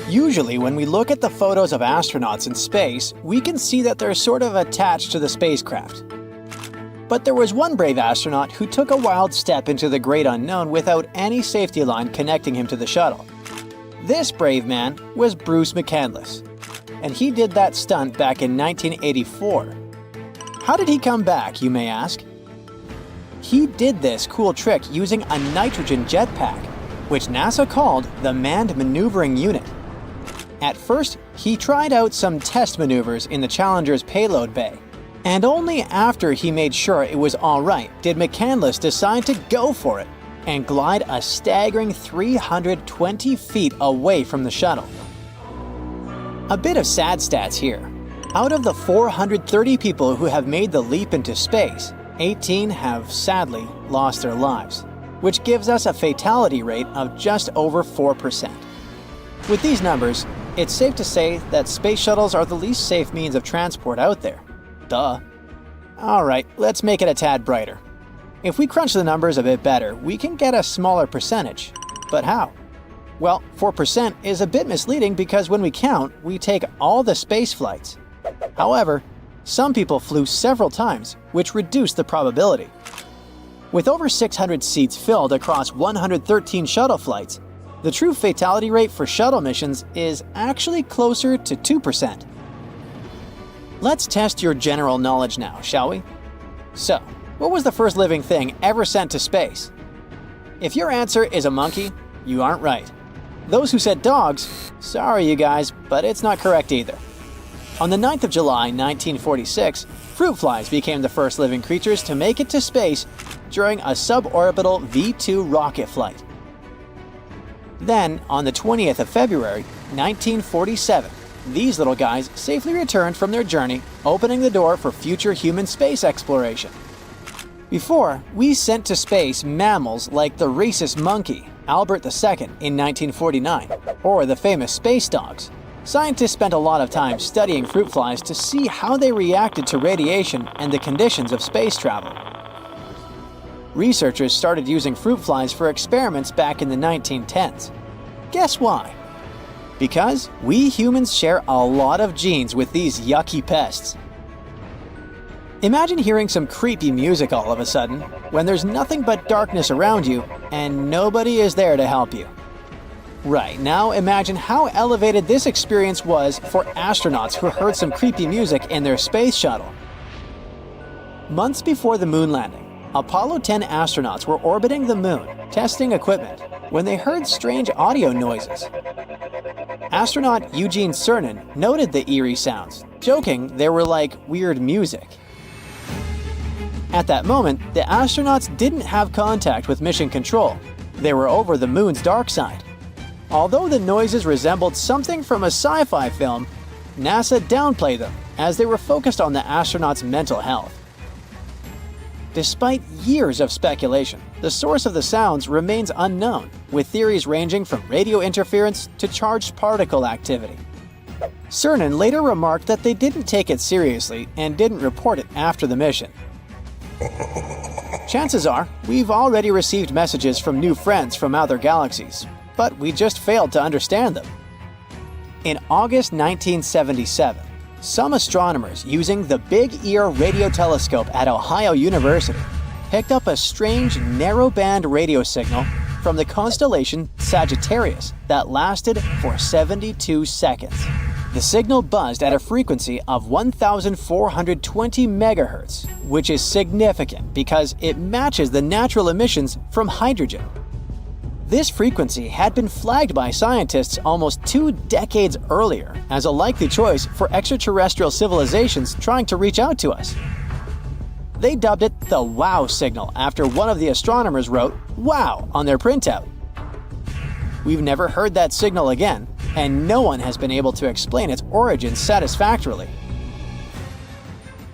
Usually, when we look at the photos of astronauts in space, we can see that they're sort of attached to the spacecraft. But there was one brave astronaut who took a wild step into the great unknown without any safety line connecting him to the shuttle. This brave man was Bruce Machholz, and he did that stunt back in 1984. How did he come back, you may ask? He did this cool trick using a nitrogen jetpack, which NASA called the Manned Maneuvering Unit. At first, he tried out some test maneuvers in the Challenger's payload bay, and only after he made sure it was alright did Machholz decide to go for it and glide a staggering 320 feet away from the shuttle. A bit of sad stats here. Out of the 430 people who have made the leap into space, 18 have sadly lost their lives, which gives us a fatality rate of just over 4%. With these numbers, it's safe to say that space shuttles are the least safe means of transport out there. Duh. Alright, let's make it a tad brighter. If we crunch the numbers a bit better, we can get a smaller percentage. But how? Well, 4% is a bit misleading because when we count, we take all the space flights. However, some people flew several times, which reduced the probability. With over 600 seats filled across 113 shuttle flights, the true fatality rate for shuttle missions is actually closer to 2%. Let's test your general knowledge now, shall we? So, what was the first living thing ever sent to space? If your answer is a monkey, you aren't right. Those who said dogs, sorry you guys, but it's not correct either. On the 9th of July 1946, fruit flies became the first living creatures to make it to space during a suborbital V-2 rocket flight. Then, on the 20th of February 1947, these little guys safely returned from their journey, opening the door for future human space exploration. Before, we sent to space mammals like the rhesus monkey, Albert II, in 1949, or the famous space dogs. Scientists spent a lot of time studying fruit flies to see how they reacted to radiation and the conditions of space travel. Researchers started using fruit flies for experiments back in the 1910s. Guess why? Because we humans share a lot of genes with these yucky pests. Imagine hearing some creepy music all of a sudden, when there's nothing but darkness around you and nobody is there to help you. Right, now imagine how elevated this experience was for astronauts who heard some creepy music in their space shuttle. Months before the moon landing, Apollo 10 astronauts were orbiting the moon, testing equipment, when they heard strange audio noises. Astronaut Eugene Cernan noted the eerie sounds, joking they were like weird music. At that moment, the astronauts didn't have contact with mission control. They were over the moon's dark side. Although the noises resembled something from a sci-fi film, NASA downplayed them as they were focused on the astronauts' mental health. Despite years of speculation, the source of the sounds remains unknown, with theories ranging from radio interference to charged particle activity. Cernan later remarked that they didn't take it seriously and didn't report it after the mission. Chances are, we've already received messages from new friends from other galaxies, but we just failed to understand them. In August 1977, some astronomers using the Big Ear radio telescope at Ohio University picked up a strange narrow-band radio signal from the constellation Sagittarius that lasted for 72 seconds. The signal buzzed at a frequency of 1,420 megahertz, which is significant because it matches the natural emissions from hydrogen. This frequency had been flagged by scientists almost 2 decades earlier as a likely choice for extraterrestrial civilizations trying to reach out to us. They dubbed it the WOW signal after one of the astronomers wrote "WOW" on their printout. We've never heard that signal again, and no one has been able to explain its origins satisfactorily.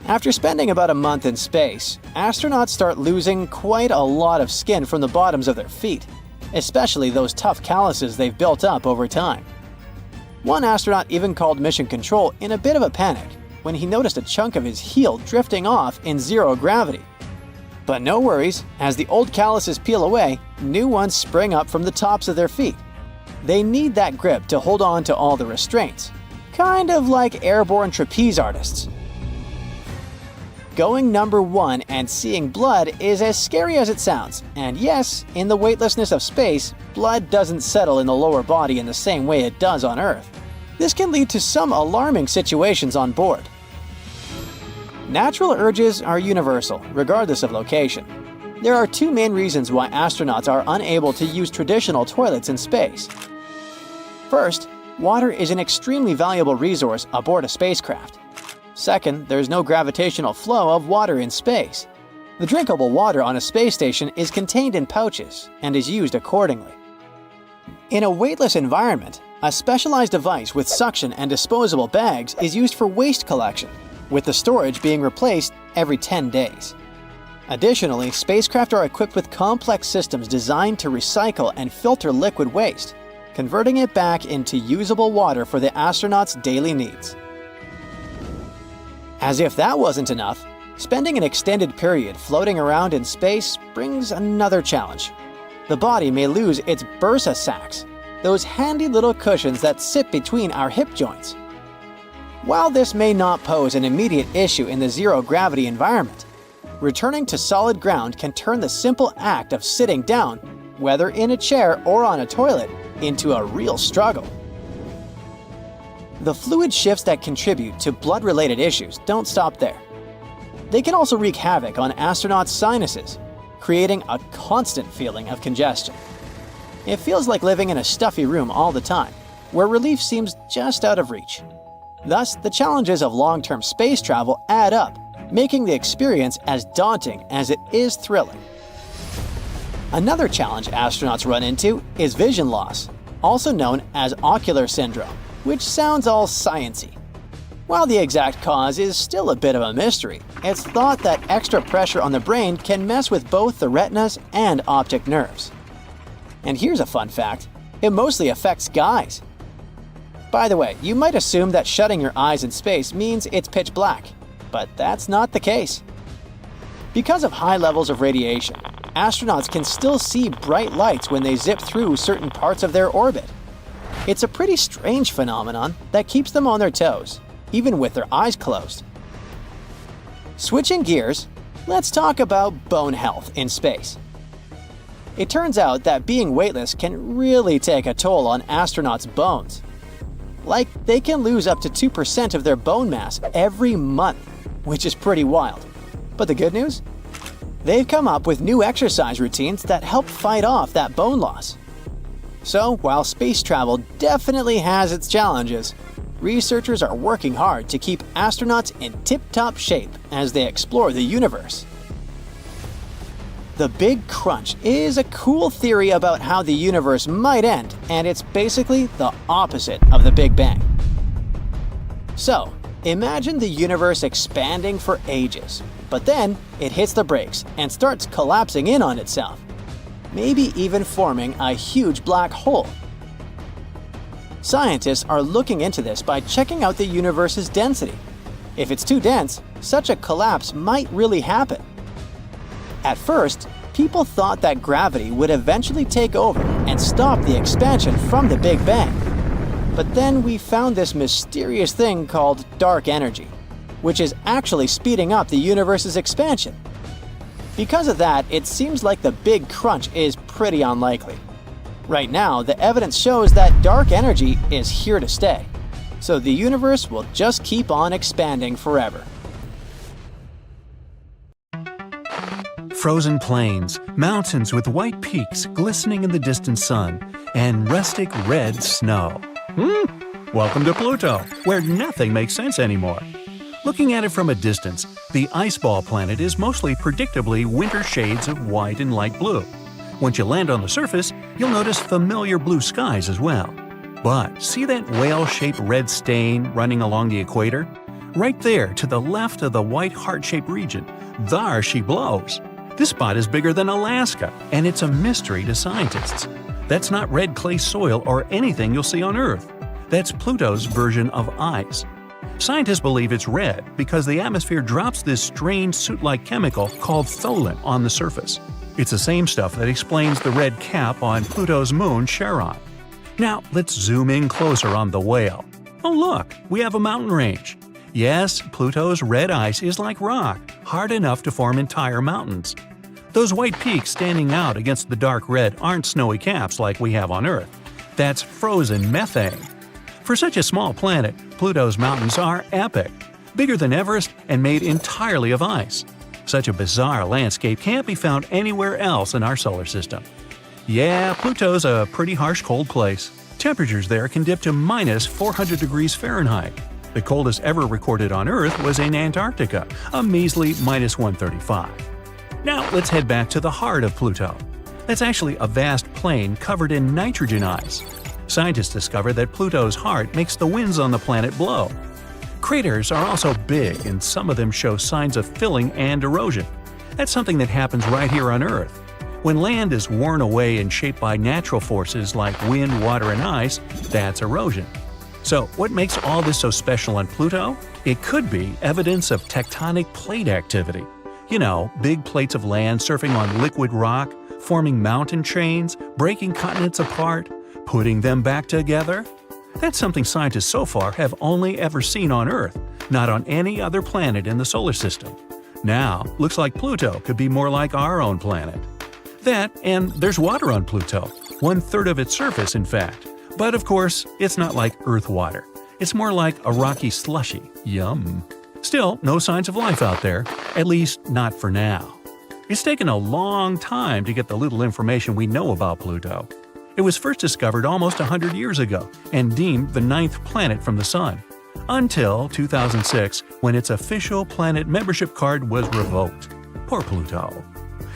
After spending about a month in space, astronauts start losing quite a lot of skin from the bottoms of their feet, especially those tough calluses they've built up over time. One astronaut even called mission control in a bit of a panic when he noticed a chunk of his heel drifting off in zero gravity. But no worries, as the old calluses peel away, new ones spring up from the tops of their feet. They need that grip to hold on to all the restraints, kind of like airborne trapeze artists. Going number 1 and seeing blood is as scary as it sounds, and yes, in the weightlessness of space, blood doesn't settle in the lower body in the same way it does on Earth. This can lead to some alarming situations on board. Natural urges are universal, regardless of location. There are 2 main reasons why astronauts are unable to use traditional toilets in space. First, water is an extremely valuable resource aboard a spacecraft. Second, there's no gravitational flow of water in space. The drinkable water on a space station is contained in pouches and is used accordingly. In a weightless environment, a specialized device with suction and disposable bags is used for waste collection, with the storage being replaced every 10 days. Additionally, spacecraft are equipped with complex systems designed to recycle and filter liquid waste, converting it back into usable water for the astronauts' daily needs. As if that wasn't enough, spending an extended period floating around in space brings another challenge. The body may lose its bursa sacs, those handy little cushions that sit between our hip joints. While this may not pose an immediate issue in the zero-gravity environment, returning to solid ground can turn the simple act of sitting down, whether in a chair or on a toilet, into a real struggle. The fluid shifts that contribute to blood-related issues don't stop there. They can also wreak havoc on astronauts' sinuses, creating a constant feeling of congestion. It feels like living in a stuffy room all the time, where relief seems just out of reach. Thus, the challenges of long-term space travel add up, making the experience as daunting as it is thrilling. Another challenge astronauts run into is vision loss, also known as ocular syndrome, which sounds all sciencey. While the exact cause is still a bit of a mystery, it's thought that extra pressure on the brain can mess with both the retinas and optic nerves. And here's a fun fact: it mostly affects guys. By the way, you might assume that shutting your eyes in space means it's pitch black, but that's not the case. Because of high levels of radiation, astronauts can still see bright lights when they zip through certain parts of their orbit. It's a pretty strange phenomenon that keeps them on their toes, even with their eyes closed. Switching gears, let's talk about bone health in space. It turns out that being weightless can really take a toll on astronauts' bones. Like, they can lose up to 2% of their bone mass every month, which is pretty wild. But the good news? They've come up with new exercise routines that help fight off that bone loss. So, while space travel definitely has its challenges, researchers are working hard to keep astronauts in tip-top shape as they explore the universe. The Big Crunch is a cool theory about how the universe might end, and it's basically the opposite of the Big Bang. So, imagine the universe expanding for ages, but then it hits the brakes and starts collapsing in on itself, maybe even forming a huge black hole. Scientists are looking into this by checking out the universe's density. If it's too dense, such a collapse might really happen. At first, people thought that gravity would eventually take over and stop the expansion from the Big Bang. But then we found this mysterious thing called dark energy, which is actually speeding up the universe's expansion. Because of that, it seems like the Big Crunch is pretty unlikely. Right now, the evidence shows that dark energy is here to stay, so the universe will just keep on expanding forever. Frozen plains, mountains with white peaks glistening in the distant sun, and rustic red snow. Welcome to Pluto, where nothing makes sense anymore. Looking at it from a distance, the ice ball planet is mostly predictably winter shades of white and light blue. Once you land on the surface, you'll notice familiar blue skies as well. But see that whale-shaped red stain running along the equator? Right there to the left of the white heart-shaped region, there she blows. This spot is bigger than Alaska, and it's a mystery to scientists. That's not red clay soil or anything you'll see on Earth. That's Pluto's version of ice. Scientists believe it's red because the atmosphere drops this strange soot-like chemical called tholin on the surface. It's the same stuff that explains the red cap on Pluto's moon Charon. Now let's zoom in closer on the whale. Oh look, we have a mountain range. Yes, Pluto's red ice is like rock, hard enough to form entire mountains. Those white peaks standing out against the dark red aren't snowy caps like we have on Earth. That's frozen methane. For such a small planet, Pluto's mountains are epic, bigger than Everest and made entirely of ice. Such a bizarre landscape can't be found anywhere else in our solar system. Yeah, Pluto's a pretty harsh cold place. Temperatures there can dip to minus 400 degrees Fahrenheit. The coldest ever recorded on Earth was in Antarctica, a measly minus 135. Now let's head back to the heart of Pluto. That's actually a vast plain covered in nitrogen ice. Scientists discovered that Pluto's heart makes the winds on the planet blow. Craters are also big, and some of them show signs of filling and erosion. That's something that happens right here on Earth. When land is worn away and shaped by natural forces like wind, water, and ice, that's erosion. So, what makes all this so special on Pluto? It could be evidence of tectonic plate activity. You know, big plates of land surfing on liquid rock, forming mountain chains, breaking continents apart, putting them back together. That's something scientists so far have only ever seen on Earth, not on any other planet in the solar system. Now, looks like Pluto could be more like our own planet. That, and there's water on Pluto, 1/3 of its surface in fact. But of course, it's not like Earth water. It's more like a rocky slushy. Yum. Still, no signs of life out there, at least not for now. It's taken a long time to get the little information we know about Pluto. It was first discovered almost 100 years ago and deemed the 9th planet from the Sun, until 2006 when its official planet membership card was revoked. Poor Pluto.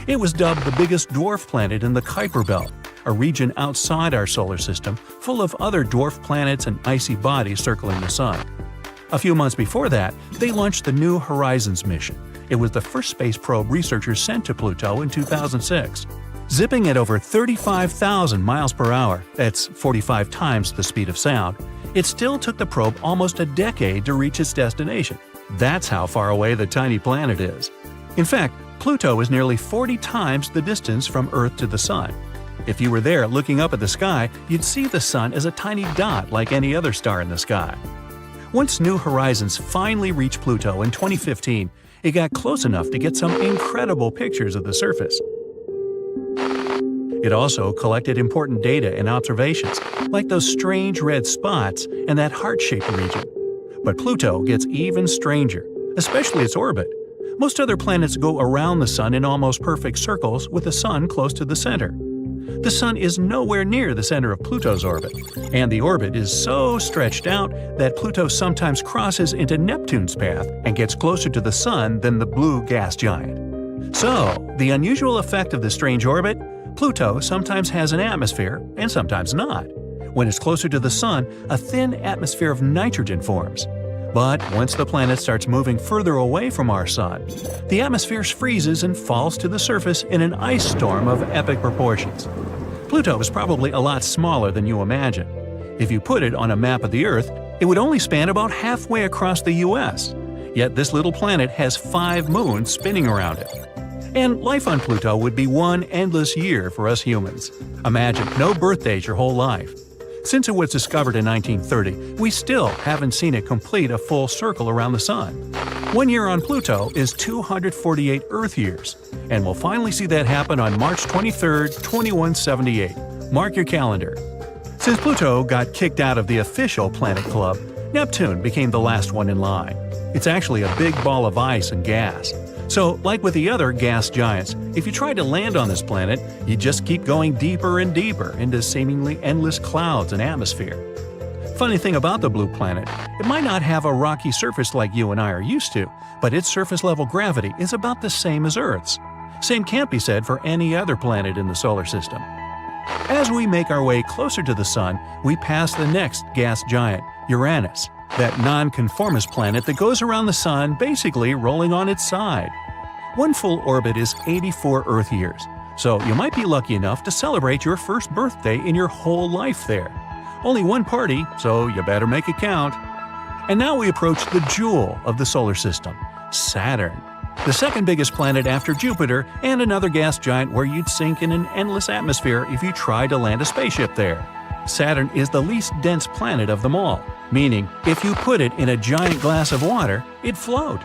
It was dubbed the biggest dwarf planet in the Kuiper Belt, a region outside our solar system full of other dwarf planets and icy bodies circling the Sun. A few months before that, they launched the New Horizons mission. It was the first space probe researchers sent to Pluto in 2006. Zipping at over 35,000 miles per hour, that's 45 times the speed of sound, it still took the probe almost a decade to reach its destination. That's how far away the tiny planet is. In fact, Pluto is nearly 40 times the distance from Earth to the Sun. If you were there looking up at the sky, you'd see the Sun as a tiny dot like any other star in the sky. Once New Horizons finally reached Pluto in 2015, it got close enough to get some incredible pictures of the surface. It also collected important data and observations, like those strange red spots and that heart-shaped region. But Pluto gets even stranger, especially its orbit. Most other planets go around the Sun in almost perfect circles with the Sun close to the center. The Sun is nowhere near the center of Pluto's orbit, and the orbit is so stretched out that Pluto sometimes crosses into Neptune's path and gets closer to the Sun than the blue gas giant. So, the unusual effect of the strange orbit? Pluto sometimes has an atmosphere, and sometimes not. When it's closer to the Sun, a thin atmosphere of nitrogen forms. But once the planet starts moving further away from our Sun, the atmosphere freezes and falls to the surface in an ice storm of epic proportions. Pluto is probably a lot smaller than you imagine. If you put it on a map of the Earth, it would only span about halfway across the US. Yet this little planet has 5 moons spinning around it. And life on Pluto would be one endless year for us humans. Imagine no birthdays your whole life. Since it was discovered in 1930, we still haven't seen it complete a full circle around the Sun. 1 year on Pluto is 248 Earth years, and we'll finally see that happen on March 23, 2178. Mark your calendar. Since Pluto got kicked out of the official planet club, Neptune became the last one in line. It's actually a big ball of ice and gas. So, like with the other gas giants, if you tried to land on this planet, you'd just keep going deeper and deeper into seemingly endless clouds and atmosphere. Funny thing about the blue planet, it might not have a rocky surface like you and I are used to, but its surface-level gravity is about the same as Earth's. Same can't be said for any other planet in the solar system. As we make our way closer to the Sun, we pass the next gas giant, Uranus, that non-conformist planet that goes around the Sun basically rolling on its side. One full orbit is 84 Earth years, so you might be lucky enough to celebrate your first birthday in your whole life there. Only one party, so you better make it count. And now we approach the jewel of the solar system, Saturn, the second biggest planet after Jupiter and another gas giant where you'd sink in an endless atmosphere if you tried to land a spaceship there. Saturn is the least dense planet of them all, meaning if you put it in a giant glass of water, it'd float.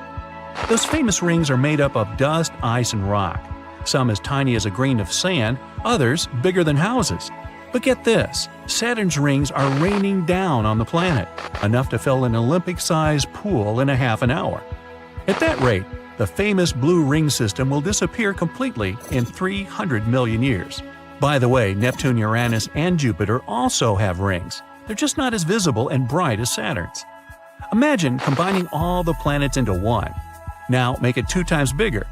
Those famous rings are made up of dust, ice, and rock. Some as tiny as a grain of sand, others bigger than houses. But get this, Saturn's rings are raining down on the planet, enough to fill an Olympic-sized pool in a half an hour. At that rate, the famous blue ring system will disappear completely in 300 million years. By the way, Neptune, Uranus, and Jupiter also have rings. They're just not as visible and bright as Saturn's. Imagine combining all the planets into one. Now make it 2 times bigger.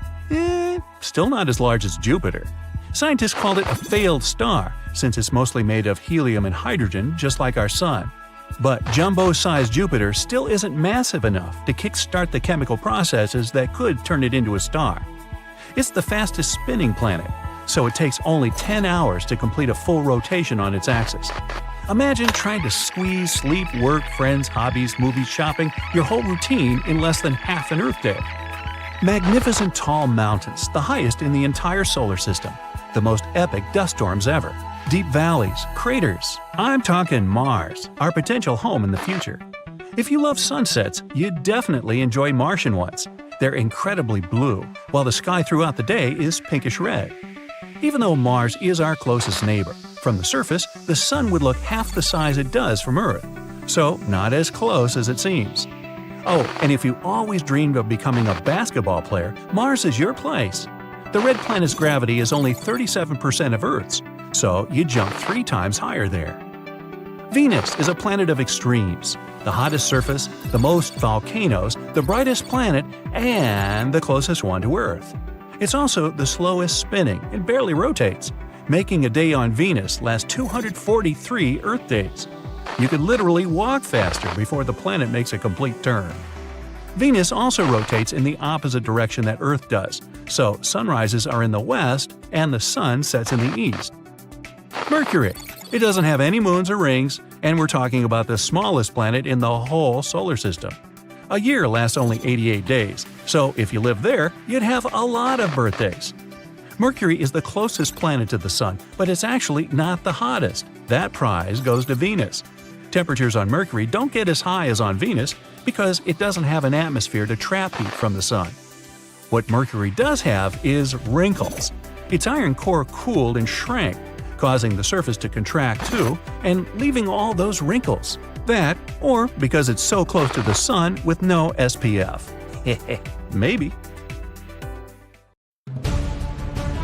Still not as large as Jupiter. Scientists called it a failed star, since it's mostly made of helium and hydrogen, just like our Sun. But jumbo-sized Jupiter still isn't massive enough to kickstart the chemical processes that could turn it into a star. It's the fastest spinning planet, so it takes only 10 hours to complete a full rotation on its axis. Imagine trying to squeeze sleep, work, friends, hobbies, movies, shopping, your whole routine in less than half an Earth day. Magnificent tall mountains, the highest in the entire solar system. The most epic dust storms ever. Deep valleys, craters. I'm talking Mars, our potential home in the future. If you love sunsets, you'd definitely enjoy Martian ones. They're incredibly blue, while the sky throughout the day is pinkish red. Even though Mars is our closest neighbor, from the surface, the sun would look half the size it does from Earth. So, not as close as it seems. Oh, and if you always dreamed of becoming a basketball player, Mars is your place. The red planet's gravity is only 37% of Earth's, so you jump 3 times higher there. Venus is a planet of extremes. The hottest surface, the most volcanoes, the brightest planet, and the closest one to Earth. It's also the slowest spinning and barely rotates, making a day on Venus last 243 Earth days. You could literally walk faster before the planet makes a complete turn. Venus also rotates in the opposite direction that Earth does, so sunrises are in the west and the sun sets in the east. Mercury. It doesn't have any moons or rings, and we're talking about the smallest planet in the whole solar system. A year lasts only 88 days, so if you live there, you'd have a lot of birthdays. Mercury is the closest planet to the Sun, but it's actually not the hottest. That prize goes to Venus. Temperatures on Mercury don't get as high as on Venus because it doesn't have an atmosphere to trap heat from the Sun. What Mercury does have is wrinkles. Its iron core cooled and shrank, causing the surface to contract too, and leaving all those wrinkles. That, or because it's so close to the Sun with no SPF. Maybe.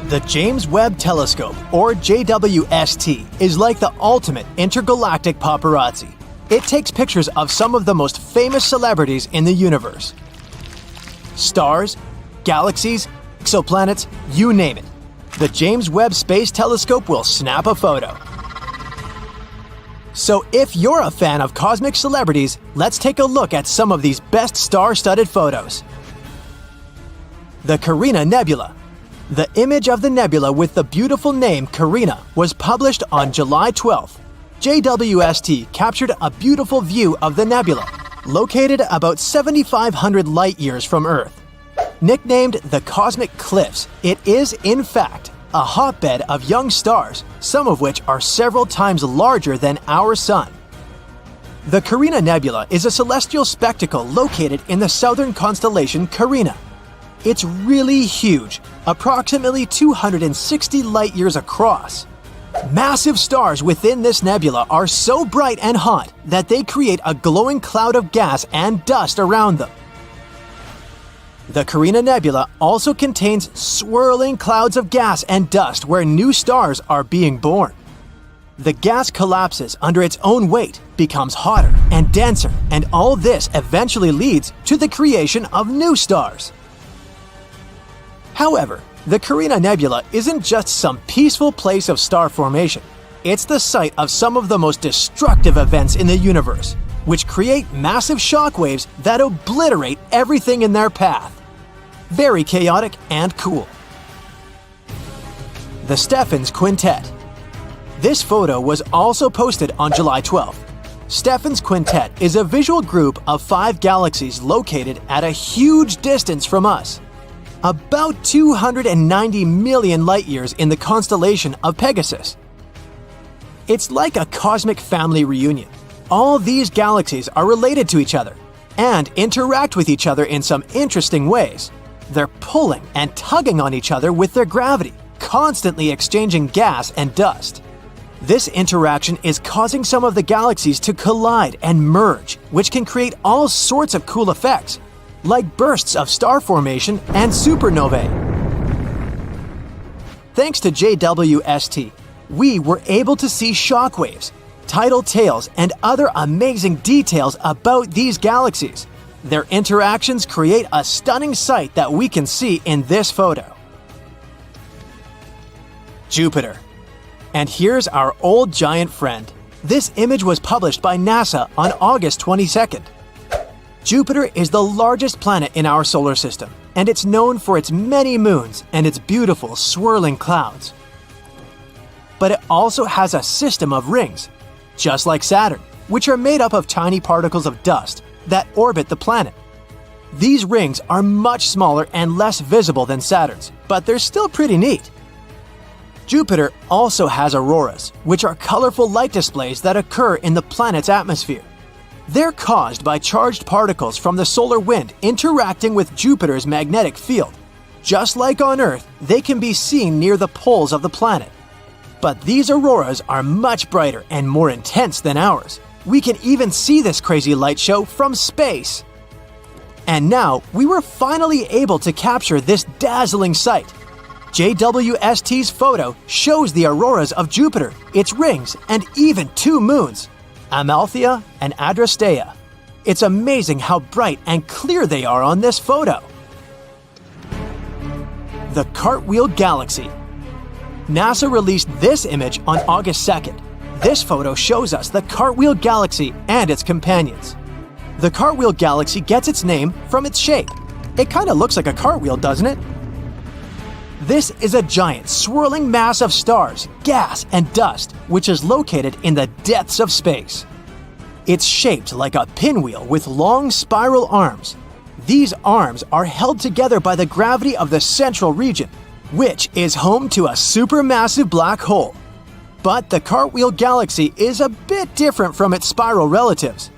The James Webb Telescope, or JWST, is like the ultimate intergalactic paparazzi. It takes pictures of some of the most famous celebrities in the universe. Stars, galaxies, exoplanets, you name it. The James Webb Space Telescope will snap a photo. So if you're a fan of cosmic celebrities, let's take a look at some of these best star-studded photos. The Carina Nebula. The image of the nebula with the beautiful name Carina was published on July 12th. JWST captured a beautiful view of the nebula, located about 7,500 light-years from Earth. Nicknamed the Cosmic Cliffs, it is, in fact, a hotbed of young stars, some of which are several times larger than our Sun. The Carina Nebula is a celestial spectacle located in the southern constellation Carina. It's really huge, approximately 260 light-years across. Massive stars within this nebula are so bright and hot that they create a glowing cloud of gas and dust around them. The Carina Nebula also contains swirling clouds of gas and dust where new stars are being born. The gas collapses under its own weight, becomes hotter and denser, and all this eventually leads to the creation of new stars. However, the Carina Nebula isn't just some peaceful place of star formation. It's the site of some of the most destructive events in the universe, which create massive shockwaves that obliterate everything in their path. Very chaotic and cool. The Stephan's Quintet. This photo was also posted on July 12th. Stephan's Quintet is a visual group of 5 galaxies located at a huge distance from us. About 290 million light-years in the constellation of Pegasus. It's like a cosmic family reunion. All these galaxies are related to each other and interact with each other in some interesting ways. They're pulling and tugging on each other with their gravity, constantly exchanging gas and dust. This interaction is causing some of the galaxies to collide and merge, which can create all sorts of cool effects, like bursts of star formation and supernovae. Thanks to JWST, we were able to see shockwaves, tidal tails, and other amazing details about these galaxies. Their interactions create a stunning sight that we can see in this photo. Jupiter. And here's our old giant friend. This image was published by NASA on August 22nd. Jupiter is the largest planet in our solar system, and it's known for its many moons and its beautiful swirling clouds. But it also has a system of rings, just like Saturn, which are made up of tiny particles of dust that orbit the planet. These rings are much smaller and less visible than Saturn's, but they're still pretty neat. Jupiter also has auroras, which are colorful light displays that occur in the planet's atmosphere. They're caused by charged particles from the solar wind interacting with Jupiter's magnetic field. Just like on Earth, they can be seen near the poles of the planet. But these auroras are much brighter and more intense than ours. We can even see this crazy light show from space. And now, we were finally able to capture this dazzling sight. JWST's photo shows the auroras of Jupiter, its rings, and even two moons, Amalthea and Adrastea. It's amazing how bright and clear they are on this photo. The Cartwheel Galaxy. NASA released this image on August 2nd. This photo shows us the Cartwheel Galaxy and its companions. The Cartwheel Galaxy gets its name from its shape. It kind of looks like a cartwheel, doesn't it? This is a giant, swirling mass of stars, gas, and dust, which is located in the depths of space. It's shaped like a pinwheel with long spiral arms. These arms are held together by the gravity of the central region, which is home to a supermassive black hole. But the Cartwheel Galaxy is a bit different from its spiral relatives.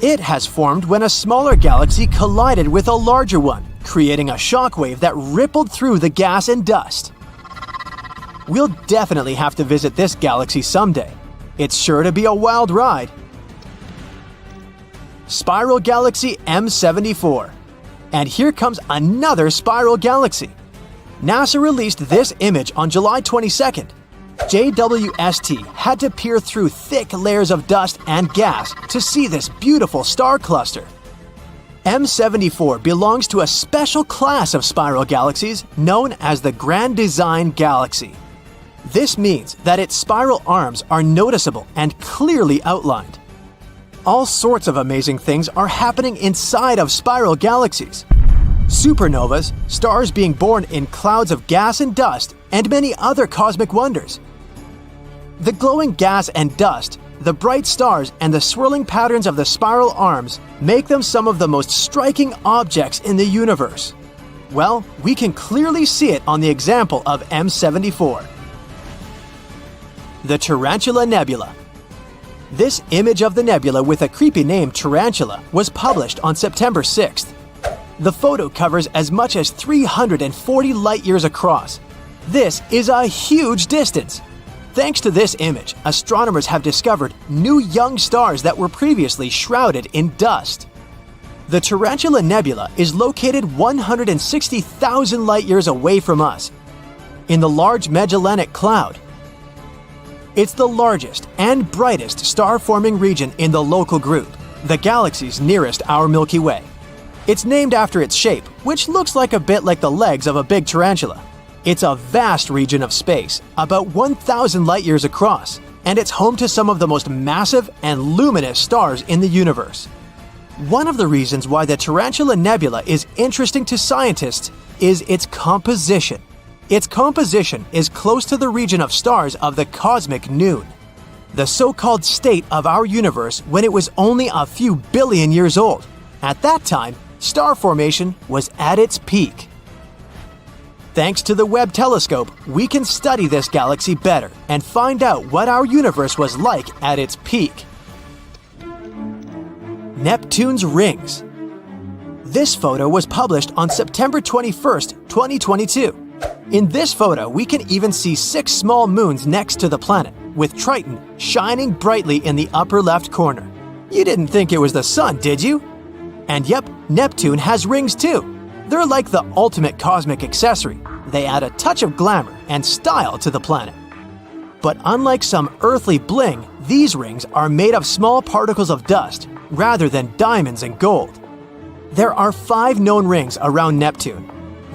It has formed when a smaller galaxy collided with a larger one, creating a shockwave that rippled through the gas and dust. We'll definitely have to visit this galaxy someday. It's sure to be a wild ride. Spiral Galaxy M74. And here comes another spiral galaxy. NASA released this image on July 22nd. JWST had to peer through thick layers of dust and gas to see this beautiful star cluster. M74 belongs to a special class of spiral galaxies known as the Grand Design Galaxy. This means that its spiral arms are noticeable and clearly outlined. All sorts of amazing things are happening inside of spiral galaxies. Supernovas, stars being born in clouds of gas and dust, and many other cosmic wonders. The glowing gas and dust, the bright stars, and the swirling patterns of the spiral arms make them some of the most striking objects in the universe. Well, we can clearly see it on the example of M74. The Tarantula Nebula. This image of the nebula with a creepy name Tarantula was published on September 6th. The photo covers as much as 340 light-years across. This is a huge distance. Thanks to this image, astronomers have discovered new young stars that were previously shrouded in dust. The Tarantula Nebula is located 160,000 light-years away from us, in the Large Magellanic Cloud. It's the largest and brightest star-forming region in the local group, the galaxies nearest our Milky Way. It's named after its shape, which looks like a bit like the legs of a big tarantula. It's a vast region of space, about 1,000 light-years across, and it's home to some of the most massive and luminous stars in the universe. One of the reasons why the Tarantula Nebula is interesting to scientists is its composition. Its composition is close to the region of stars of the cosmic noon, the so-called state of our universe when it was only a few billion years old. At that time, star formation was at its peak. Thanks to the Webb telescope, we can study this galaxy better and find out what our universe was like at its peak. Neptune's rings. This photo was published on September 21st, 2022. In this photo, we can even see 6 small moons next to the planet, with Triton shining brightly in the upper left corner. You didn't think it was the sun, did you? And yep, Neptune has rings too. They're like the ultimate cosmic accessory. They add a touch of glamour and style to the planet. But unlike some earthly bling, these rings are made of small particles of dust, rather than diamonds and gold. There are 5 known rings around Neptune: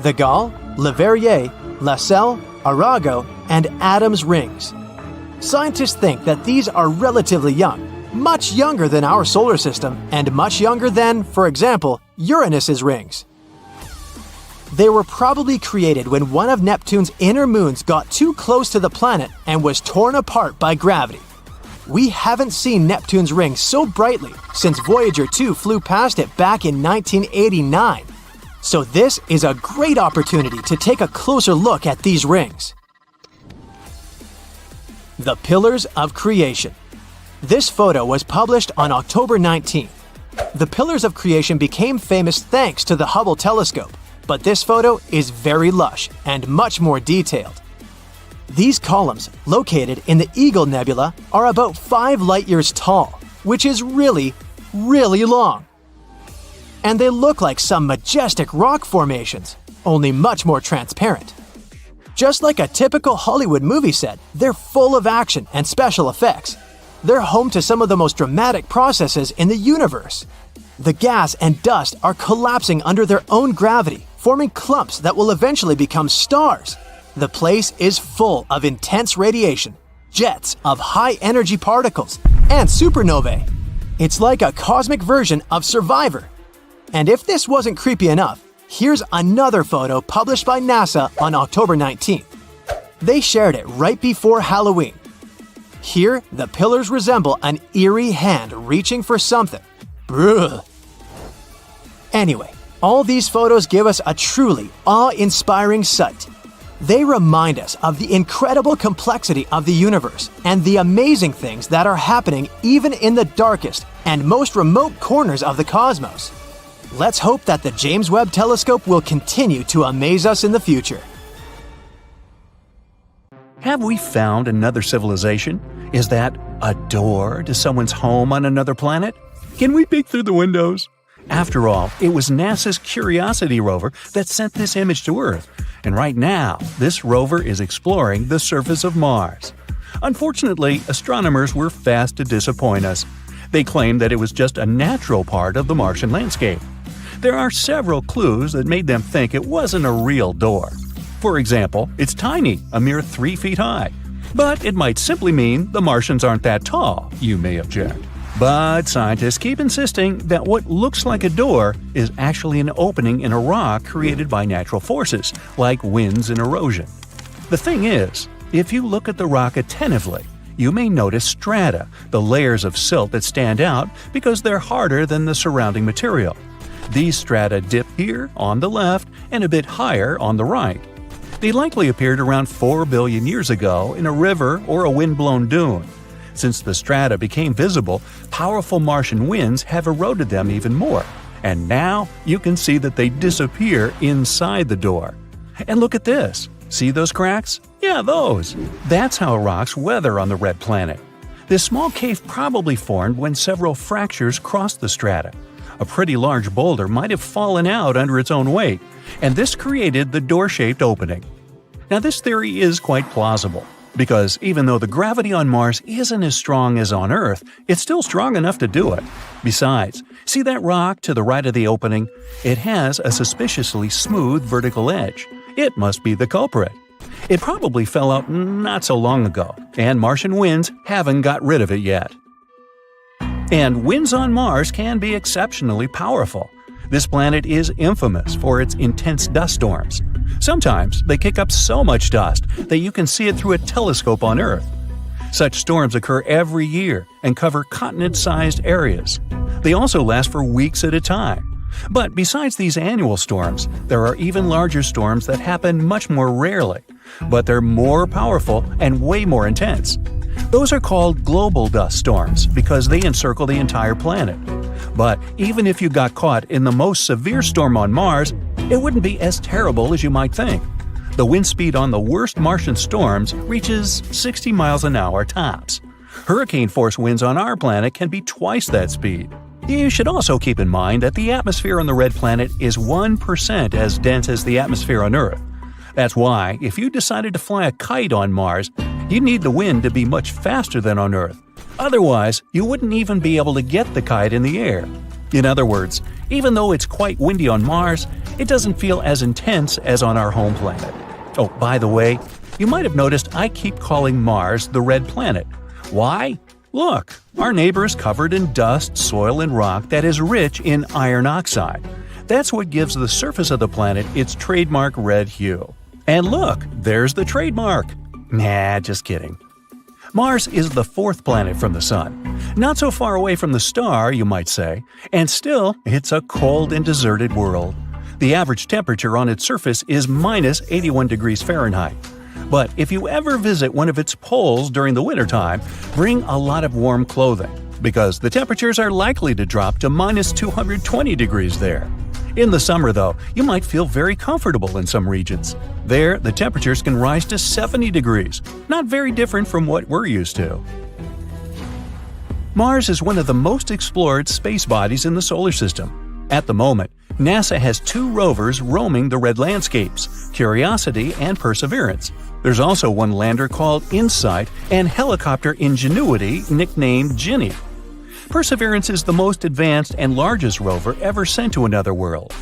the Gall, Leverrier, Lassell, Arago, and Adam's rings. Scientists think that these are relatively young, much younger than our solar system, and much younger than, for example, Uranus's rings. They were probably created when one of Neptune's inner moons got too close to the planet and was torn apart by gravity. We haven't seen Neptune's rings so brightly since Voyager 2 flew past it back in 1989. So this is a great opportunity to take a closer look at these rings. The Pillars of Creation. This photo was published on October 19th. The Pillars of Creation became famous thanks to the Hubble telescope, but this photo is very lush and much more detailed. These columns, located in the Eagle Nebula, are about 5 light-years tall, which is really, really long. And they look like some majestic rock formations, only much more transparent. Just like a typical Hollywood movie set, they're full of action and special effects. They're home to some of the most dramatic processes in the universe. The gas and dust are collapsing under their own gravity, forming clumps that will eventually become stars. The place is full of intense radiation, jets of high-energy particles, and supernovae. It's like a cosmic version of Survivor. And if this wasn't creepy enough, here's another photo published by NASA on October 19th. They shared it right before Halloween. Here, the pillars resemble an eerie hand reaching for something. Brrr. Anyway, all these photos give us a truly awe-inspiring sight. They remind us of the incredible complexity of the universe and the amazing things that are happening even in the darkest and most remote corners of the cosmos. Let's hope that the James Webb Telescope will continue to amaze us in the future. Have we found another civilization? Is that a door to someone's home on another planet? Can we peek through the windows? After all, it was NASA's Curiosity rover that sent this image to Earth, and right now, this rover is exploring the surface of Mars. Unfortunately, astronomers were fast to disappoint us. They claimed that it was just a natural part of the Martian landscape. There are several clues that made them think it wasn't a real door. For example, it's tiny, a mere 3 feet high. But it might simply mean the Martians aren't that tall, you may object. But scientists keep insisting that what looks like a door is actually an opening in a rock created by natural forces, like winds and erosion. The thing is, if you look at the rock attentively, you may notice strata, the layers of silt that stand out because they're harder than the surrounding material. These strata dip here on the left and a bit higher on the right. They likely appeared around 4 billion years ago in a river or a wind-blown dune. Since the strata became visible, powerful Martian winds have eroded them even more, and now you can see that they disappear inside the door. And look at this. See those cracks? Yeah, those. That's how rocks weather on the red planet. This small cave probably formed when several fractures crossed the strata. A pretty large boulder might have fallen out under its own weight, and this created the door-shaped opening. Now, this theory is quite plausible, because even though the gravity on Mars isn't as strong as on Earth, it's still strong enough to do it. Besides, see that rock to the right of the opening? It has a suspiciously smooth vertical edge. It must be the culprit. It probably fell out not so long ago, and Martian winds haven't got rid of it yet. And winds on Mars can be exceptionally powerful. This planet is infamous for its intense dust storms. Sometimes they kick up so much dust that you can see it through a telescope on Earth. Such storms occur every year and cover continent-sized areas. They also last for weeks at a time. But besides these annual storms, there are even larger storms that happen much more rarely, but they're more powerful and way more intense. Those are called global dust storms because they encircle the entire planet. But even if you got caught in the most severe storm on Mars, it wouldn't be as terrible as you might think. The wind speed on the worst Martian storms reaches 60 miles an hour tops. Hurricane-force winds on our planet can be twice that speed. You should also keep in mind that the atmosphere on the red planet is 1% as dense as the atmosphere on Earth. That's why, if you decided to fly a kite on Mars, you'd need the wind to be much faster than on Earth. Otherwise, you wouldn't even be able to get the kite in the air. In other words, even though it's quite windy on Mars, it doesn't feel as intense as on our home planet. Oh, by the way, you might have noticed I keep calling Mars the red planet. Why? Look, our neighbor is covered in dust, soil, and rock that is rich in iron oxide. That's what gives the surface of the planet its trademark red hue. And look, there's the trademark. Nah, just kidding. Mars is the fourth planet from the Sun. Not so far away from the star, you might say, and still, it's a cold and deserted world. The average temperature on its surface is minus 81 degrees Fahrenheit. But if you ever visit one of its poles during the wintertime, bring a lot of warm clothing, because the temperatures are likely to drop to minus 220 degrees there. In the summer, though, you might feel very comfortable in some regions. There, the temperatures can rise to 70 degrees, not very different from what we're used to. Mars is one of the most explored space bodies in the solar system. At the moment, NASA has 2 rovers roaming the red landscapes, Curiosity and Perseverance. There's also one lander called InSight and helicopter Ingenuity, nicknamed Ginny. Perseverance is the most advanced and largest rover ever sent to another world.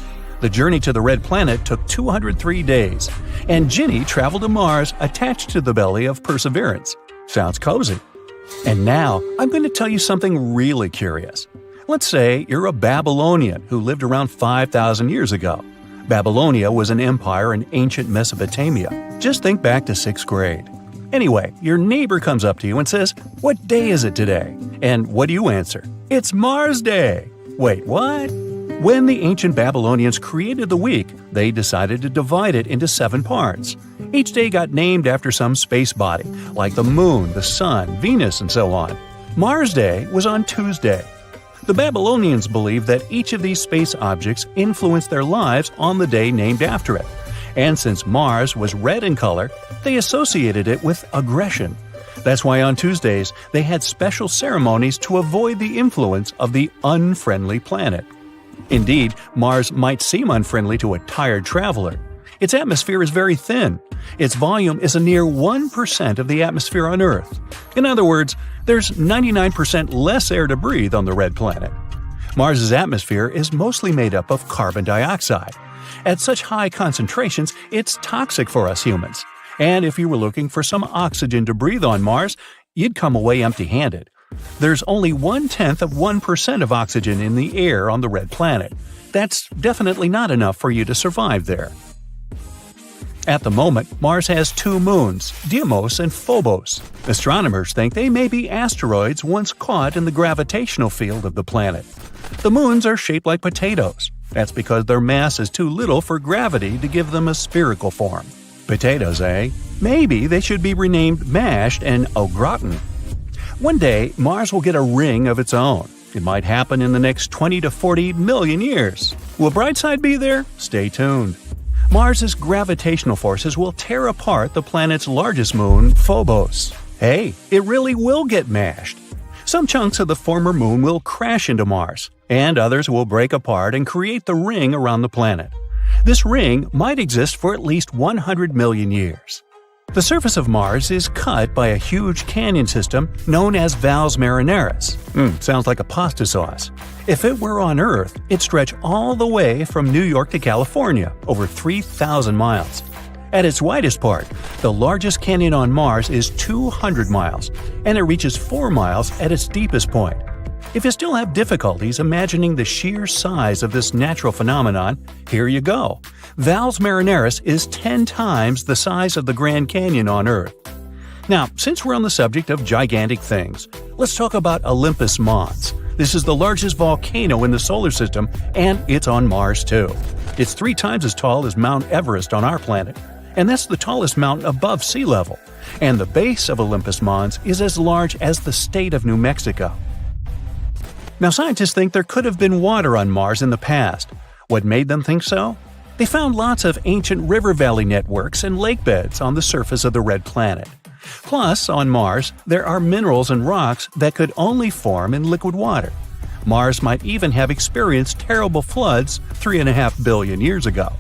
The journey to the red planet took 203 days, and Ginny traveled to Mars attached to the belly of Perseverance. Sounds cozy. And now, I'm going to tell you something really curious. Let's say you're a Babylonian who lived around 5,000 years ago. Babylonia was an empire in ancient Mesopotamia. Just think back to 6th grade. Anyway, your neighbor comes up to you and says, "What day is it today?" And what do you answer? "It's Mars Day." Wait, what? When the ancient Babylonians created the week, they decided to divide it into 7 parts. Each day got named after some space body, like the Moon, the Sun, Venus, and so on. Mars Day was on Tuesday. The Babylonians believed that each of these space objects influenced their lives on the day named after it. And since Mars was red in color, they associated it with aggression. That's why on Tuesdays, they had special ceremonies to avoid the influence of the unfriendly planet. Indeed, Mars might seem unfriendly to a tired traveler. Its atmosphere is very thin. Its volume is a near 1% of the atmosphere on Earth. In other words, there's 99% less air to breathe on the red planet. Mars's atmosphere is mostly made up of carbon dioxide. At such high concentrations, it's toxic for us humans. And if you were looking for some oxygen to breathe on Mars, you'd come away empty-handed. There's only 0.1% of oxygen in the air on the red planet. That's definitely not enough for you to survive there. At the moment, Mars has 2 moons, Deimos and Phobos. Astronomers think they may be asteroids once caught in the gravitational field of the planet. The moons are shaped like potatoes. That's because their mass is too little for gravity to give them a spherical form. Potatoes, eh? Maybe they should be renamed mashed and au gratin. One day, Mars will get a ring of its own. It might happen in the next 20 to 40 million years. Will Brightside be there? Stay tuned. Mars's gravitational forces will tear apart the planet's largest moon, Phobos. Hey, it really will get mashed. Some chunks of the former moon will crash into Mars, and others will break apart and create the ring around the planet. This ring might exist for at least 100 million years. The surface of Mars is cut by a huge canyon system known as Valles Marineris. Sounds like a pasta sauce. If it were on Earth, it'd stretch all the way from New York to California, over 3,000 miles. At its widest part, the largest canyon on Mars is 200 miles, and it reaches 4 miles at its deepest point. If you still have difficulties imagining the sheer size of this natural phenomenon, here you go. Valles Marineris is 10 times the size of the Grand Canyon on Earth. Now, since we're on the subject of gigantic things, let's talk about Olympus Mons, This is the largest volcano in the solar system, and it's on Mars too. It's 3 times as tall as Mount Everest on our planet, and that's the tallest mountain above sea level. And the base of Olympus Mons is as large as the state of New Mexico. Now, scientists think there could have been water on Mars in the past. What made them think so? They found lots of ancient river valley networks and lake beds on the surface of the red planet. Plus, on Mars, there are minerals and rocks that could only form in liquid water. Mars might even have experienced terrible floods 3.5 billion years ago.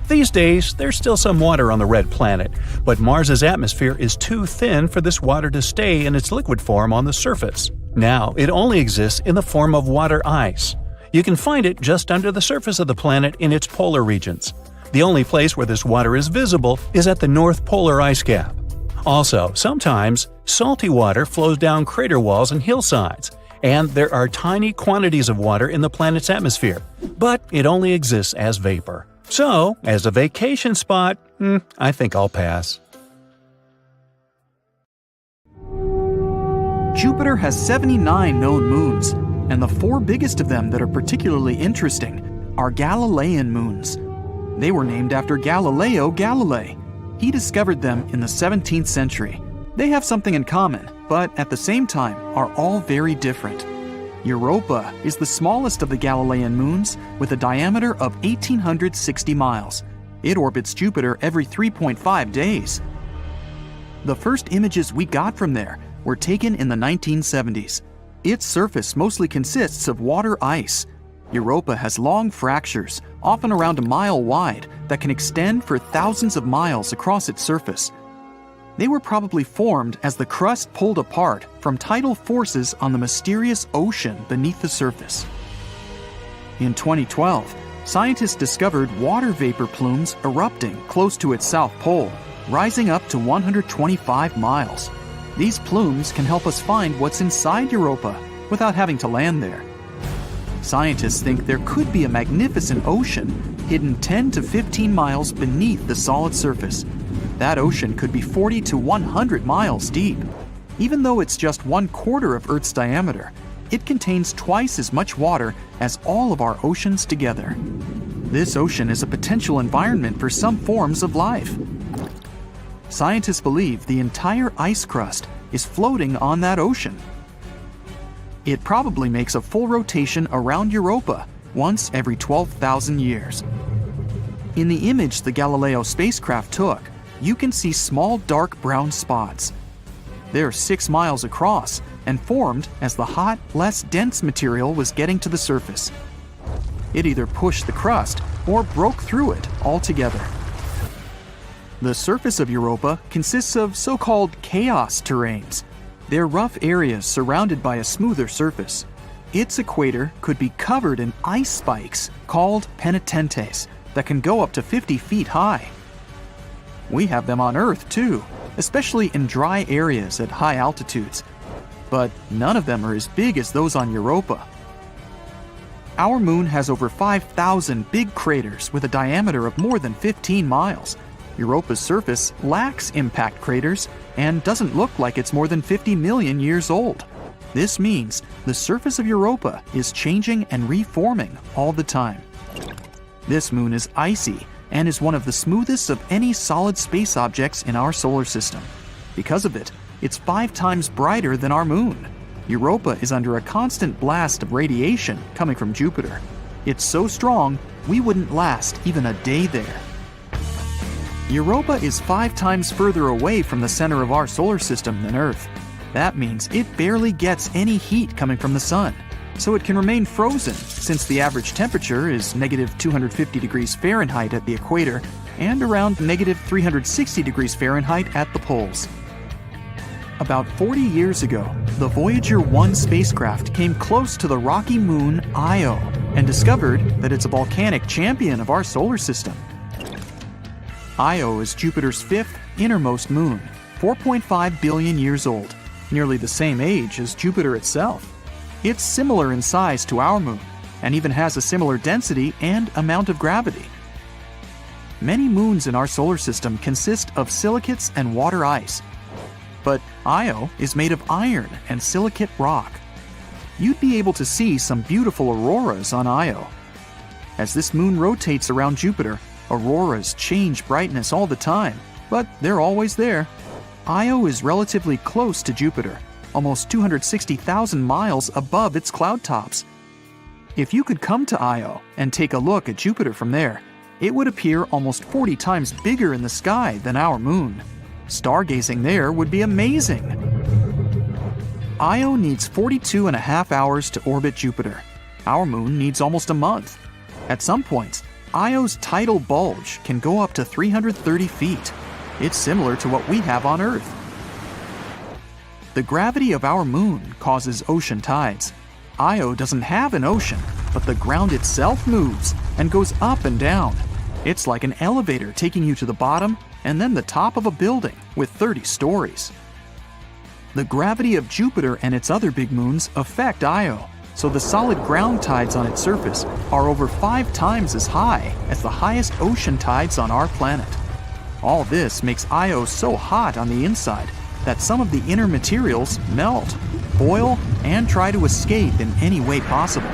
These days, there's still some water on the red planet, but Mars's atmosphere is too thin for this water to stay in its liquid form on the surface. Now, it only exists in the form of water ice. You can find it just under the surface of the planet in its polar regions. The only place where this water is visible is at the North Polar Ice Cap. Also, sometimes, salty water flows down crater walls and hillsides, and there are tiny quantities of water in the planet's atmosphere, but it only exists as vapor. So, as a vacation spot, I think I'll pass. Jupiter has 79 known moons, and the 4 biggest of them that are particularly interesting are Galilean moons. They were named after Galileo Galilei. He discovered them in the 17th century. They have something in common, but at the same time are all very different. Europa is the smallest of the Galilean moons with a diameter of 1,860 miles. It orbits Jupiter every 3.5 days. The first images we got from there were taken in the 1970s. Its surface mostly consists of water ice. Europa has long fractures, often around a mile wide, that can extend for thousands of miles across its surface. They were probably formed as the crust pulled apart from tidal forces on the mysterious ocean beneath the surface. In 2012, scientists discovered water vapor plumes erupting close to its south pole, rising up to 125 miles. These plumes can help us find what's inside Europa without having to land there. Scientists think there could be a magnificent ocean hidden 10 to 15 miles beneath the solid surface. That ocean could be 40 to 100 miles deep. Even though it's just 1/4 of Earth's diameter, it contains twice as much water as all of our oceans together. This ocean is a potential environment for some forms of life. Scientists believe the entire ice crust is floating on that ocean. It probably makes a full rotation around Europa once every 12,000 years. In the image the Galileo spacecraft took, you can see small dark brown spots. They're 6 miles across and formed as the hot, less dense material was getting to the surface. It either pushed the crust or broke through it altogether. The surface of Europa consists of so-called chaos terrains. They're rough areas surrounded by a smoother surface. Its equator could be covered in ice spikes called penitentes that can go up to 50 feet high. We have them on Earth too, especially in dry areas at high altitudes. But none of them are as big as those on Europa. Our moon has over 5,000 big craters with a diameter of more than 15 miles. Europa's surface lacks impact craters and doesn't look like it's more than 50 million years old. This means the surface of Europa is changing and reforming all the time. This moon is icy and is one of the smoothest of any solid space objects in our solar system. Because of it, it's 5 times brighter than our moon. Europa is under a constant blast of radiation coming from Jupiter. It's so strong, we wouldn't last even a day there. Europa is 5 times further away from the center of our solar system than Earth. That means it barely gets any heat coming from the sun, so it can remain frozen since the average temperature is negative 250 degrees Fahrenheit at the equator and around negative 360 degrees Fahrenheit at the poles. About 40 years ago, the Voyager 1 spacecraft came close to the rocky moon Io and discovered that it's a volcanic champion of our solar system. Io is Jupiter's 5th innermost moon, 4.5 billion years old, nearly the same age as Jupiter itself. It's similar in size to our moon, and even has a similar density and amount of gravity. Many moons in our solar system consist of silicates and water ice, but Io is made of iron and silicate rock. you'd be able to see some beautiful auroras on Io. As this moon rotates around Jupiter, auroras change brightness all the time, but they're always there. Io is relatively close to Jupiter, almost 260,000 miles above its cloud tops. If you could come to Io and take a look at Jupiter from there, it would appear almost 40 times bigger in the sky than our moon. Stargazing there would be amazing. Io needs 42.5 hours to orbit Jupiter. Our moon needs almost a month. At some points, Io's tidal bulge can go up to 330 feet. It's similar to what we have on Earth. The gravity of our moon causes ocean tides. Io doesn't have an ocean, but the ground itself moves and goes up and down. It's like an elevator taking you to the bottom and then the top of a building with 30 stories. The gravity of Jupiter and its other big moons affect Io, so the solid ground tides on its surface are over 5 times as high as the highest ocean tides on our planet. All this makes Io so hot on the inside that some of the inner materials melt, boil, and try to escape in any way possible.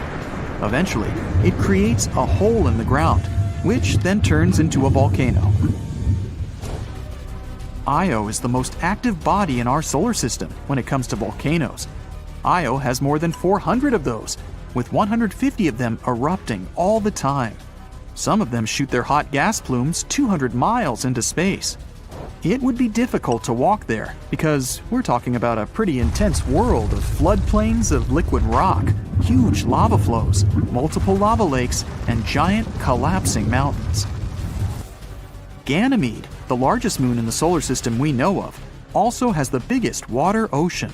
Eventually, it creates a hole in the ground, which then turns into a volcano. Io is the most active body in our solar system when it comes to volcanoes. Io has more than 400 of those, with 150 of them erupting all the time. Some of them shoot their hot gas plumes 200 miles into space. It would be difficult to walk there because we're talking about a pretty intense world of floodplains of liquid rock, huge lava flows, multiple lava lakes, and giant collapsing mountains. Ganymede, the largest moon in the solar system we know of, also has the biggest water ocean.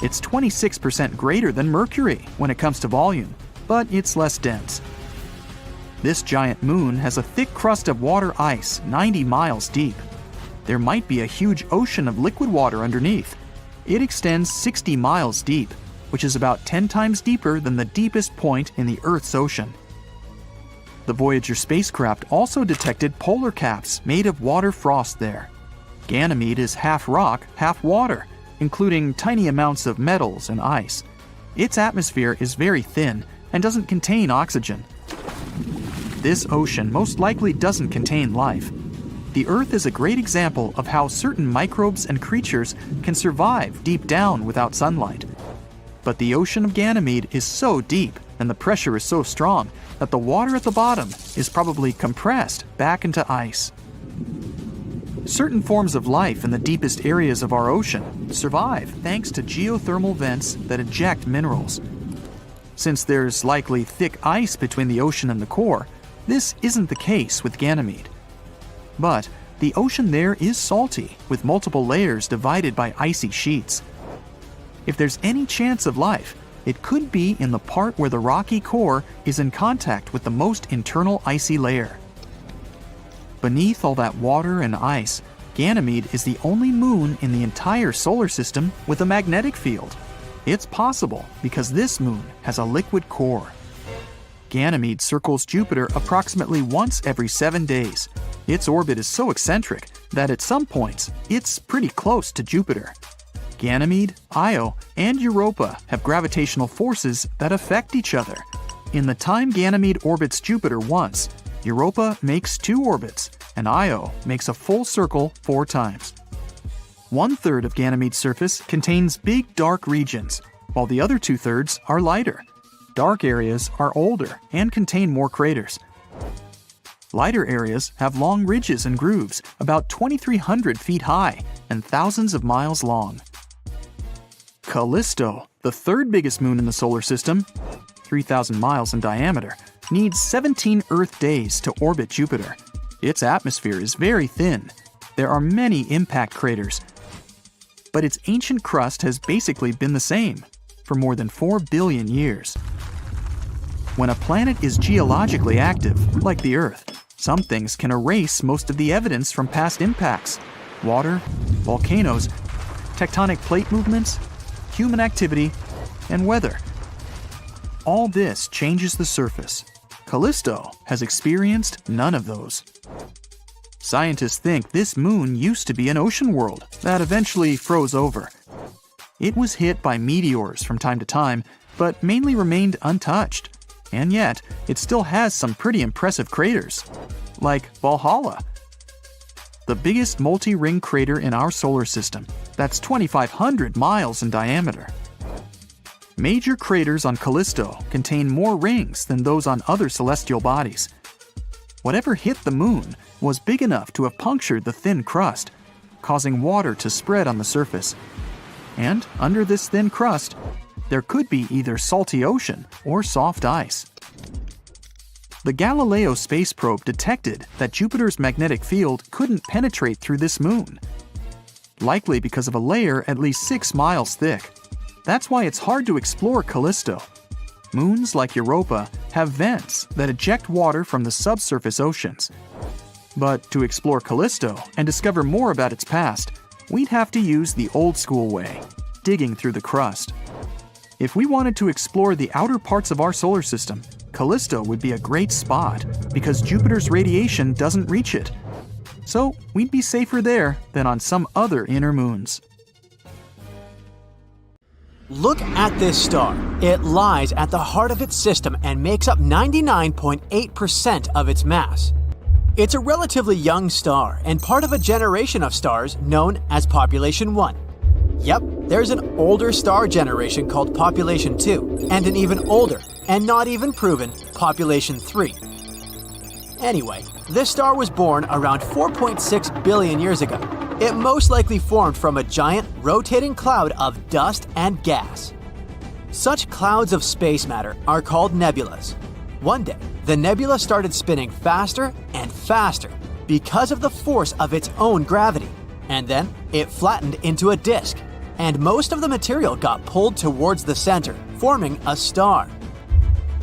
It's 26% greater than Mercury when it comes to volume, but it's less dense. This giant moon has a thick crust of water ice 90 miles deep. There might be a huge ocean of liquid water underneath. It extends 60 miles deep, which is about 10 times deeper than the deepest point in the Earth's ocean. The Voyager spacecraft also detected polar caps made of water frost there. Ganymede is half rock, half water, including tiny amounts of metals and ice. Its atmosphere is very thin and doesn't contain oxygen. This ocean most likely doesn't contain life. The Earth is a great example of how certain microbes and creatures can survive deep down without sunlight. But the ocean of Ganymede is so deep and the pressure is so strong that the water at the bottom is probably compressed back into ice. Certain forms of life in the deepest areas of our ocean survive thanks to geothermal vents that eject minerals. Since there's likely thick ice between the ocean and the core, this isn't the case with Ganymede. But the ocean there is salty, with multiple layers divided by icy sheets. If there's any chance of life, it could be in the part where the rocky core is in contact with the most internal icy layer. Beneath all that water and ice, Ganymede is the only moon in the entire solar system with a magnetic field. It's possible because this moon has a liquid core. Ganymede circles Jupiter approximately once every 7 days. Its orbit is so eccentric that at some points, it's pretty close to Jupiter. Ganymede, Io, and Europa have gravitational forces that affect each other. In the time Ganymede orbits Jupiter once, Europa makes 2 orbits, and Io makes a full circle 4 times. 1/3 of Ganymede's surface contains big dark regions, while the other 2/3 are lighter. Dark areas are older and contain more craters. Lighter areas have long ridges and grooves, about 2,300 feet high and thousands of miles long. Callisto, the 3rd biggest moon in the solar system, 3,000 miles in diameter, needs 17 Earth days to orbit Jupiter. Its atmosphere is very thin. There are many impact craters, but its ancient crust has basically been the same for more than 4 billion years. When a planet is geologically active, like the Earth, some things can erase most of the evidence from past impacts: water, volcanoes, tectonic plate movements, human activity, and weather. All this changes the surface. Callisto has experienced none of those. Scientists think this moon used to be an ocean world that eventually froze over. It was hit by meteors from time to time, but mainly remained untouched. And yet, it still has some pretty impressive craters, like Valhalla, the biggest multi-ring crater in our solar system. That's 2,500 miles in diameter. Major craters on Callisto contain more rings than those on other celestial bodies. Whatever hit the moon was big enough to have punctured the thin crust, causing water to spread on the surface. And under this thin crust, there could be either salty ocean or soft ice. The Galileo space probe detected that Jupiter's magnetic field couldn't penetrate through this moon, likely because of a layer at least 6 miles thick. That's why it's hard to explore Callisto. Moons like Europa have vents that eject water from the subsurface oceans. But to explore Callisto and discover more about its past, we'd have to use the old-school way, digging through the crust. If we wanted to explore the outer parts of our solar system, Callisto would be a great spot because Jupiter's radiation doesn't reach it. So we'd be safer there than on some other inner moons. Look at this star. It lies at the heart of its system and makes up 99.8% of its mass. It's a relatively young star and part of a generation of stars known as Population 1. Yep, there's an older star generation called Population 2, and an even older, and not even proven, Population 3. Anyway, this star was born around 4.6 billion years ago. It most likely formed from a giant, rotating cloud of dust and gas. Such clouds of space matter are called nebulas. One day, the nebula started spinning faster and faster because of the force of its own gravity, and then it flattened into a disk, and most of the material got pulled towards the center, forming a star.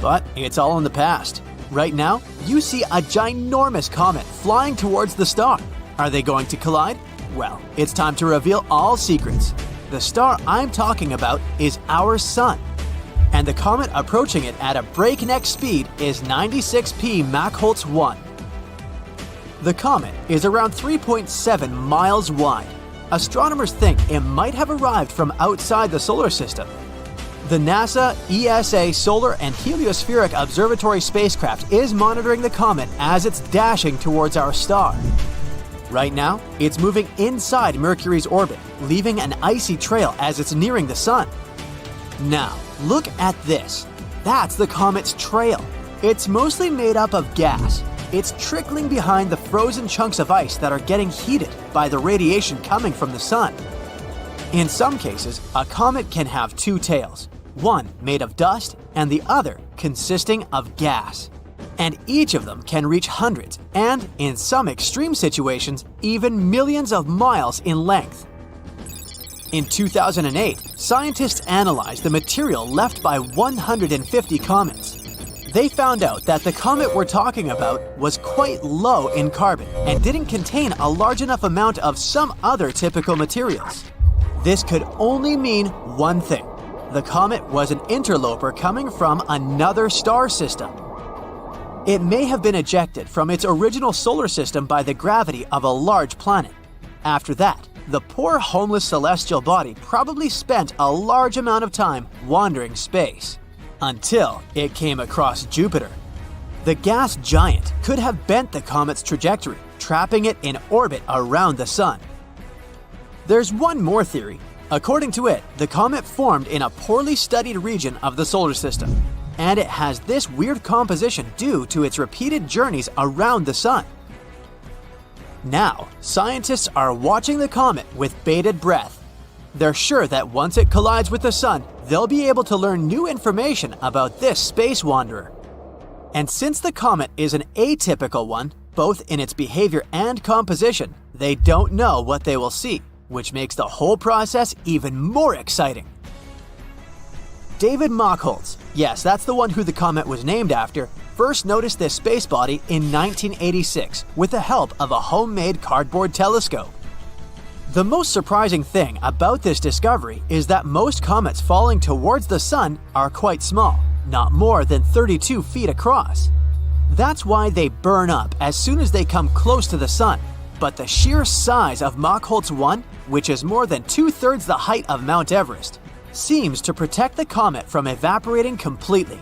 But it's all in the past. Right now, you see a ginormous comet flying towards the star. Are they going to collide? Well, it's time to reveal all secrets. The star I'm talking about is our Sun, and the comet approaching it at a breakneck speed is 96P Machholz 1. The comet is around 3.7 miles wide. Astronomers think it might have arrived from outside the solar system. The NASA ESA Solar and Heliospheric Observatory spacecraft is monitoring the comet as it's dashing towards our star. Right now, it's moving inside Mercury's orbit, leaving an icy trail as it's nearing the Sun. Now, look at this. That's the comet's trail. It's mostly made up of gas. It's trickling behind the frozen chunks of ice that are getting heated by the radiation coming from the Sun. In some cases, a comet can have two tails, one made of dust and the other consisting of gas. And each of them can reach hundreds and, in some extreme situations, even millions of miles in length. In 2008, scientists analyzed the material left by 150 comets. They found out that the comet we're talking about was quite low in carbon and didn't contain a large enough amount of some other typical materials. This could only mean one thing. The comet was an interloper coming from another star system. It may have been ejected from its original solar system by the gravity of a large planet. After that, the poor homeless celestial body probably spent a large amount of time wandering space, until it came across Jupiter. The gas giant could have bent the comet's trajectory, trapping it in orbit around the Sun. There's one more theory. According to it, the comet formed in a poorly studied region of the solar system, and it has this weird composition due to its repeated journeys around the Sun. Now, scientists are watching the comet with bated breath. They're sure that once it collides with the Sun, they'll be able to learn new information about this space wanderer. And since the comet is an atypical one, both in its behavior and composition, they don't know what they will see, which makes the whole process even more exciting. David Machholz, yes, that's the one who the comet was named after, first noticed this space body in 1986 with the help of a homemade cardboard telescope. The most surprising thing about this discovery is that most comets falling towards the Sun are quite small, not more than 32 feet across. That's why they burn up as soon as they come close to the Sun. But the sheer size of Machholz 1, which is more than 2/3 the height of Mount Everest, seems to protect the comet from evaporating completely.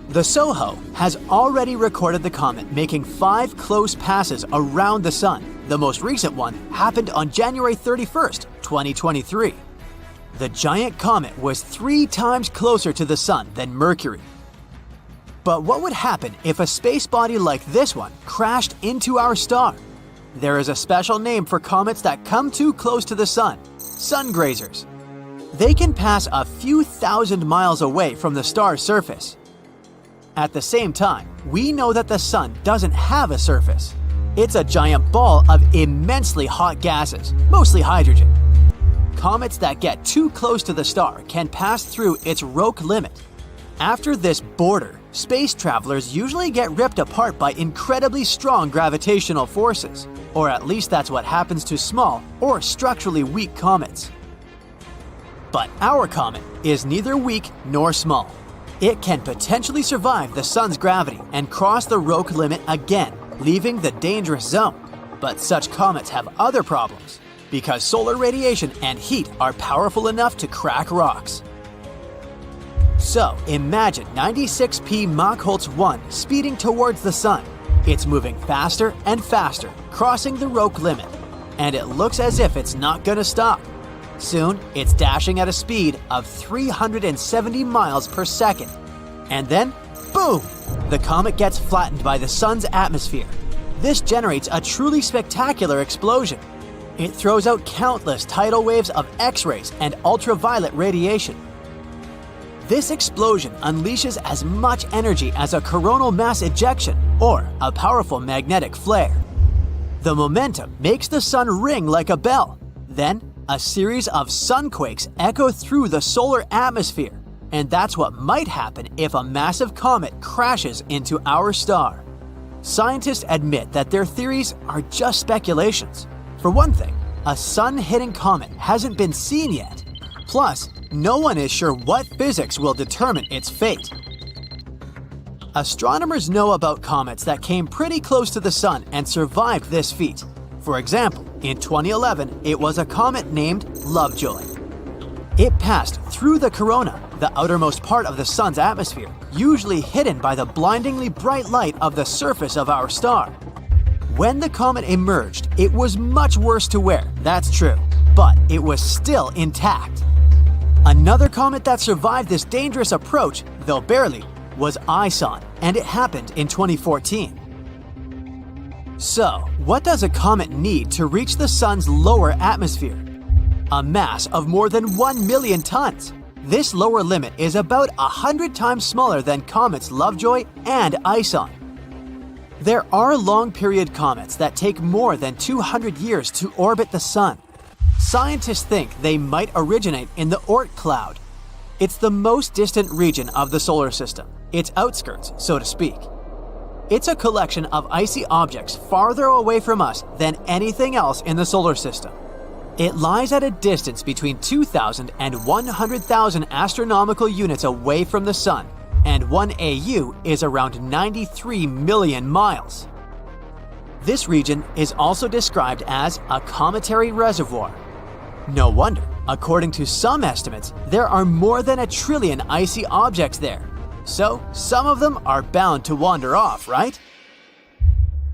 The SOHO has already recorded the comet making 5 close passes around the Sun. The most recent one happened on January 31st, 2023. The giant comet was 3 times closer to the Sun than Mercury. But what would happen if a space body like this one crashed into our star? There is a special name for comets that come too close to the Sun: sun grazers. They can pass a few thousand miles away from the star's surface. At the same time, we know that the Sun doesn't have a surface. It's a giant ball of immensely hot gases, mostly hydrogen. Comets that get too close to the star can pass through its Roche limit. After this border, space travelers usually get ripped apart by incredibly strong gravitational forces, or at least that's what happens to small or structurally weak comets. But our comet is neither weak nor small. It can potentially survive the Sun's gravity and cross the Roche limit again, leaving the dangerous zone. But such comets have other problems, because solar radiation and heat are powerful enough to crack rocks. So imagine 96P Machholz 1 speeding towards the Sun. It's moving faster and faster, crossing the Roche limit, and it looks as if it's not gonna stop. Soon, it's dashing at a speed of 370 miles per second. And then, boom! The comet gets flattened by the Sun's atmosphere. This generates a truly spectacular explosion. It throws out countless tidal waves of X-rays and ultraviolet radiation. This explosion unleashes as much energy as a coronal mass ejection or a powerful magnetic flare. The momentum makes the Sun ring like a bell. Then, a series of sunquakes echo through the solar atmosphere, and that's what might happen if a massive comet crashes into our star. Scientists admit that their theories are just speculations. For one thing, a sun-hitting comet hasn't been seen yet. Plus, no one is sure what physics will determine its fate. Astronomers know about comets that came pretty close to the Sun and survived this feat. For example, in 2011, it was a comet named Lovejoy. It passed through the corona, the outermost part of the Sun's atmosphere, usually hidden by the blindingly bright light of the surface of our star. When the comet emerged, it was much worse to wear, that's true, but it was still intact. Another comet that survived this dangerous approach, though barely, was Ison, and it happened in 2014. So, what does a comet need to reach the Sun's lower atmosphere? A mass of more than 1 million tons. This lower limit is about 100 times smaller than comets Lovejoy and Ison. There are long-period comets that take more than 200 years to orbit the Sun. Scientists think they might originate in the Oort cloud. It's the most distant region of the solar system, its outskirts, so to speak. It's a collection of icy objects farther away from us than anything else in the solar system. It lies at a distance between 2,000 and 100,000 astronomical units away from the Sun, and 1 AU is around 93 million miles. This region is also described as a cometary reservoir. No wonder, according to some estimates, there are more than 1 trillion icy objects there. So, some of them are bound to wander off, right?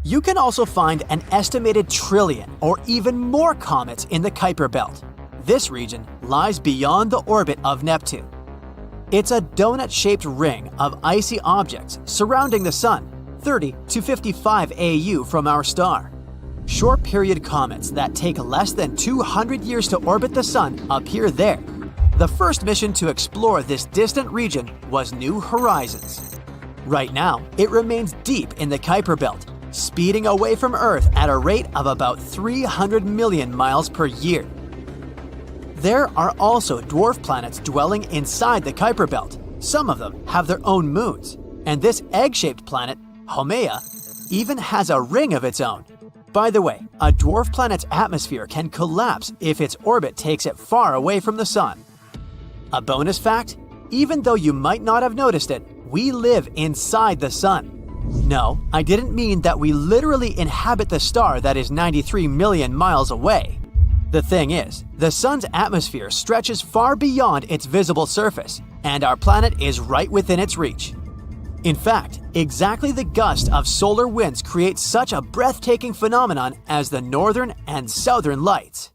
You can also find an estimated trillion or even more comets in the Kuiper Belt. This region lies beyond the orbit of Neptune. It's a donut-shaped ring of icy objects surrounding the Sun, 30 to 55 AU from our star. Short-period comets that take less than 200 years to orbit the Sun appear there. The first mission to explore this distant region was New Horizons. Right now, it remains deep in the Kuiper Belt, speeding away from Earth at a rate of about 300 million miles per year. There are also dwarf planets dwelling inside the Kuiper Belt. Some of them have their own moons, and this egg-shaped planet, Haumea, even has a ring of its own. By the way, a dwarf planet's atmosphere can collapse if its orbit takes it far away from the Sun. A bonus fact, even though you might not have noticed it, we live inside the Sun. No, I didn't mean that we literally inhabit the star that is 93 million miles away. The thing is, the Sun's atmosphere stretches far beyond its visible surface, and our planet is right within its reach. In fact, exactly the gust of solar winds creates such a breathtaking phenomenon as the northern and southern lights.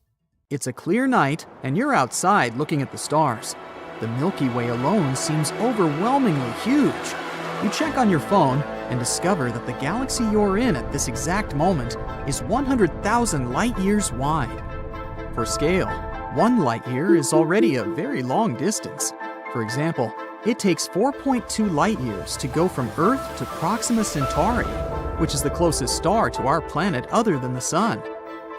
It's a clear night, and you're outside looking at the stars. The Milky Way alone seems overwhelmingly huge. You check on your phone and discover that the galaxy you're in at this exact moment is 100,000 light-years wide. For scale, 1 light-year is already a very long distance. For example, it takes 4.2 light-years to go from Earth to Proxima Centauri, which is the closest star to our planet other than the Sun.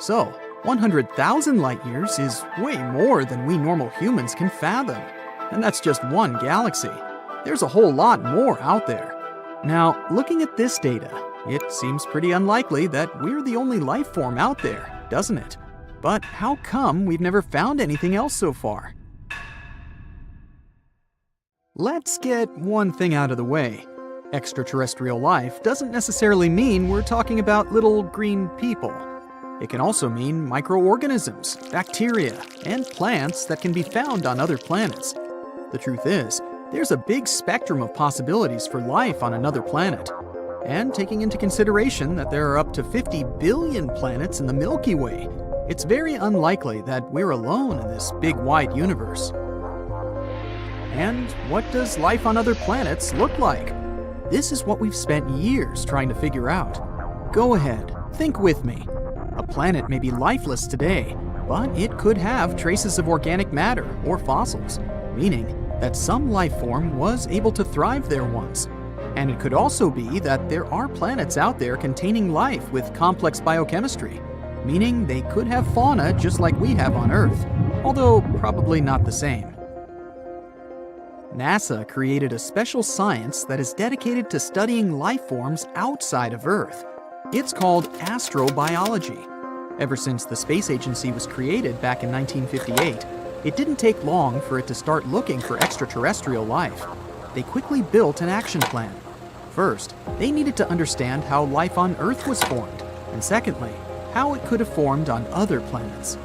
So, 100,000 light-years is way more than we normal humans can fathom. And that's just one galaxy. There's a whole lot more out there. Now, looking at this data, it seems pretty unlikely that we're the only life form out there, doesn't it? But how come we've never found anything else so far? Let's get one thing out of the way. Extraterrestrial life doesn't necessarily mean we're talking about little green people. It can also mean microorganisms, bacteria, and plants that can be found on other planets. The truth is, there's a big spectrum of possibilities for life on another planet. And taking into consideration that there are up to 50 billion planets in the Milky Way, it's very unlikely that we're alone in this big wide universe. And what does life on other planets look like? This is what we've spent years trying to figure out. Go ahead, think with me. A planet may be lifeless today, but it could have traces of organic matter or fossils, meaning that some life form was able to thrive there once. And it could also be that there are planets out there containing life with complex biochemistry, meaning they could have fauna just like we have on Earth, although probably not the same. NASA created a special science that is dedicated to studying life forms outside of Earth. It's called astrobiology. Ever since the space agency was created back in 1958, it didn't take long for it to start looking for extraterrestrial life. They quickly built an action plan. First, they needed to understand how life on Earth was formed, and secondly, how it could have formed on other planets.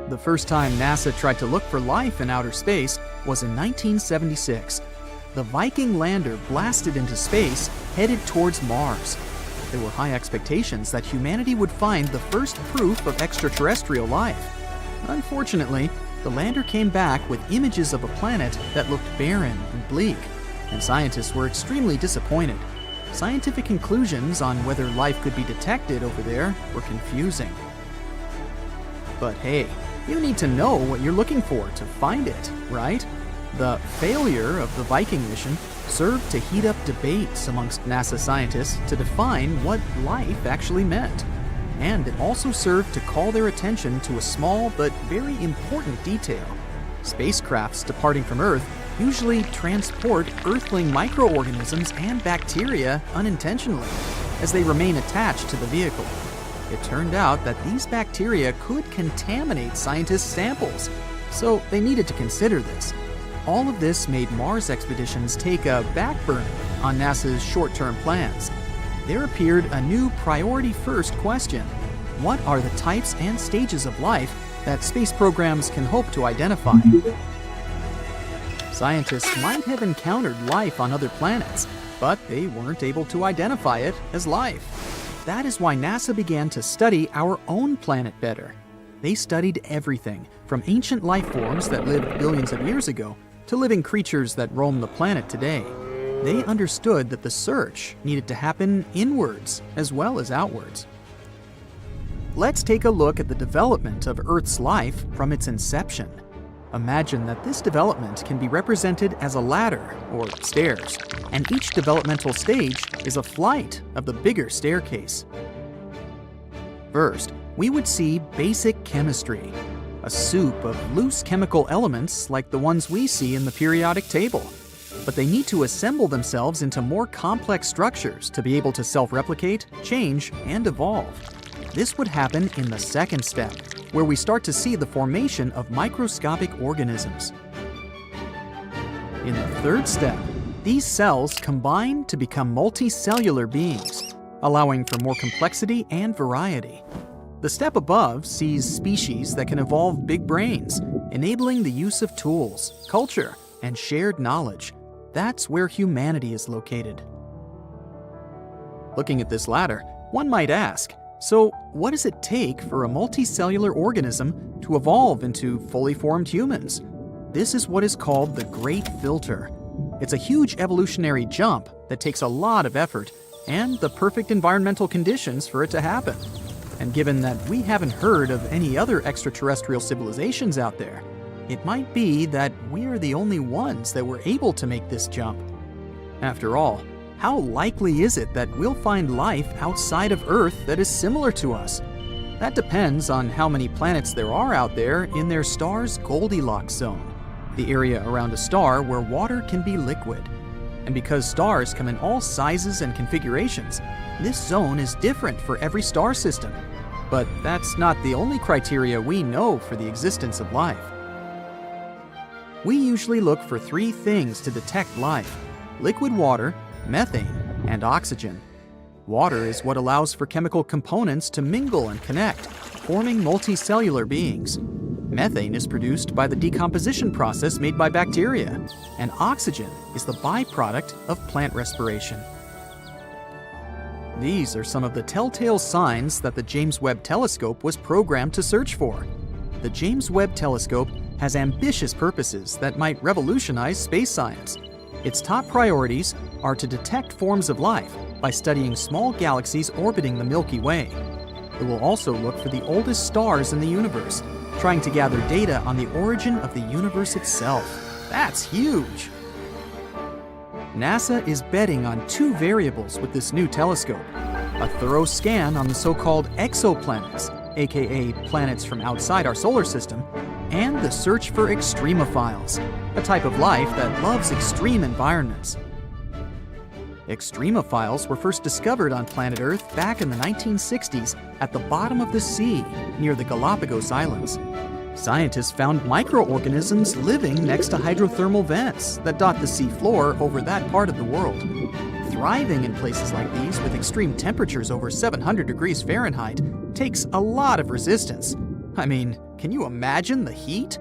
The first time NASA tried to look for life in outer space was in 1976. The Viking lander blasted into space, headed towards Mars. There were high expectations that humanity would find the first proof of extraterrestrial life. Unfortunately, the lander came back with images of a planet that looked barren and bleak, and scientists were extremely disappointed. Scientific conclusions on whether life could be detected over there were confusing. But hey, you need to know what you're looking for to find it, right? The failure of the Viking mission served to heat up debates amongst NASA scientists to define what life actually meant. And it also served to call their attention to a small but very important detail. Spacecrafts departing from Earth usually transport Earthling microorganisms and bacteria unintentionally, as they remain attached to the vehicle. It turned out that these bacteria could contaminate scientists' samples, so they needed to consider this. All of this made Mars expeditions take a back burner on NASA's short-term plans. There appeared a new priority-first question. What are the types and stages of life that space programs can hope to identify? Scientists might have encountered life on other planets, but they weren't able to identify it as life. That is why NASA began to study our own planet better. They studied everything, from ancient life forms that lived billions of years ago to living creatures that roam the planet today. They understood that the search needed to happen inwards as well as outwards. Let's take a look at the development of Earth's life from its inception. Imagine that this development can be represented as a ladder, or stairs, and each developmental stage is a flight of the bigger staircase. First, we would see basic chemistry, a soup of loose chemical elements like the ones we see in the periodic table. But they need to assemble themselves into more complex structures to be able to self-replicate, change, and evolve. This would happen in the second step, where we start to see the formation of microscopic organisms. In the third step, these cells combine to become multicellular beings, allowing for more complexity and variety. The step above sees species that can evolve big brains, enabling the use of tools, culture, and shared knowledge. That's where humanity is located. Looking at this ladder, one might ask, so what does it take for a multicellular organism to evolve into fully formed humans? This is what is called the Great Filter. It's a huge evolutionary jump that takes a lot of effort and the perfect environmental conditions for it to happen. And given that we haven't heard of any other extraterrestrial civilizations out there, it might be that we're the only ones that were able to make this jump. After all, how likely is it that we'll find life outside of Earth that is similar to us? That depends on how many planets there are out there in their star's Goldilocks zone, the area around a star where water can be liquid. And because stars come in all sizes and configurations, this zone is different for every star system. But that's not the only criteria we know for the existence of life. We usually look for three things to detect life: liquid water, methane, and oxygen. Water is what allows for chemical components to mingle and connect, forming multicellular beings. Methane is produced by the decomposition process made by bacteria, and oxygen is the byproduct of plant respiration. These are some of the telltale signs that the James Webb Telescope was programmed to search for. The James Webb Telescope has ambitious purposes that might revolutionize space science. Its top priorities are to detect forms of life by studying small galaxies orbiting the Milky Way. It will also look for the oldest stars in the universe, trying to gather data on the origin of the universe itself. That's huge! NASA is betting on two variables with this new telescope: a thorough scan on the so-called exoplanets, aka planets from outside our solar system, and the search for extremophiles, a type of life that loves extreme environments. Extremophiles were first discovered on planet Earth back in the 1960s at the bottom of the sea near the Galapagos Islands. Scientists found microorganisms living next to hydrothermal vents that dot the sea floor over that part of the world. Thriving in places like these with extreme temperatures over 700 degrees Fahrenheit takes a lot of resistance. I mean, can you imagine the heat?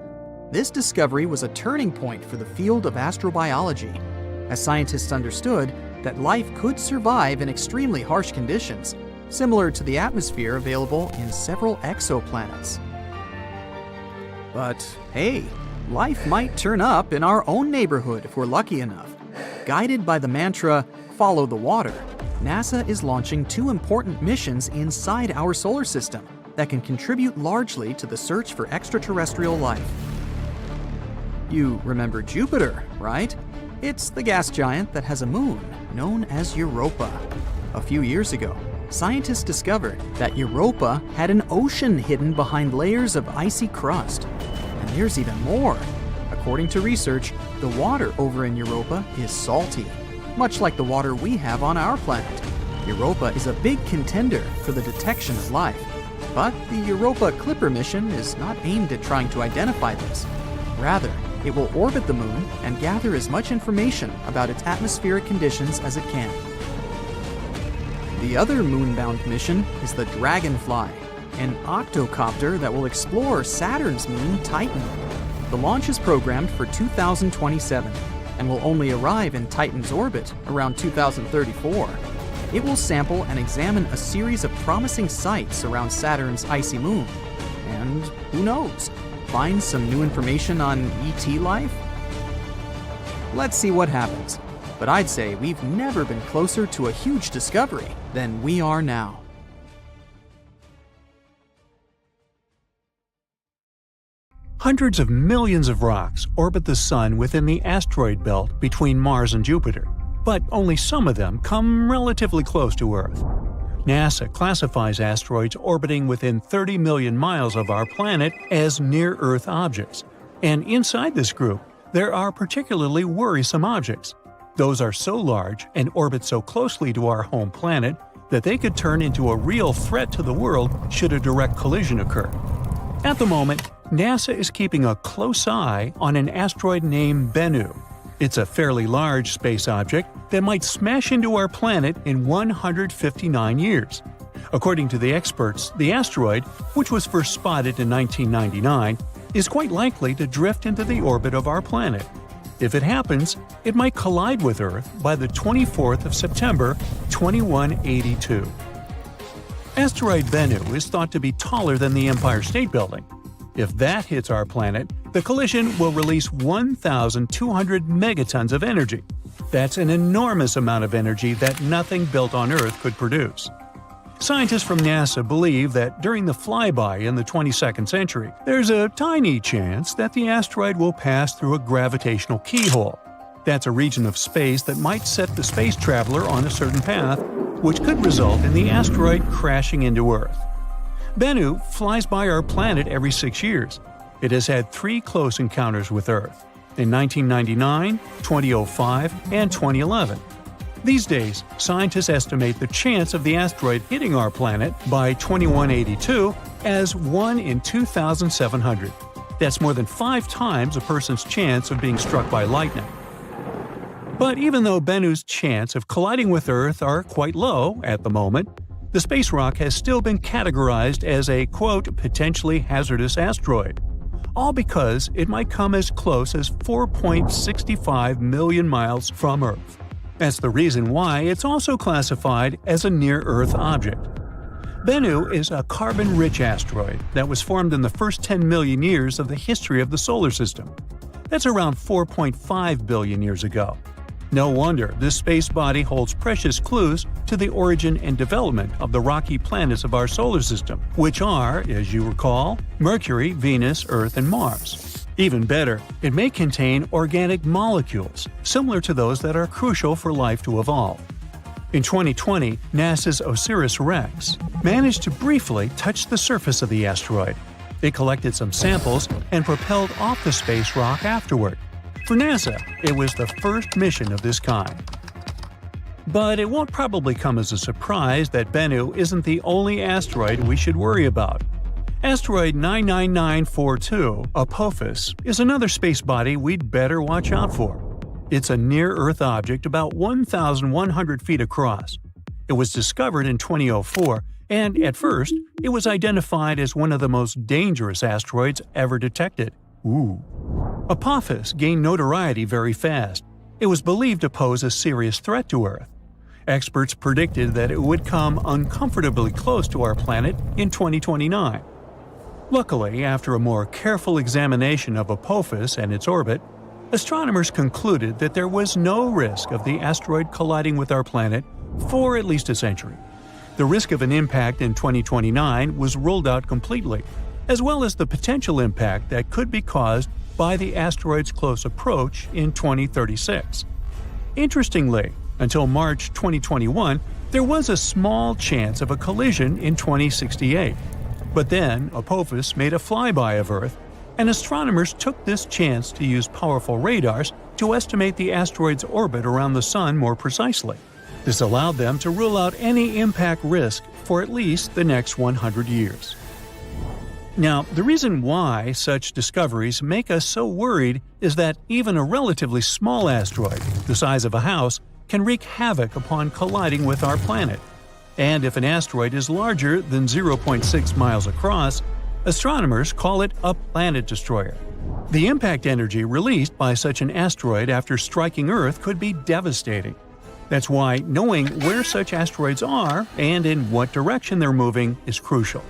This discovery was a turning point for the field of astrobiology, as scientists understood that life could survive in extremely harsh conditions, similar to the atmosphere available in several exoplanets. But hey, life might turn up in our own neighborhood if we're lucky enough. Guided by the mantra, "Follow the water," NASA is launching two important missions inside our solar system that can contribute largely to the search for extraterrestrial life. You remember Jupiter, right? It's the gas giant that has a moon known as Europa. A few years ago, scientists discovered that Europa had an ocean hidden behind layers of icy crust. And there's even more. According to research, the water over in Europa is salty, much like the water we have on our planet. Europa is a big contender for the detection of life. But the Europa Clipper mission is not aimed at trying to identify this. Rather, it will orbit the moon and gather as much information about its atmospheric conditions as it can. The other moon-bound mission is the Dragonfly, an octocopter that will explore Saturn's moon Titan. The launch is programmed for 2027 and will only arrive in Titan's orbit around 2034. It will sample and examine a series of promising sites around Saturn's icy moon. And who knows, find some new information on ET life? Let's see what happens. But I'd say we've never been closer to a huge discovery than we are now. Hundreds of millions of rocks orbit the Sun within the asteroid belt between Mars and Jupiter, but only some of them come relatively close to Earth. NASA classifies asteroids orbiting within 30 million miles of our planet as near-Earth objects, and inside this group, there are particularly worrisome objects. Those are so large and orbit so closely to our home planet that they could turn into a real threat to the world should a direct collision occur. At the moment, NASA is keeping a close eye on an asteroid named Bennu. It's a fairly large space object that might smash into our planet in 159 years. According to the experts, the asteroid, which was first spotted in 1999, is quite likely to drift into the orbit of our planet. If it happens, it might collide with Earth by the 24th of September, 2182. Asteroid Bennu is thought to be taller than the Empire State Building. If that hits our planet, the collision will release 1,200 megatons of energy. That's an enormous amount of energy that nothing built on Earth could produce. Scientists from NASA believe that during the flyby in the 22nd century, there's a tiny chance that the asteroid will pass through a gravitational keyhole. That's a region of space that might set the space traveler on a certain path, which could result in the asteroid crashing into Earth. Bennu flies by our planet every 6 years. It has had 3 close encounters with Earth in 1999, 2005, and 2011. These days, scientists estimate the chance of the asteroid hitting our planet by 2182 as 1 in 2,700. That's more than 5 times a person's chance of being struck by lightning. But even though Bennu's chance of colliding with Earth are quite low at the moment, the space rock has still been categorized as a, quote, potentially hazardous asteroid. All because it might come as close as 4.65 million miles from Earth. That's the reason why it's also classified as a near-Earth object. Bennu is a carbon-rich asteroid that was formed in the first 10 million years of the history of the solar system. That's around 4.5 billion years ago. No wonder this space body holds precious clues to the origin and development of the rocky planets of our solar system, which are, as you recall, Mercury, Venus, Earth, and Mars. Even better, it may contain organic molecules, similar to those that are crucial for life to evolve. In 2020, NASA's OSIRIS-REx managed to briefly touch the surface of the asteroid. It collected some samples and propelled off the space rock afterward. For NASA, it was the first mission of this kind. But it won't probably come as a surprise that Bennu isn't the only asteroid we should worry about. Asteroid 99942, Apophis, is another space body we'd better watch out for. It's a near-Earth object about 1,100 feet across. It was discovered in 2004, and at first, it was identified as one of the most dangerous asteroids ever detected. Apophis gained notoriety very fast. It was believed to pose a serious threat to Earth. Experts predicted that it would come uncomfortably close to our planet in 2029. Luckily, after a more careful examination of Apophis and its orbit, astronomers concluded that there was no risk of the asteroid colliding with our planet for at least a century. The risk of an impact in 2029 was ruled out completely, as well as the potential impact that could be caused by the asteroid's close approach in 2036. Interestingly, until March 2021, there was a small chance of a collision in 2068. But then, Apophis made a flyby of Earth, and astronomers took this chance to use powerful radars to estimate the asteroid's orbit around the Sun more precisely. This allowed them to rule out any impact risk for at least the next 100 years. Now, the reason why such discoveries make us so worried is that even a relatively small asteroid, the size of a house, can wreak havoc upon colliding with our planet. And if an asteroid is larger than 0.6 miles across, astronomers call it a planet destroyer. The impact energy released by such an asteroid after striking Earth could be devastating. That's why knowing where such asteroids are and in what direction they're moving is crucial.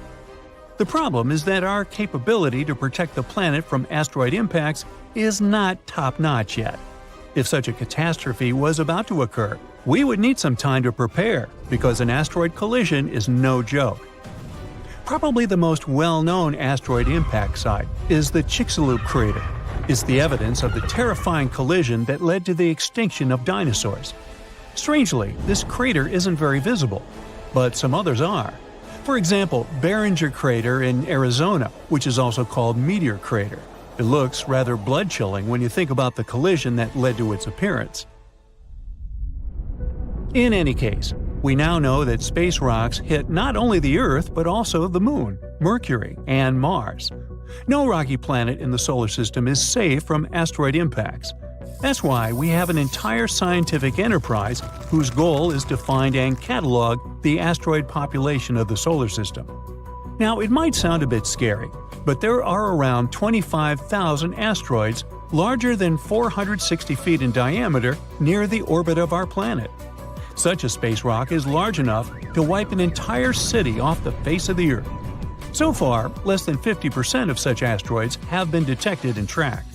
The problem is that our capability to protect the planet from asteroid impacts is not top-notch yet. If such a catastrophe was about to occur, we would need some time to prepare, because an asteroid collision is no joke. Probably the most well-known asteroid impact site is the Chicxulub crater. It's the evidence of the terrifying collision that led to the extinction of dinosaurs. Strangely, this crater isn't very visible, but some others are. For example, Barringer Crater in Arizona, which is also called Meteor Crater. It looks rather blood-chilling when you think about the collision that led to its appearance. In any case, we now know that space rocks hit not only the Earth but also the Moon, Mercury, and Mars. No rocky planet in the solar system is safe from asteroid impacts. That's why we have an entire scientific enterprise whose goal is to find and catalog the asteroid population of the solar system. Now, it might sound a bit scary, but there are around 25,000 asteroids larger than 460 feet in diameter near the orbit of our planet. Such a space rock is large enough to wipe an entire city off the face of the Earth. So far, less than 50% of such asteroids have been detected and tracked.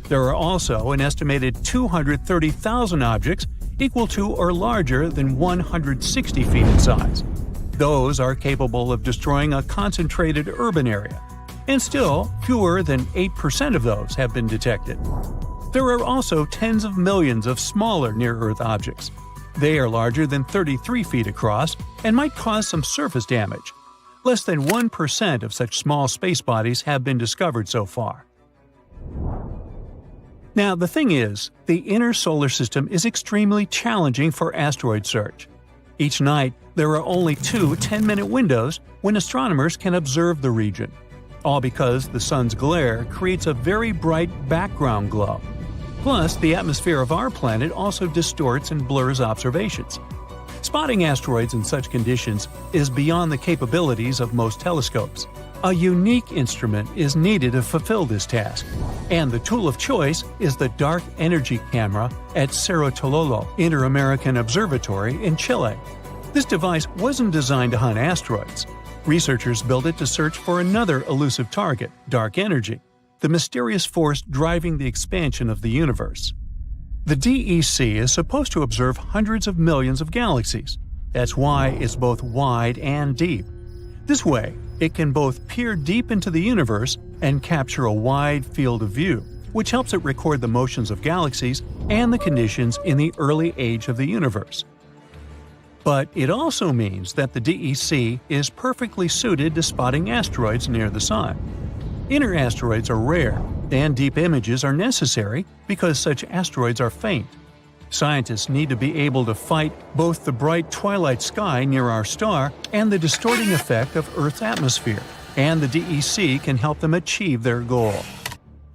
There are also an estimated 230,000 objects equal to or larger than 160 feet in size. Those are capable of destroying a concentrated urban area, and still fewer than 8% of those have been detected. There are also tens of millions of smaller near-Earth objects. They are larger than 33 feet across and might cause some surface damage. Less than 1% of such small space bodies have been discovered so far. Now, the thing is, the inner solar system is extremely challenging for asteroid search. Each night, there are only 2 10-minute windows when astronomers can observe the region, all because the sun's glare creates a very bright background glow. Plus, the atmosphere of our planet also distorts and blurs observations. Spotting asteroids in such conditions is beyond the capabilities of most telescopes. A unique instrument is needed to fulfill this task, and the tool of choice is the Dark Energy Camera at Cerro Tololo Inter-American Observatory in Chile. This device wasn't designed to hunt asteroids. Researchers built it to search for another elusive target, dark energy, the mysterious force driving the expansion of the universe. The DEC is supposed to observe hundreds of millions of galaxies. That's why it's both wide and deep. This way, it can both peer deep into the universe and capture a wide field of view, which helps it record the motions of galaxies and the conditions in the early age of the universe. But it also means that the DEC is perfectly suited to spotting asteroids near the Sun. Inner asteroids are rare, and deep images are necessary because such asteroids are faint. Scientists need to be able to fight both the bright twilight sky near our star and the distorting effect of Earth's atmosphere, and the DEC can help them achieve their goal.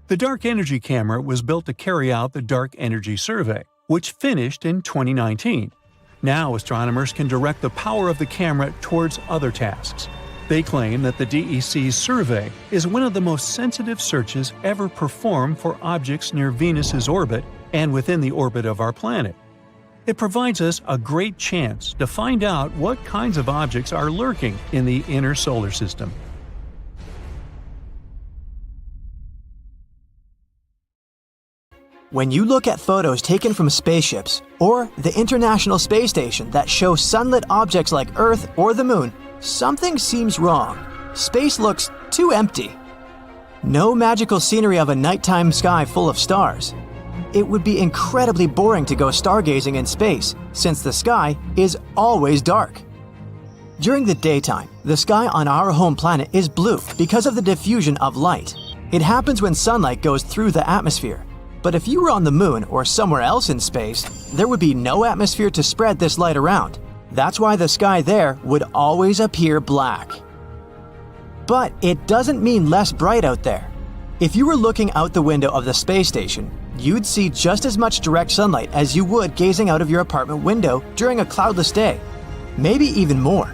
The Dark Energy Camera was built to carry out the Dark Energy Survey, which finished in 2019. Now astronomers can direct the power of the camera towards other tasks. They claim that the DEC's survey is one of the most sensitive searches ever performed for objects near Venus's orbit and within the orbit of our planet. It provides us a great chance to find out what kinds of objects are lurking in the inner solar system. When you look at photos taken from spaceships or the International Space Station that show sunlit objects like Earth or the Moon, something seems wrong. Space looks too empty. No magical scenery of a nighttime sky full of stars. It would be incredibly boring to go stargazing in space, since the sky is always dark. During the daytime, the sky on our home planet is blue because of the diffusion of light. It happens when sunlight goes through the atmosphere. But if you were on the Moon or somewhere else in space, there would be no atmosphere to spread this light around. That's why the sky there would always appear black. But it doesn't mean less bright out there. If you were looking out the window of the space station, you'd see just as much direct sunlight as you would gazing out of your apartment window during a cloudless day, maybe even more.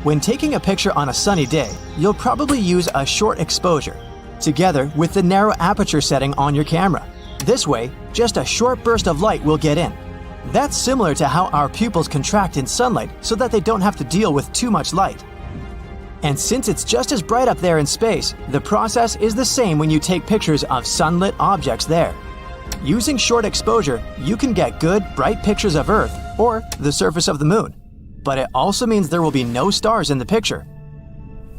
When taking a picture on a sunny day, you'll probably use a short exposure, together with the narrow aperture setting on your camera. This way, just a short burst of light will get in. That's similar to how our pupils contract in sunlight so that they don't have to deal with too much light. And since it's just as bright up there in space, the process is the same when you take pictures of sunlit objects there. Using short exposure, you can get good, bright pictures of Earth or the surface of the Moon. But it also means there will be no stars in the picture.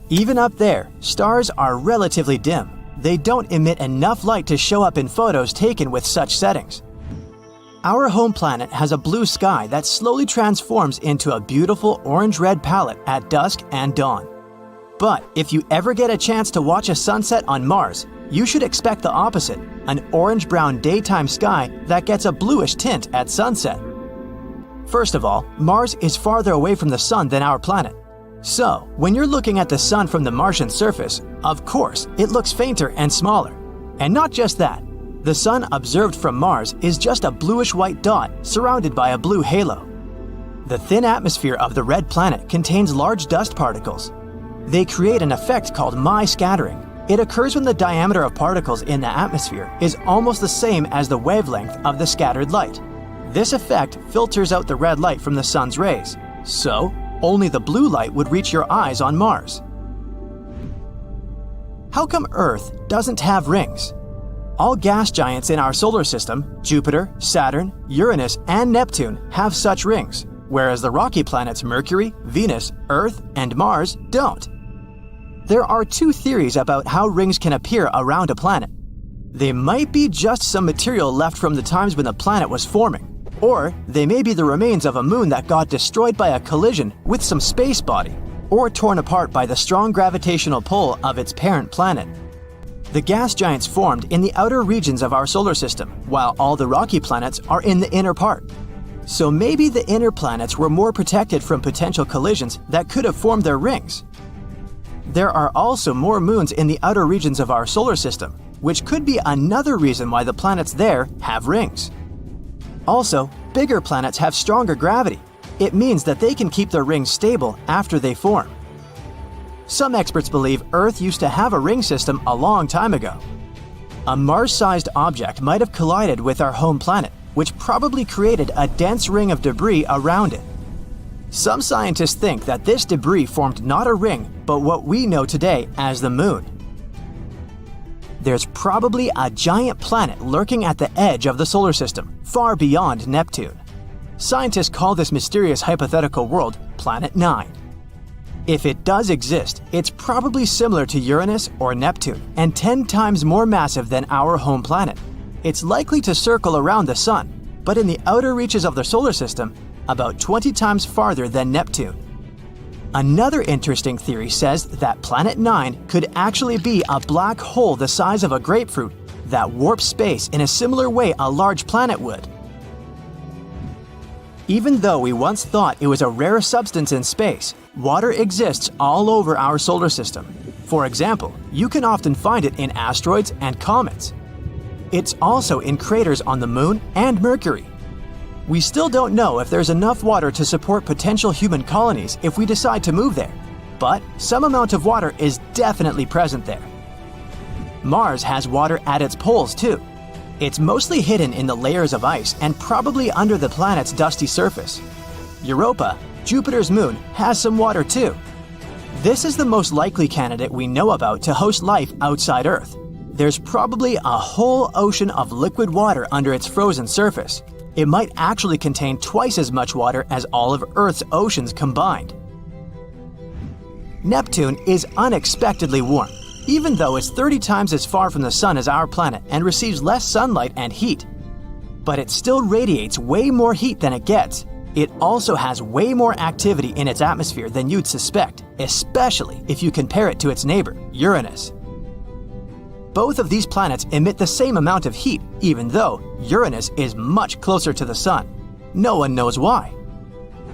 Even up there, stars are relatively dim. They don't emit enough light to show up in photos taken with such settings. Our home planet has a blue sky that slowly transforms into a beautiful orange-red palette at dusk and dawn. But if you ever get a chance to watch a sunset on Mars, you should expect the opposite, an orange-brown daytime sky that gets a bluish tint at sunset. First of all, Mars is farther away from the Sun than our planet. So, when you're looking at the Sun from the Martian surface, of course, it looks fainter and smaller. And not just that, The sun observed from Mars is just a bluish-white dot surrounded by a blue halo. The thin atmosphere of the red planet contains large dust particles. They create an effect called scattering. It occurs when the diameter of particles in the atmosphere is almost the same as the wavelength of the scattered light. This effect filters out the red light from the sun's rays, so only the blue light would reach your eyes on Mars. How come Earth doesn't have rings? All gas giants in our solar system, Jupiter, Saturn, Uranus, and Neptune, have such rings, whereas the rocky planets Mercury, Venus, Earth, and Mars don't. There are two theories about how rings can appear around a planet. They might be just some material left from the times when the planet was forming, or they may be the remains of a moon that got destroyed by a collision with some space body, or torn apart by the strong gravitational pull of its parent planet. The gas giants formed in the outer regions of our solar system, while all the rocky planets are in the inner part. So maybe the inner planets were more protected from potential collisions that could have formed their rings. There are also more moons in the outer regions of our solar system, which could be another reason why the planets there have rings. Also, bigger planets have stronger gravity. It means that they can keep their rings stable after they form. Some experts believe Earth used to have a ring system a long time ago. A Mars-sized object might have collided with our home planet, which probably created a dense ring of debris around it. Some scientists think that this debris formed not a ring, but what we know today as the Moon. There's probably a giant planet lurking at the edge of the solar system, far beyond Neptune. Scientists call this mysterious hypothetical world Planet 9. If it does exist, it's probably similar to Uranus or Neptune and 10 times more massive than our home planet. It's likely to circle around the Sun, but in the outer reaches of the solar system, about 20 times farther than Neptune. Another interesting theory says that Planet 9 could actually be a black hole the size of a grapefruit that warps space in a similar way a large planet would. Even though we once thought it was a rare substance in space, water exists all over our solar system. For example, you can often find it in asteroids and comets. It's also in craters on the Moon and Mercury. We still don't know if there's enough water to support potential human colonies if we decide to move there, but some amount of water is definitely present there. Mars has water at its poles too. It's mostly hidden in the layers of ice and probably under the planet's dusty surface. Europa, Jupiter's moon, has some water too. This is the most likely candidate we know about to host life outside Earth. There's probably a whole ocean of liquid water under its frozen surface. It might actually contain twice as much water as all of Earth's oceans combined. Neptune is unexpectedly warm, even though it's 30 times as far from the Sun as our planet and receives less sunlight and heat. But it still radiates way more heat than it gets. It also has way more activity in its atmosphere than you'd suspect, especially if you compare it to its neighbor, Uranus. Both of these planets emit the same amount of heat, even though Uranus is much closer to the Sun. No one knows why.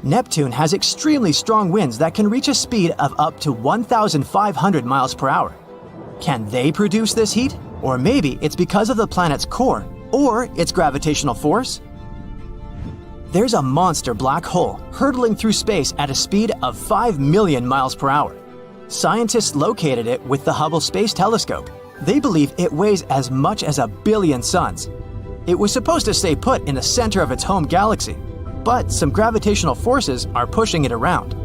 Neptune has extremely strong winds that can reach a speed of up to 1,500 miles per hour. Can they produce this heat? Or maybe it's because of the planet's core, or its gravitational force? There's a monster black hole hurtling through space at a speed of 5 million miles per hour. Scientists located it with the Hubble Space Telescope. They believe it weighs as much as 1 billion suns. It was supposed to stay put in the center of its home galaxy, but some gravitational forces are pushing it around.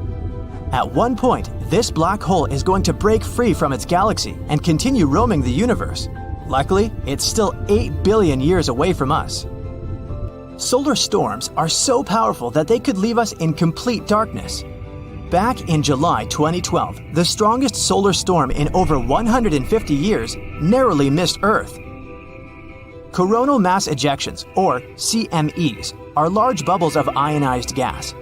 At one point, this black hole is going to break free from its galaxy and continue roaming the universe. Luckily, it's still 8 billion years away from us. Solar storms are so powerful that they could leave us in complete darkness. Back in July 2012, the strongest solar storm in over 150 years narrowly missed Earth. Coronal mass ejections, or CMEs, are large bubbles of ionized gas.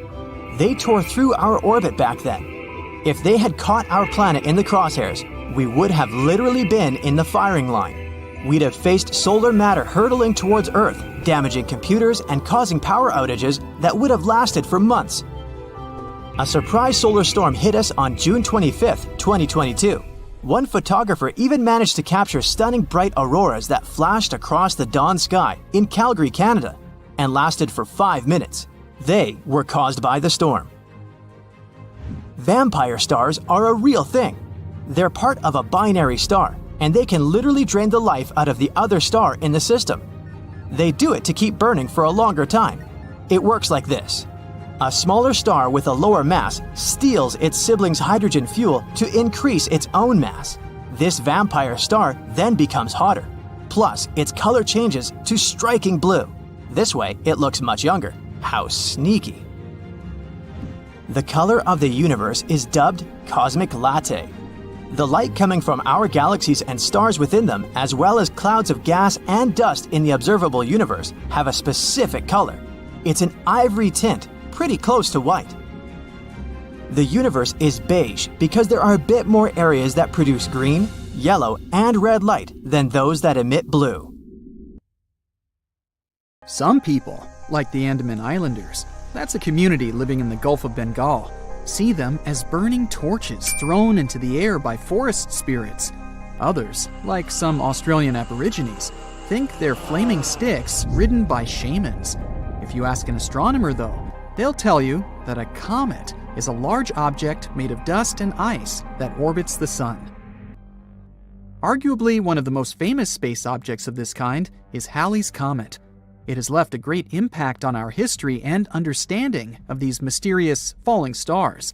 They tore through our orbit back then. If they had caught our planet in the crosshairs, we would have literally been in the firing line. We'd have faced solar matter hurtling towards Earth, damaging computers and causing power outages that would have lasted for months. A surprise solar storm hit us on June 25, 2022. One photographer even managed to capture stunning bright auroras that flashed across the dawn sky in Calgary, Canada, and lasted for 5 minutes. They were caused by the storm. Vampire stars are a real thing. They're part of a binary star, and they can literally drain the life out of the other star in the system. They do it to keep burning for a longer time. It works like this. A smaller star with a lower mass steals its sibling's hydrogen fuel to increase its own mass. This vampire star then becomes hotter. Plus, its color changes to striking blue. This way, it looks much younger. How sneaky. The color of the universe is dubbed cosmic latte. The light coming from our galaxies and stars within them, as well as clouds of gas and dust in the observable universe, have a specific color. It's an ivory tint, pretty close to white. The universe is beige because there are a bit more areas that produce green, yellow, and red light than those that emit blue. Some people, like the Andaman Islanders, that's a community living in the Gulf of Bengal, see them as burning torches thrown into the air by forest spirits. Others, like some Australian Aborigines, think they're flaming sticks ridden by shamans. If you ask an astronomer, though, they'll tell you that a comet is a large object made of dust and ice that orbits the sun. Arguably one of the most famous space objects of this kind is Halley's Comet. It has left a great impact on our history and understanding of these mysterious falling stars.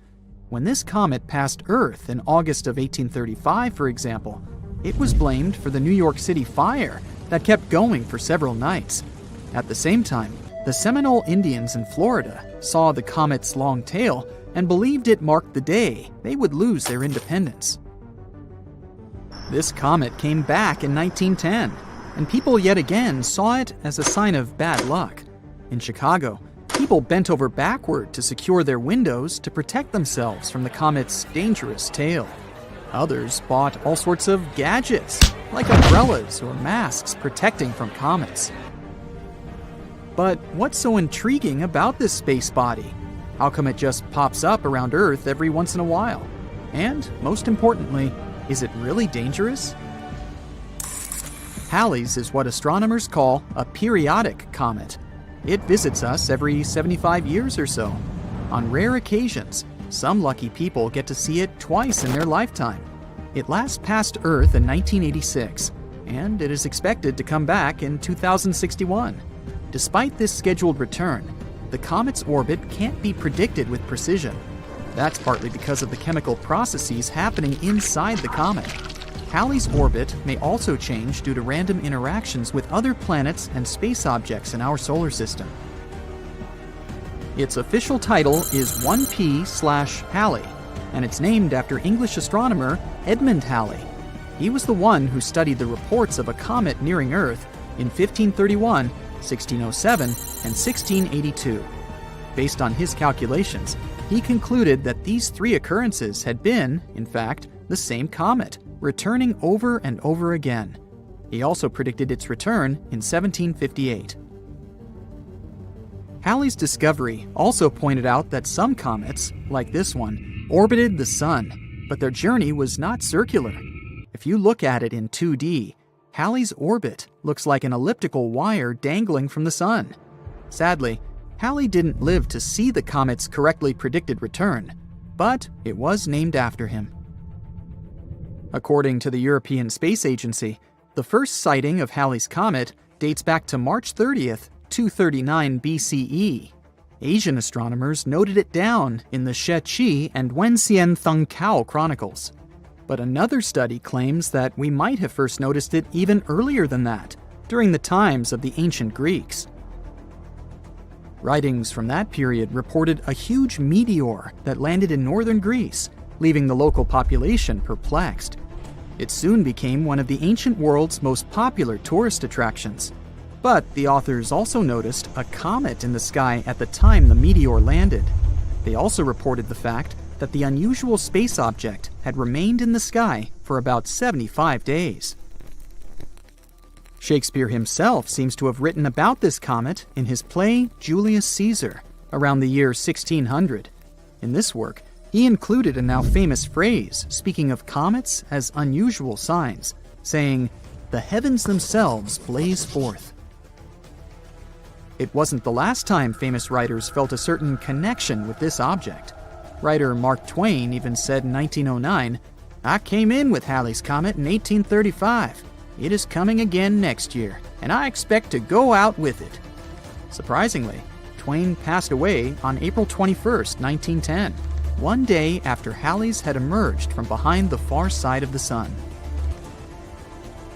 When this comet passed Earth in August of 1835, for example, it was blamed for the New York City fire that kept going for several nights. At the same time, the Seminole Indians in Florida saw the comet's long tail and believed it marked the day they would lose their independence. This comet came back in 1910, and people yet again saw it as a sign of bad luck. In Chicago, people bent over backward to secure their windows to protect themselves from the comet's dangerous tail. Others bought all sorts of gadgets, like umbrellas or masks protecting from comets. But what's so intriguing about this space body? How come it just pops up around Earth every once in a while? And, most importantly, is it really dangerous? Halley's is what astronomers call a periodic comet. It visits us every 75 years or so. On rare occasions, some lucky people get to see it twice in their lifetime. It last passed Earth in 1986, and it is expected to come back in 2061. Despite this scheduled return, the comet's orbit can't be predicted with precision. That's partly because of the chemical processes happening inside the comet. Halley's orbit may also change due to random interactions with other planets and space objects in our solar system. Its official title is 1P/Halley, and it's named after English astronomer Edmund Halley. He was the one who studied the reports of a comet nearing Earth in 1531, 1607, and 1682. Based on his calculations, he concluded that these three occurrences had been, in fact, the same comet, returning over and over again. He also predicted its return in 1758. Halley's discovery also pointed out that some comets, like this one, orbited the sun, but their journey was not circular. If you look at it in 2D, Halley's orbit looks like an elliptical wire dangling from the sun. Sadly, Halley didn't live to see the comet's correctly predicted return, but it was named after him. According to the European Space Agency, the first sighting of Halley's Comet dates back to March 30th, 239 BCE. Asian astronomers noted it down in the Sheqi and Wenxian Thungkao chronicles. But another study claims that we might have first noticed it even earlier than that, during the times of the ancient Greeks. Writings from that period reported a huge meteor that landed in northern Greece, leaving the local population perplexed. It soon became one of the ancient world's most popular tourist attractions. But the authors also noticed a comet in the sky at the time the meteor landed. They also reported the fact that the unusual space object had remained in the sky for about 75 days. Shakespeare himself seems to have written about this comet in his play Julius Caesar around the year 1600. In this work, He included a now famous phrase speaking of comets as unusual signs, saying, "The heavens themselves blaze forth." It wasn't the last time famous writers felt a certain connection with this object. Writer Mark Twain even said in 1909, "I came in with Halley's Comet in 1835. It is coming again next year, and I expect to go out with it." Surprisingly, Twain passed away on April 21st, 1910, one day after Halley's had emerged from behind the far side of the sun.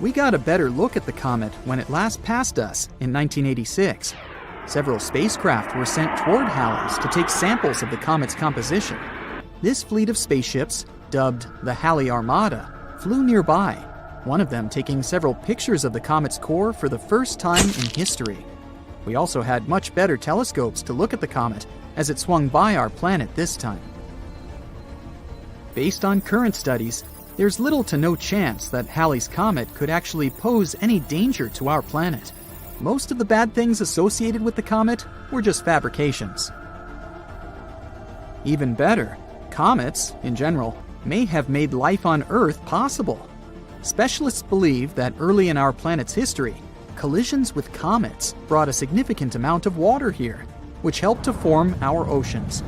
We got a better look at the comet when it last passed us in 1986. Several spacecraft were sent toward Halley's to take samples of the comet's composition. This fleet of spaceships, dubbed the Halley Armada, flew nearby, one of them taking several pictures of the comet's core for the first time in history. We also had much better telescopes to look at the comet as it swung by our planet this time. Based on current studies, there's little to no chance that Halley's Comet could actually pose any danger to our planet. Most of the bad things associated with the comet were just fabrications. Even better, comets, in general, may have made life on Earth possible. Specialists believe that early in our planet's history, collisions with comets brought a significant amount of water here, which helped to form our oceans.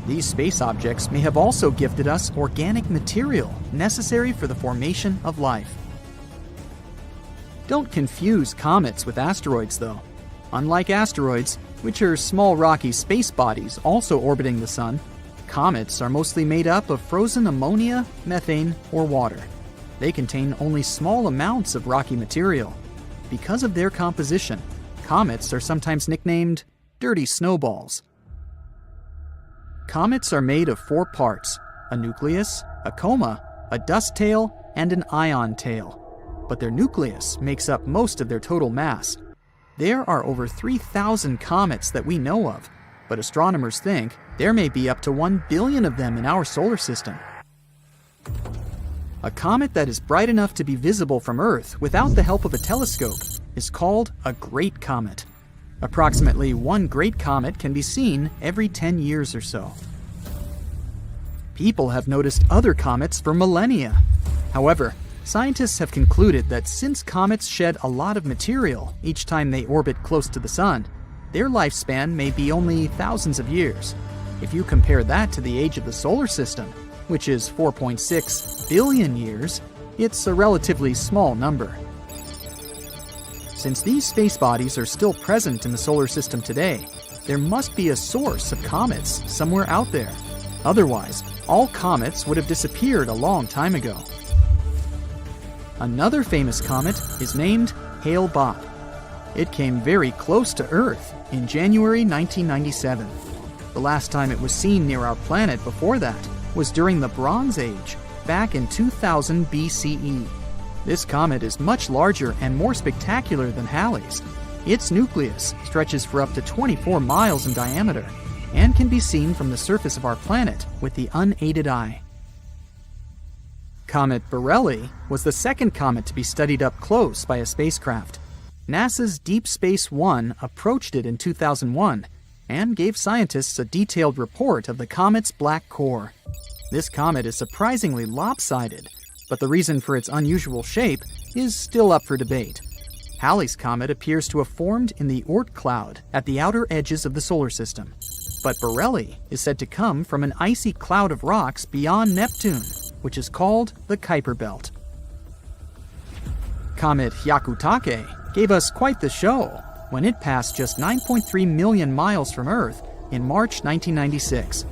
These space objects may have also gifted us organic material necessary for the formation of life. Don't confuse comets with asteroids, though. Unlike asteroids, which are small rocky space bodies also orbiting the sun, comets are mostly made up of frozen ammonia, methane, or water. They contain only small amounts of rocky material. Because of their composition, comets are sometimes nicknamed dirty snowballs. Comets are made of 4 parts: a nucleus, a coma, a dust tail, and an ion tail. But their nucleus makes up most of their total mass. There are over 3,000 comets that we know of, but astronomers think there may be up to 1 billion of them in our solar system. A comet that is bright enough to be visible from Earth without the help of a telescope is called a great comet. Approximately 1 great comet can be seen every 10 years or so. People have noticed other comets for millennia. However, scientists have concluded that since comets shed a lot of material each time they orbit close to the sun, their lifespan may be only thousands of years. If you compare that to the age of the solar system, which is 4.6 billion years, it's a relatively small number. Since these space bodies are still present in the solar system today, there must be a source of comets somewhere out there. Otherwise, all comets would have disappeared a long time ago. Another famous comet is named Hale-Bopp. It came very close to Earth in January 1997. The last time it was seen near our planet before that was during the Bronze Age, back in 2000 BCE. This comet is much larger and more spectacular than Halley's. Its nucleus stretches for up to 24 miles in diameter and can be seen from the surface of our planet with the unaided eye. Comet Borrelly was the second comet to be studied up close by a spacecraft. NASA's Deep Space One approached it in 2001 and gave scientists a detailed report of the comet's black core. This comet is surprisingly lopsided, but the reason for its unusual shape is still up for debate. Halley's Comet appears to have formed in the Oort cloud at the outer edges of the solar system, but Borrelly is said to come from an icy cloud of rocks beyond Neptune, which is called the Kuiper Belt. Comet Hyakutake gave us quite the show when it passed just 9.3 million miles from Earth in March 1996.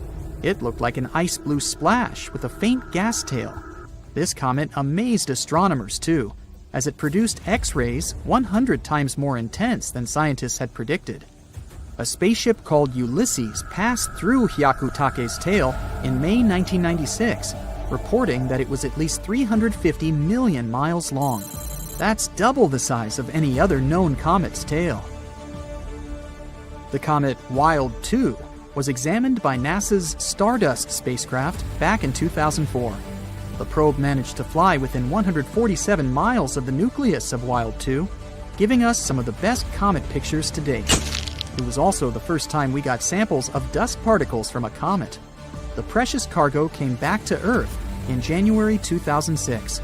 It looked like an ice blue splash with a faint gas tail. This comet amazed astronomers too, as it produced X-rays 100 times more intense than scientists had predicted. A spaceship called Ulysses passed through Hyakutake's tail in May 1996, reporting that it was at least 350 million miles long. That's double the size of any other known comet's tail. The comet Wild 2 was examined by NASA's Stardust spacecraft back in 2004. The probe managed to fly within 147 miles of the nucleus of Wild 2, giving us some of the best comet pictures to date. It was also the first time we got samples of dust particles from a comet. The precious cargo came back to Earth in January 2006.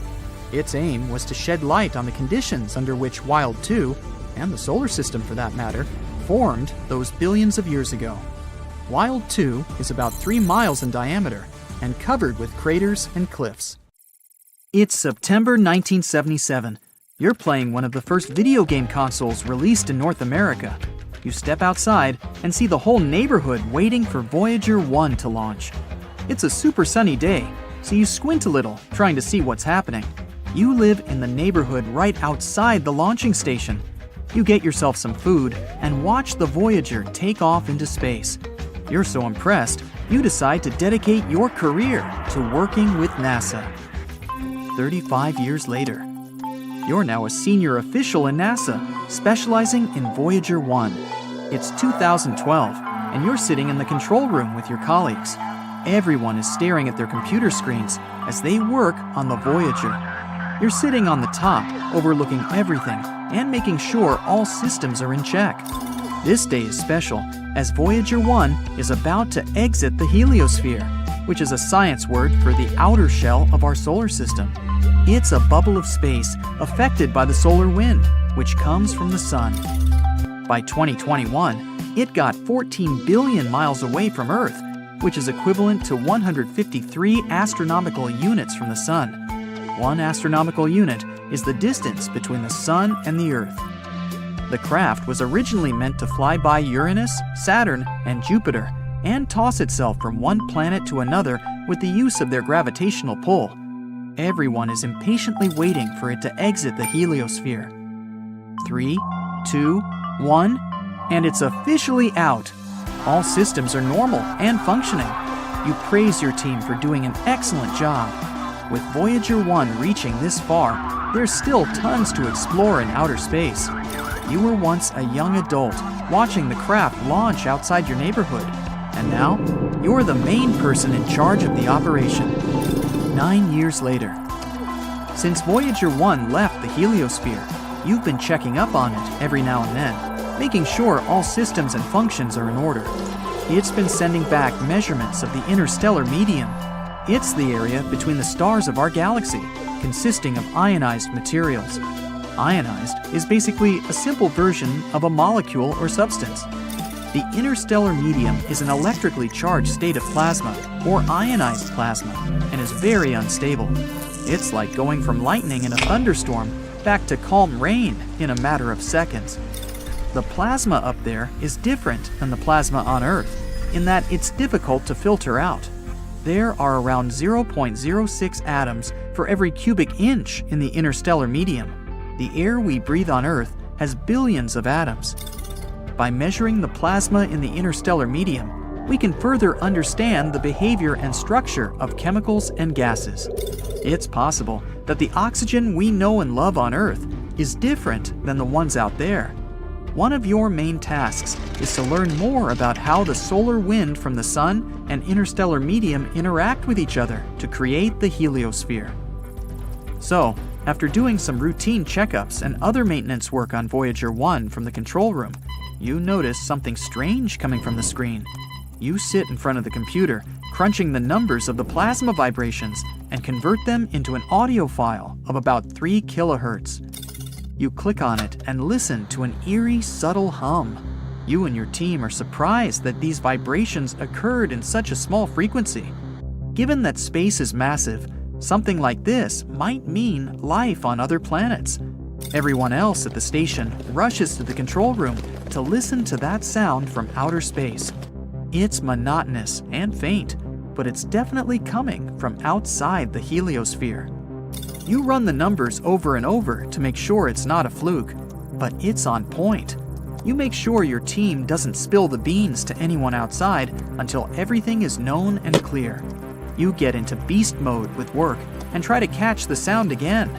Its aim was to shed light on the conditions under which Wild 2, and the solar system for that matter, formed those billions of years ago. Wild 2 is about 3 miles in diameter and covered with craters and cliffs. It's September 1977. You're playing one of the first video game consoles released in North America. You step outside and see the whole neighborhood waiting for Voyager 1 to launch. It's a super sunny day, so you squint a little, trying to see what's happening. You live in the neighborhood right outside the launching station. You get yourself some food and watch the Voyager take off into space. You're so impressed, you decide to dedicate your career to working with NASA. 35 years later, you're now a senior official in NASA, specializing in Voyager 1. It's 2012, and you're sitting in the control room with your colleagues. Everyone is staring at their computer screens as they work on the Voyager. You're sitting on the top, overlooking everything and making sure all systems are in check. This day is special, as Voyager 1 is about to exit the heliosphere, which is a science word for the outer shell of our solar system. It's a bubble of space affected by the solar wind, which comes from the sun. By 2021, it got 14 billion miles away from Earth, which is equivalent to 153 astronomical units from the sun. 1 astronomical unit is the distance between the sun and the Earth. The craft was originally meant to fly by Uranus, Saturn, and Jupiter, and toss itself from one planet to another with the use of their gravitational pull. Everyone is impatiently waiting for it to exit the heliosphere. 3, 2, 1, and it's officially out. All systems are normal and functioning. You praise your team for doing an excellent job. With Voyager 1 reaching this far, there's still tons to explore in outer space. You were once a young adult watching the craft launch outside your neighborhood, and now you're the main person in charge of the operation. 9 years later. Since Voyager 1 left the heliosphere, you've been checking up on it every now and then, making sure all systems and functions are in order. It's been sending back measurements of the interstellar medium. It's the area between the stars of our galaxy, consisting of ionized materials. Ionized is basically a simple version of a molecule or substance. The interstellar medium is an electrically charged state of plasma, or ionized plasma, and is very unstable. It's like going from lightning in a thunderstorm back to calm rain in a matter of seconds. The plasma up there is different than the plasma on Earth, in that it's difficult to filter out. There are around 0.06 atoms for every cubic inch in the interstellar medium. The air we breathe on Earth has billions of atoms. By measuring the plasma in the interstellar medium, we can further understand the behavior and structure of chemicals and gases. It's possible that the oxygen we know and love on Earth is different than the ones out there. One of your main tasks is to learn more about how the solar wind from the sun and interstellar medium interact with each other to create the heliosphere. So, after doing some routine checkups and other maintenance work on Voyager 1 from the control room, you notice something strange coming from the screen. You sit in front of the computer, crunching the numbers of the plasma vibrations and convert them into an audio file of about 3 kilohertz. You click on it and listen to an eerie, subtle hum. You and your team are surprised that these vibrations occurred in such a small frequency. Given that space is massive, something like this might mean life on other planets. Everyone else at the station rushes to the control room to listen to that sound from outer space. It's monotonous and faint, but it's definitely coming from outside the heliosphere. You run the numbers over and over to make sure it's not a fluke, but it's on point. You make sure your team doesn't spill the beans to anyone outside until everything is known and clear. You get into beast mode with work and try to catch the sound again,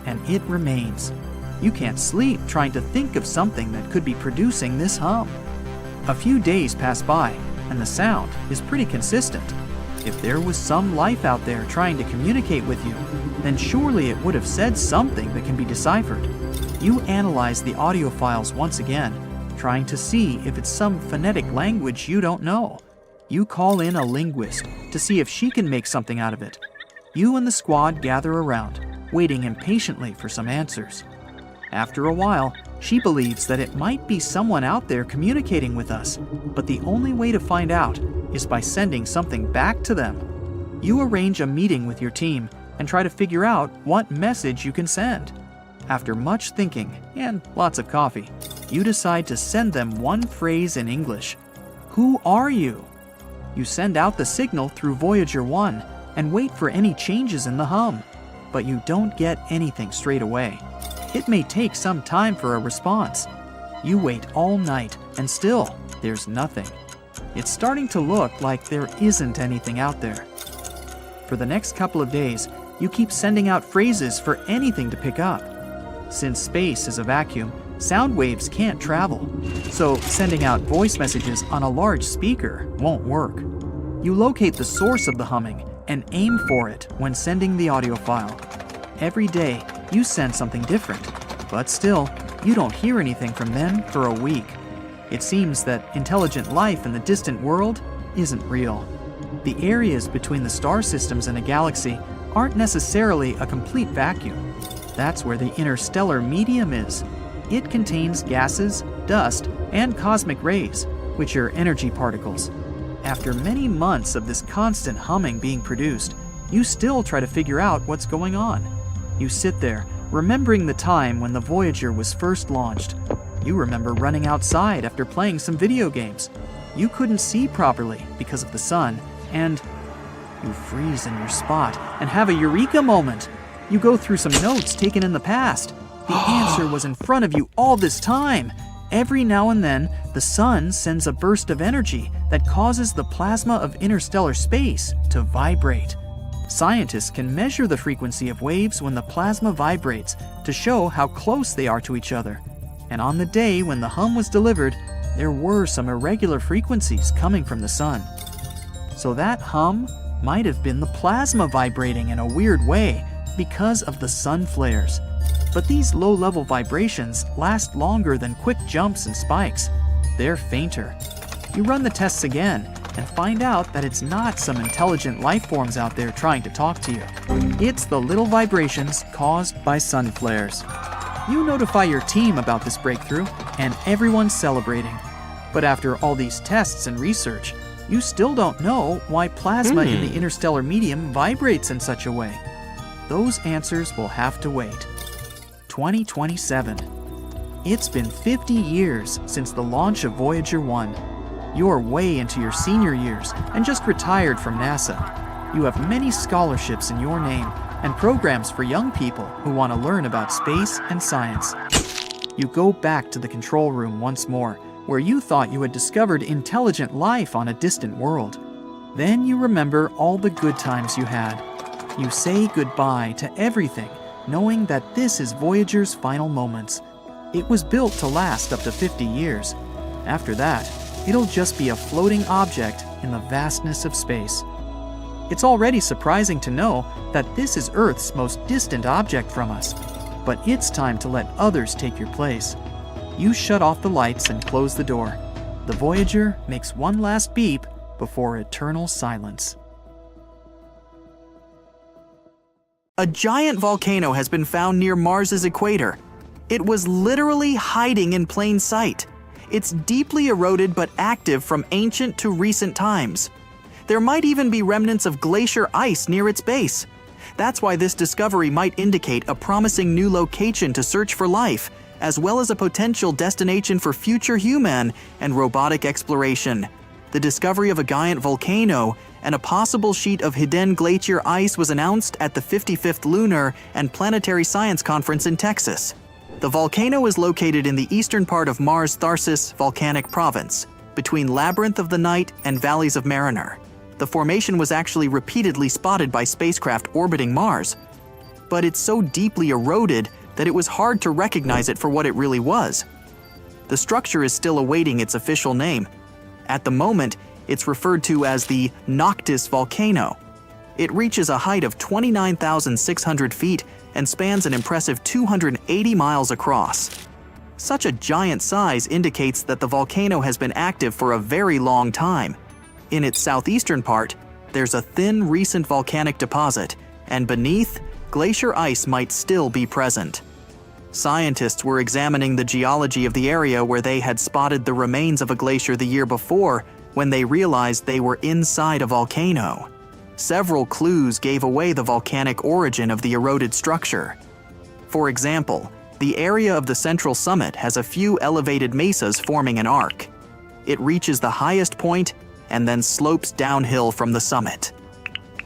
and it remains. You can't sleep trying to think of something that could be producing this hum. A few days pass by, and the sound is pretty consistent. If there was some life out there trying to communicate with you, then surely it would have said something that can be deciphered. You analyze the audio files once again, trying to see if it's some phonetic language you don't know. You call in a linguist to see if she can make something out of it. You and the squad gather around, waiting impatiently for some answers. After a while, she believes that it might be someone out there communicating with us, but the only way to find out is by sending something back to them. You arrange a meeting with your team and try to figure out what message you can send. After much thinking and lots of coffee, you decide to send them one phrase in English. Who are you? You send out the signal through Voyager 1 and wait for any changes in the hum, but you don't get anything straight away. It may take some time for a response. You wait all night and still, there's nothing. It's starting to look like there isn't anything out there. For the next couple of days, you keep sending out phrases for anything to pick up. Since space is a vacuum, sound waves can't travel, so sending out voice messages on a large speaker won't work. You locate the source of the humming and aim for it when sending the audio file. Every day, you send something different, but still, you don't hear anything from them for a week. It seems that intelligent life in the distant world isn't real. The areas between the star systems in a galaxy aren't necessarily a complete vacuum. That's where the interstellar medium is. It contains gases, dust, and cosmic rays, which are energy particles. After many months of this constant humming being produced, you still try to figure out what's going on. You sit there, remembering the time when the Voyager was first launched. You remember running outside after playing some video games. You couldn't see properly because of the sun, and you freeze in your spot and have a eureka moment. You go through some notes taken in the past. The answer was in front of you all this time. Every now and then, the sun sends a burst of energy that causes the plasma of interstellar space to vibrate. Scientists can measure the frequency of waves when the plasma vibrates to show how close they are to each other. And on the day when the hum was delivered, there were some irregular frequencies coming from the sun. So that hum might have been the plasma vibrating in a weird way because of the sun flares. But these low-level vibrations last longer than quick jumps and spikes. They're fainter. You run the tests again and find out that it's not some intelligent life forms out there trying to talk to you. It's the little vibrations caused by sun flares. You notify your team about this breakthrough, and everyone's celebrating. But after all these tests and research, you still don't know why plasma in the interstellar medium vibrates in such a way. Those answers will have to wait. 2027. It's been 50 years since the launch of Voyager 1. You're way into your senior years and just retired from NASA. You have many scholarships in your name and programs for young people who want to learn about space and science. You go back to the control room once more, where you thought you had discovered intelligent life on a distant world. Then you remember all the good times you had. You say goodbye to everything, knowing that this is Voyager's final moments. It was built to last up to 50 years. After that, it'll just be a floating object in the vastness of space. It's already surprising to know that this is Earth's most distant object from us, but it's time to let others take your place. You shut off the lights and close the door. The Voyager makes one last beep before eternal silence. A giant volcano has been found near Mars's equator. It was literally hiding in plain sight. It's deeply eroded but active from ancient to recent times. There might even be remnants of glacier ice near its base. That's why this discovery might indicate a promising new location to search for life, as well as a potential destination for future human and robotic exploration. The discovery of a giant volcano and a possible sheet of hidden glacier ice was announced at the 55th Lunar and Planetary Science Conference in Texas. The volcano is located in the eastern part of Mars' Tharsis Volcanic Province, between Labyrinth of the Night and Valleys of Mariner. The formation was actually repeatedly spotted by spacecraft orbiting Mars, but it's so deeply eroded that it was hard to recognize it for what it really was. The structure is still awaiting its official name. At the moment, it's referred to as the Noctis volcano. It reaches a height of 29,600 feet and spans an impressive 280 miles across. Such a giant size indicates that the volcano has been active for a very long time. In its southeastern part, there's a thin recent volcanic deposit, and beneath, glacier ice might still be present. Scientists were examining the geology of the area where they had spotted the remains of a glacier the year before when they realized they were inside a volcano. Several clues gave away the volcanic origin of the eroded structure. For example, the area of the central summit has a few elevated mesas forming an arc. It reaches the highest point and then slopes downhill from the summit.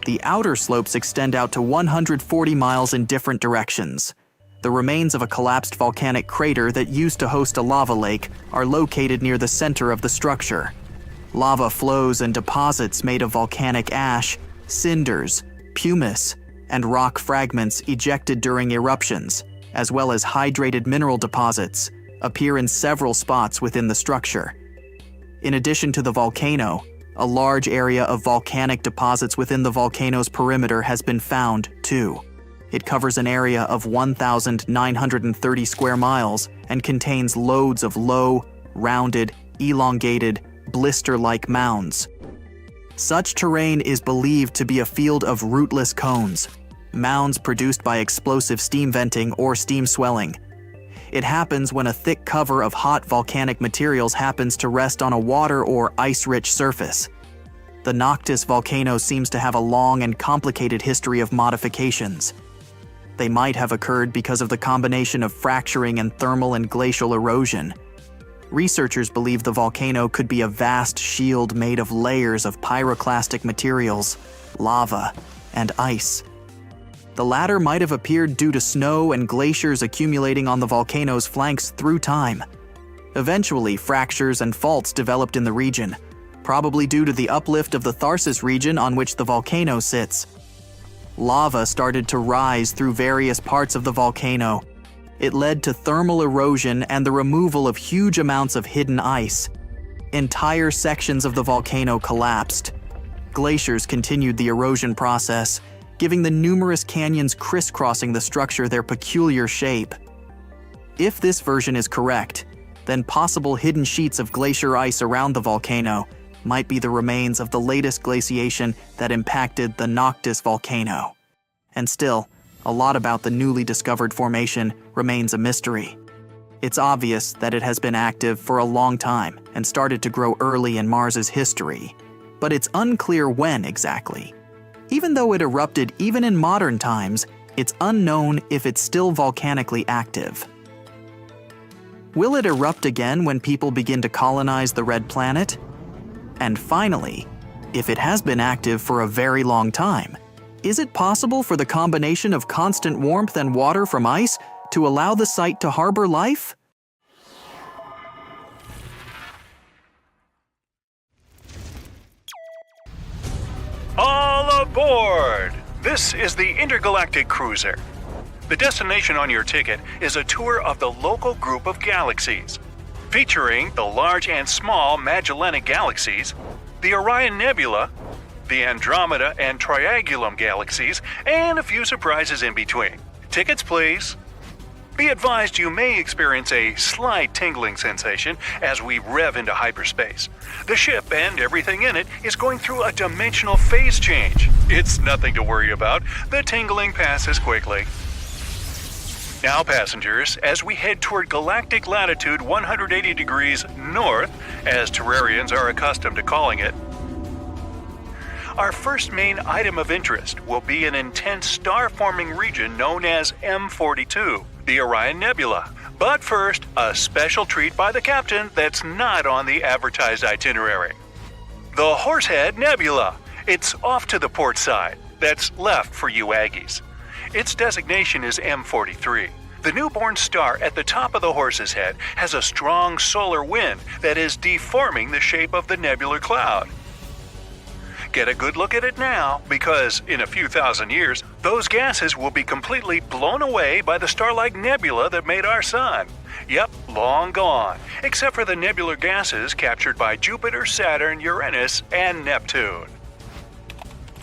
The outer slopes extend out to 140 miles in different directions. The remains of a collapsed volcanic crater that used to host a lava lake are located near the center of the structure. Lava flows and deposits made of volcanic ash, cinders, pumice, and rock fragments ejected during eruptions, as well as hydrated mineral deposits, appear in several spots within the structure. In addition to the volcano, a large area of volcanic deposits within the volcano's perimeter has been found, too. It covers an area of 1,930 square miles and contains loads of low, rounded, elongated, blister-like mounds. Such terrain is believed to be a field of rootless cones, mounds produced by explosive steam venting or steam swelling. It happens when a thick cover of hot volcanic materials happens to rest on a water or ice-rich surface. The Noctis volcano seems to have a long and complicated history of modifications. They might have occurred because of the combination of fracturing and thermal and glacial erosion. Researchers believe the volcano could be a vast shield made of layers of pyroclastic materials, lava, and ice. The latter might have appeared due to snow and glaciers accumulating on the volcano's flanks through time. Eventually, fractures and faults developed in the region, probably due to the uplift of the Tharsis region on which the volcano sits. Lava started to rise through various parts of the volcano. It led to thermal erosion and the removal of huge amounts of hidden ice. Entire sections of the volcano collapsed. Glaciers continued the erosion process, giving the numerous canyons crisscrossing the structure their peculiar shape. If this version is correct, then possible hidden sheets of glacier ice around the volcano might be the remains of the latest glaciation that impacted the Noctis volcano. And still, a lot about the newly discovered formation remains a mystery. It's obvious that it has been active for a long time and started to grow early in Mars's history, but it's unclear when exactly. Even though it erupted even in modern times, it's unknown if it's still volcanically active. Will it erupt again when people begin to colonize the red planet? And finally, if it has been active for a very long time, is it possible for the combination of constant warmth and water from ice to allow the site to harbor life? All aboard! This is the Intergalactic Cruiser. The destination on your ticket is a tour of the local group of galaxies, featuring the large and small Magellanic galaxies, the Orion Nebula, the Andromeda and Triangulum galaxies, and a few surprises in between. Tickets, please. Be advised you may experience a slight tingling sensation as we rev into hyperspace. The ship and everything in it is going through a dimensional phase change. It's nothing to worry about. The tingling passes quickly. Now, passengers, as we head toward galactic latitude 180 degrees north, as Terrarians are accustomed to calling it, our first main item of interest will be an intense star-forming region known as M42, the Orion Nebula. But first, a special treat by the captain that's not on the advertised itinerary. The Horsehead Nebula. It's off to the port side. That's left for you Aggies. Its designation is M43. The newborn star at the top of the Horse's Head has a strong solar wind that is deforming the shape of the nebular cloud. Get a good look at it now, because in a few thousand years, those gases will be completely blown away by the star-like nebula that made our sun. Yep, long gone, except for the nebular gases captured by Jupiter, Saturn, Uranus, and Neptune.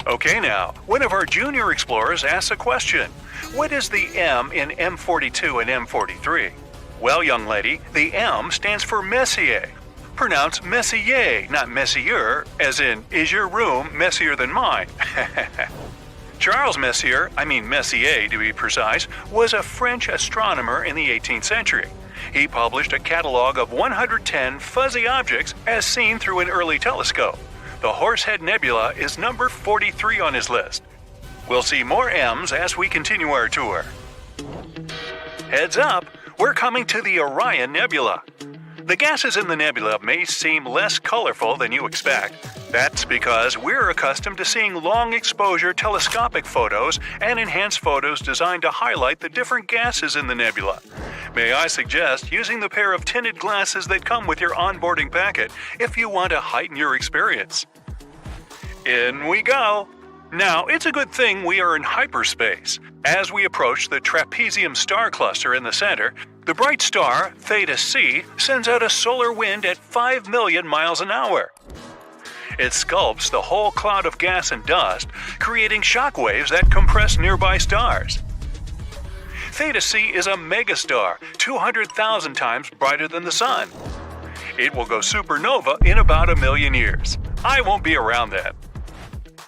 Okay now, one of our junior explorers asks a question. What is the M in M42 and M43? Well, young lady, the M stands for Messier. Pronounced Messier, not Messier, as in, is your room messier than mine? Charles Messier to be precise, was a French astronomer in the 18th century. He published a catalog of 110 fuzzy objects as seen through an early telescope. The Horsehead Nebula is number 43 on his list. We'll see more M's as we continue our tour. Heads up, we're coming to the Orion Nebula. The gases in the nebula may seem less colorful than you expect. That's because we're accustomed to seeing long-exposure telescopic photos and enhanced photos designed to highlight the different gases in the nebula. May I suggest using the pair of tinted glasses that come with your onboarding packet if you want to heighten your experience. In we go! Now, it's a good thing we are in hyperspace. As we approach the trapezium star cluster in the center, the bright star, Theta C, sends out a solar wind at 5 million miles an hour. It sculpts the whole cloud of gas and dust, creating shock waves that compress nearby stars. Theta C is a megastar, 200,000 times brighter than the Sun. It will go supernova in about 1 million years. I won't be around then.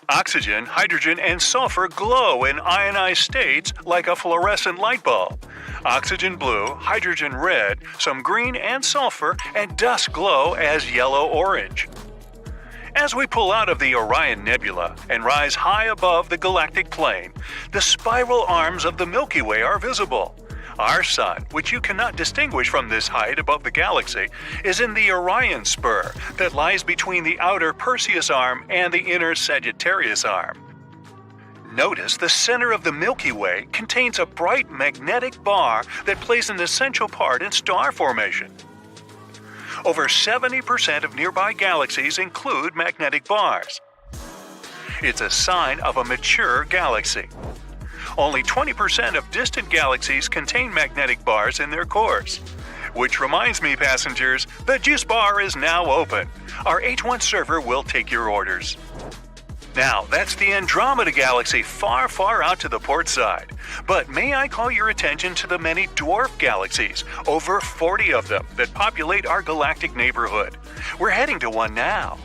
Oxygen, hydrogen, and sulfur glow in ionized states like a fluorescent light bulb. Oxygen blue, hydrogen red, some green and sulfur, and dust glow as yellow-orange. As we pull out of the Orion Nebula and rise high above the galactic plane, the spiral arms of the Milky Way are visible. Our Sun, which you cannot distinguish from this height above the galaxy, is in the Orion spur that lies between the outer Perseus arm and the inner Sagittarius arm. Notice the center of the Milky Way contains a bright magnetic bar that plays an essential part in star formation. Over 70% of nearby galaxies include magnetic bars. It's a sign of a mature galaxy. Only 20% of distant galaxies contain magnetic bars in their cores. Which reminds me, passengers, the juice bar is now open. Our H1 server will take your orders. Now, that's the Andromeda Galaxy far, far out to the port side. But may I call your attention to the many dwarf galaxies, over 40 of them, that populate our galactic neighborhood. We're heading to one now.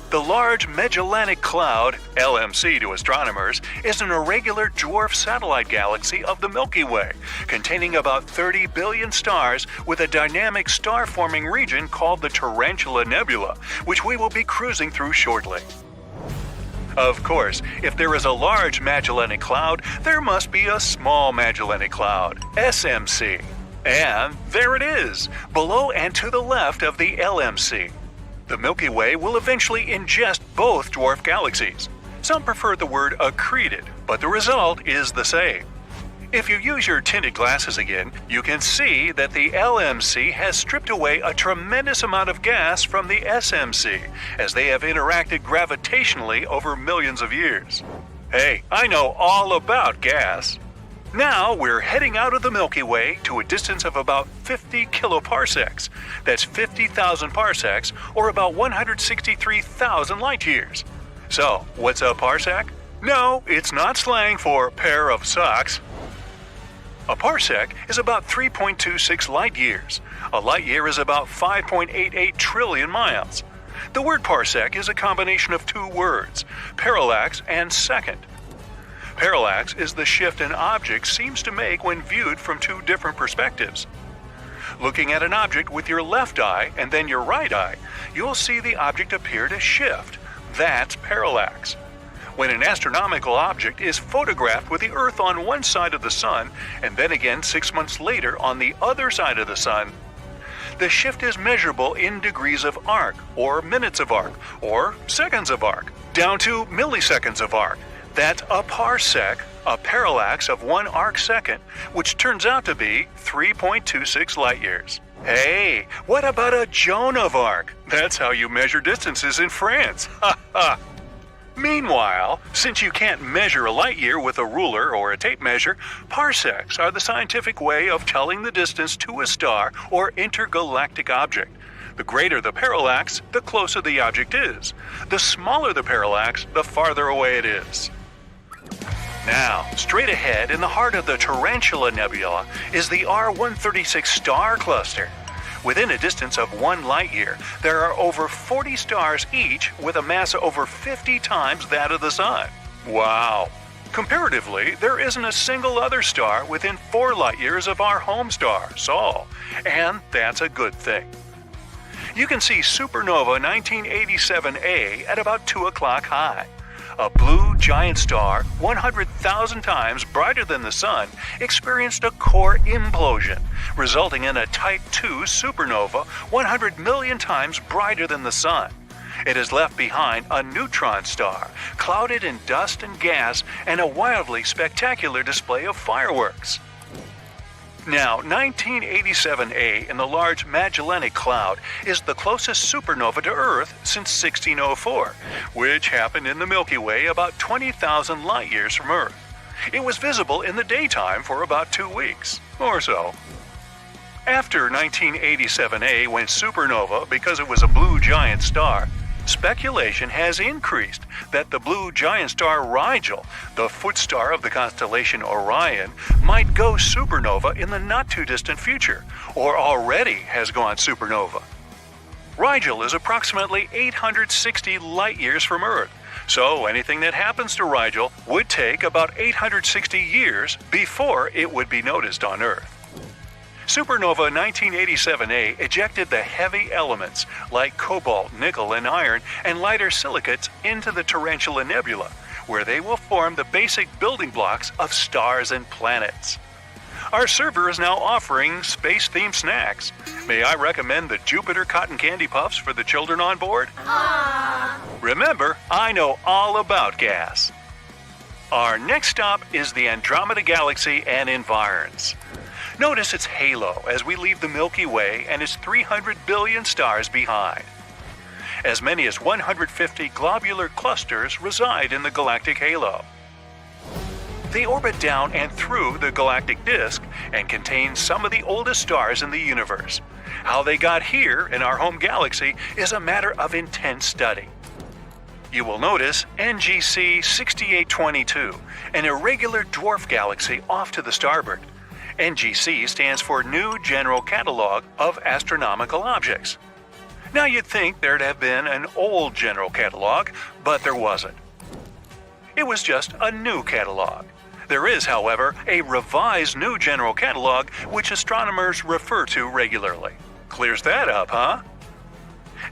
The Large Magellanic Cloud, LMC to astronomers, is an irregular dwarf satellite galaxy of the Milky Way, containing about 30 billion stars with a dynamic star-forming region called the Tarantula Nebula, which we will be cruising through shortly. Of course, if there is a large Magellanic Cloud, there must be a small Magellanic Cloud, SMC. And there it is, below and to the left of the LMC. The Milky Way will eventually ingest both dwarf galaxies. Some prefer the word accreted, but the result is the same. If you use your tinted glasses again, you can see that the LMC has stripped away a tremendous amount of gas from the SMC, as they have interacted gravitationally over millions of years. Hey, I know all about gas. Now we're heading out of the Milky Way to a distance of about 50 kiloparsecs. That's 50,000 parsecs, or about 163,000 light years. So, what's a parsec? No, it's not slang for pair of socks. A parsec is about 3.26 light years. A light year is about 5.88 trillion miles. The word parsec is a combination of two words, parallax and second. Parallax is the shift an object seems to make when viewed from two different perspectives. Looking at an object with your left eye and then your right eye, you'll see the object appear to shift. That's parallax. When an astronomical object is photographed with the Earth on one side of the Sun, and then again 6 months later on the other side of the Sun, the shift is measurable in degrees of arc, or minutes of arc, or seconds of arc, down to milliseconds of arc. That's a parsec, a parallax of 1 arc second, which turns out to be 3.26 light years. Hey, what about a joan of arc? That's how you measure distances in France. Ha ha! Meanwhile, since you can't measure a light year with a ruler or a tape measure, parsecs are the scientific way of telling the distance to a star or intergalactic object. The greater the parallax, the closer the object is. The smaller the parallax, the farther away it is. Now, straight ahead in the heart of the Tarantula Nebula is the R136 star cluster. Within a distance of 1 light-year, there are over 40 stars each with a mass over 50 times that of the Sun. Wow! Comparatively, there isn't a single other star within 4 light-years of our home star, Sol, and that's a good thing. You can see supernova 1987A at about 2 o'clock high. A blue giant star, 100,000 times brighter than the Sun, experienced a core implosion, resulting in a Type II supernova 100 million times brighter than the Sun. It has left behind a neutron star, clouded in dust and gas, and a wildly spectacular display of fireworks. Now, 1987A in the Large Magellanic Cloud is the closest supernova to Earth since 1604, which happened in the Milky Way about 20,000 light-years from Earth. It was visible in the daytime for about 2 weeks, or so. After 1987A went supernova because it was a blue giant star, speculation has increased that the blue giant star Rigel, the foot star of the constellation Orion, might go supernova in the not-too-distant future, or already has gone supernova. Rigel is approximately 860 light-years from Earth, so anything that happens to Rigel would take about 860 years before it would be noticed on Earth. Supernova 1987A ejected the heavy elements like cobalt, nickel, and iron and lighter silicates into the Tarantula Nebula, where they will form the basic building blocks of stars and planets. Our server is now offering space-themed snacks. May I recommend the Jupiter Cotton Candy Puffs for the children on board? Remember, I know all about gas. Our next stop is the Andromeda Galaxy and environs. Notice its halo as we leave the Milky Way and its 300 billion stars behind. As many as 150 globular clusters reside in the galactic halo. They orbit down and through the galactic disk and contain some of the oldest stars in the universe. How they got here in our home galaxy is a matter of intense study. You will notice NGC 6822, an irregular dwarf galaxy off to the starboard. NGC stands for New General Catalog of Astronomical Objects. Now you'd think there'd have been an old general catalog, but there wasn't. It was just a new catalog. There is, however, a revised new general catalog which astronomers refer to regularly. Clears that up, huh?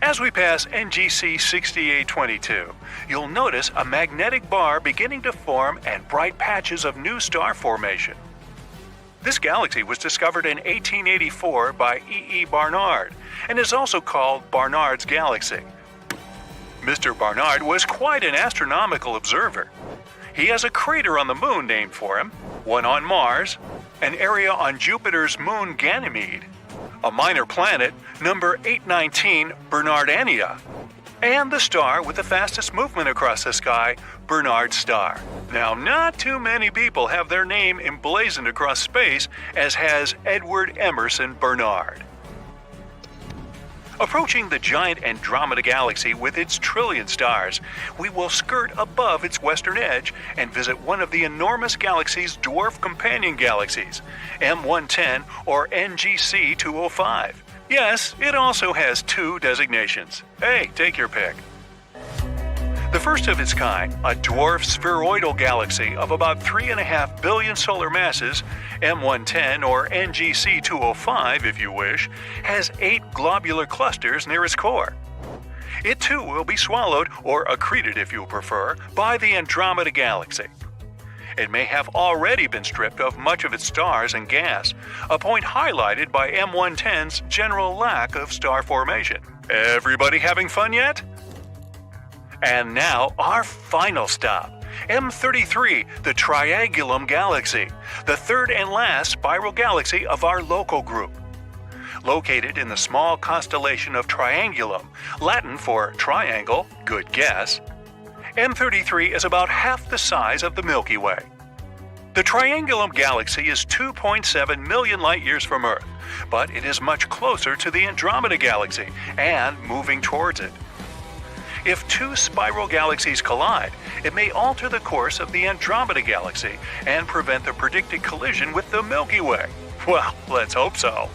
As we pass NGC 6822, you'll notice a magnetic bar beginning to form and bright patches of new star formation. This galaxy was discovered in 1884 by E. Barnard and is also called Barnard's Galaxy. Mr. Barnard was quite an astronomical observer. He has a crater on the moon named for him, one on Mars, an area on Jupiter's moon Ganymede, a minor planet, number 819 Bernardiana, and the star with the fastest movement across the sky, Bernard's Star. Now, not too many people have their name emblazoned across space, as has Edward Emerson Bernard. Approaching the giant Andromeda Galaxy with its trillion stars, we will skirt above its western edge and visit one of the enormous galaxy's dwarf companion galaxies, M110 or NGC 205. Yes, it also has 2 designations. Hey, take your pick. The first of its kind, a dwarf spheroidal galaxy of about 3.5 billion solar masses, M110 or NGC 205 if you wish, has 8 globular clusters near its core. It too will be swallowed, or accreted if you prefer, by the Andromeda Galaxy. It may have already been stripped of much of its stars and gas, a point highlighted by M110's general lack of star formation. Everybody having fun yet? And now, our final stop, M33, the Triangulum Galaxy, the third and last spiral galaxy of our local group. Located in the small constellation of Triangulum, Latin for triangle, good guess, M33 is about half the size of the Milky Way. The Triangulum Galaxy is 2.7 million light-years from Earth, but it is much closer to the Andromeda Galaxy and moving towards it. If 2 spiral galaxies collide, it may alter the course of the Andromeda Galaxy and prevent the predicted collision with the Milky Way. Well, let's hope so.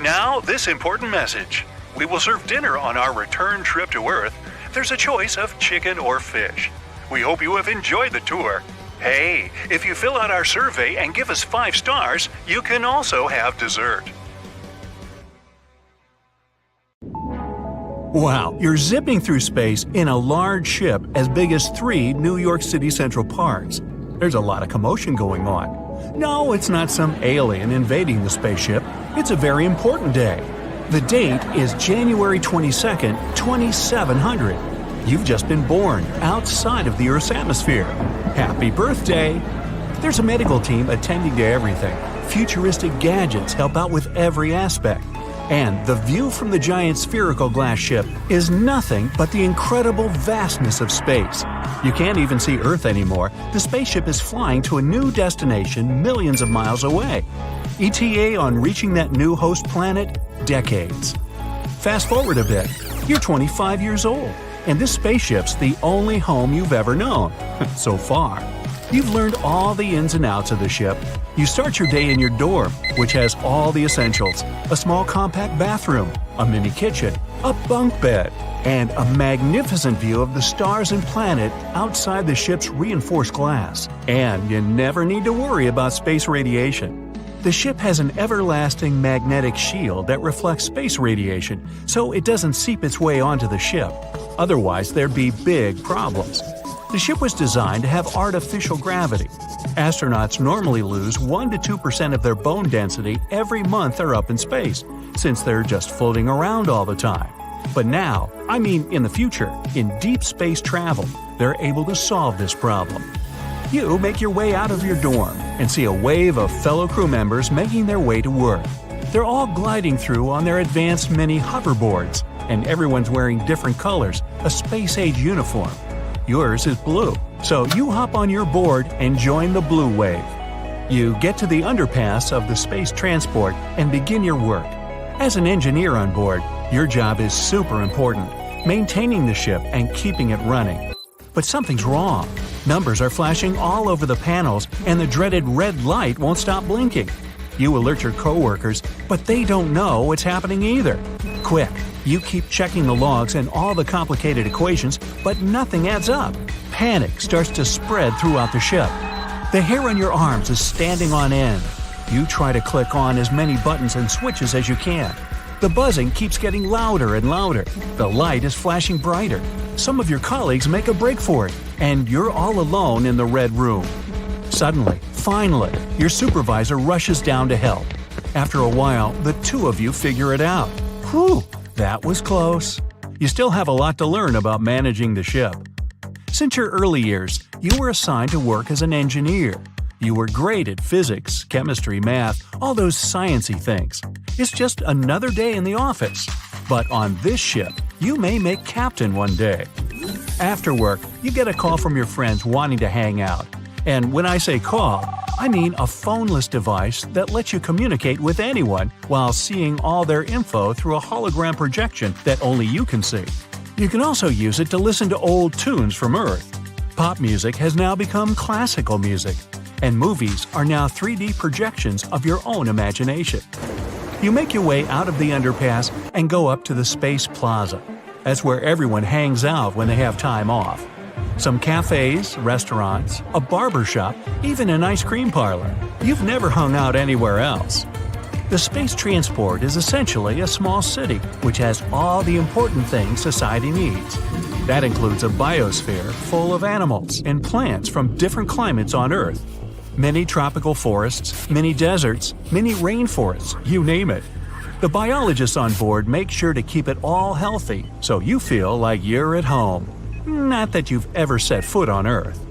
Now, this important message. We will serve dinner on our return trip to Earth. There's a choice of chicken or fish. We hope you have enjoyed the tour. Hey, if you fill out our survey and give us 5 stars, you can also have dessert. Wow, you're zipping through space in a large ship as big as 3 New York City Central Parks. There's a lot of commotion going on. No, it's not some alien invading the spaceship. It's a very important day. The date is January 22nd, 2700. You've just been born outside of the Earth's atmosphere. Happy birthday! There's a medical team attending to everything. Futuristic gadgets help out with every aspect. And the view from the giant spherical glass ship is nothing but the incredible vastness of space. You can't even see Earth anymore. The spaceship is flying to a new destination millions of miles away. ETA on reaching that new host planet? Decades. Fast forward a bit. You're 25 years old, and this spaceship's the only home you've ever known. So far. You've learned all the ins and outs of the ship. You start your day in your dorm, which has all the essentials: a small compact bathroom, a mini kitchen, a bunk bed, and a magnificent view of the stars and planet outside the ship's reinforced glass. And you never need to worry about space radiation. The ship has an everlasting magnetic shield that reflects space radiation, so it doesn't seep its way onto the ship. Otherwise, there'd be big problems. The ship was designed to have artificial gravity. Astronauts normally lose 1 to 2% of their bone density every month they're up in space, since they're just floating around all the time. But now, I mean in the future, in deep space travel, they're able to solve this problem. You make your way out of your dorm and see a wave of fellow crew members making their way to work. They're all gliding through on their advanced mini hoverboards, and everyone's wearing different colors, a space-age uniform. Yours is blue, so you hop on your board and join the blue wave. You get to the underpass of the space transport and begin your work. As an engineer on board, your job is super important, maintaining the ship and keeping it running. But something's wrong. Numbers are flashing all over the panels, and the dreaded red light won't stop blinking. You alert your coworkers, but they don't know what's happening either. Quick, you keep checking the logs and all the complicated equations, but nothing adds up. Panic starts to spread throughout the ship. The hair on your arms is standing on end. You try to click on as many buttons and switches as you can. The buzzing keeps getting louder and louder. The light is flashing brighter. Some of your colleagues make a break for it, and you're all alone in the red room. Suddenly, finally, your supervisor rushes down to help. After a while, the two of you figure it out. Whew, that was close. You still have a lot to learn about managing the ship. Since your early years, you were assigned to work as an engineer. You were great at physics, chemistry, math, all those sciencey things. It's just another day in the office. But on this ship, you may make captain one day. After work, you get a call from your friends wanting to hang out. And when I say call, I mean a phoneless device that lets you communicate with anyone while seeing all their info through a hologram projection that only you can see. You can also use it to listen to old tunes from Earth. Pop music has now become classical music, and movies are now 3D projections of your own imagination. You make your way out of the underpass and go up to the Space Plaza. That's where everyone hangs out when they have time off. Some cafes, restaurants, a barber shop, even an ice cream parlor. You've never hung out anywhere else. The space transport is essentially a small city which has all the important things society needs. That includes a biosphere full of animals and plants from different climates on Earth. Many tropical forests, many deserts, many rainforests, you name it. The biologists on board make sure to keep it all healthy so you feel like you're at home. Not that you've ever set foot on Earth.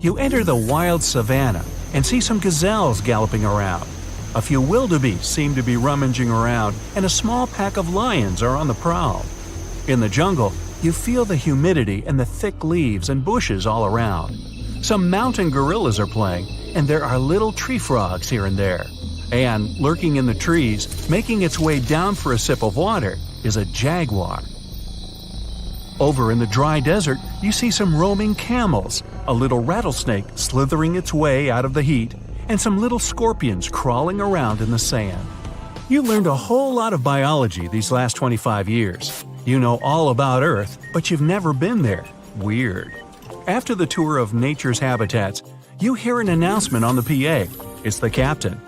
You enter the wild savanna and see some gazelles galloping around. A few wildebeest seem to be rummaging around, and a small pack of lions are on the prowl. In the jungle, you feel the humidity and the thick leaves and bushes all around. Some mountain gorillas are playing, and there are little tree frogs here and there. And lurking in the trees, making its way down for a sip of water, is a jaguar. Over in the dry desert, you see some roaming camels, a little rattlesnake slithering its way out of the heat, and some little scorpions crawling around in the sand. You learned a whole lot of biology these last 25 years. You know all about Earth, but you've never been there. Weird. After the tour of nature's habitats, you hear an announcement on the PA. It's the captain.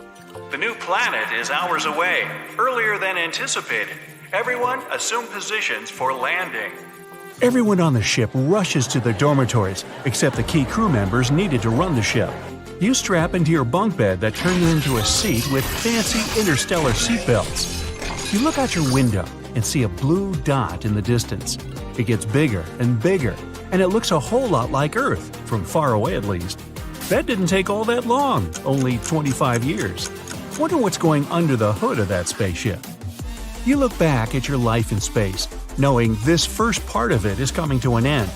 The new planet is hours away, earlier than anticipated. Everyone assume positions for landing. Everyone on the ship rushes to their dormitories, except the key crew members needed to run the ship. You strap into your bunk bed that turns into a seat with fancy interstellar seatbelts. You look out your window and see a blue dot in the distance. It gets bigger and bigger, and it looks a whole lot like Earth, from far away at least. That didn't take all that long, only 25 years. Wonder what's going under the hood of that spaceship. You look back at your life in space, knowing this first part of it is coming to an end.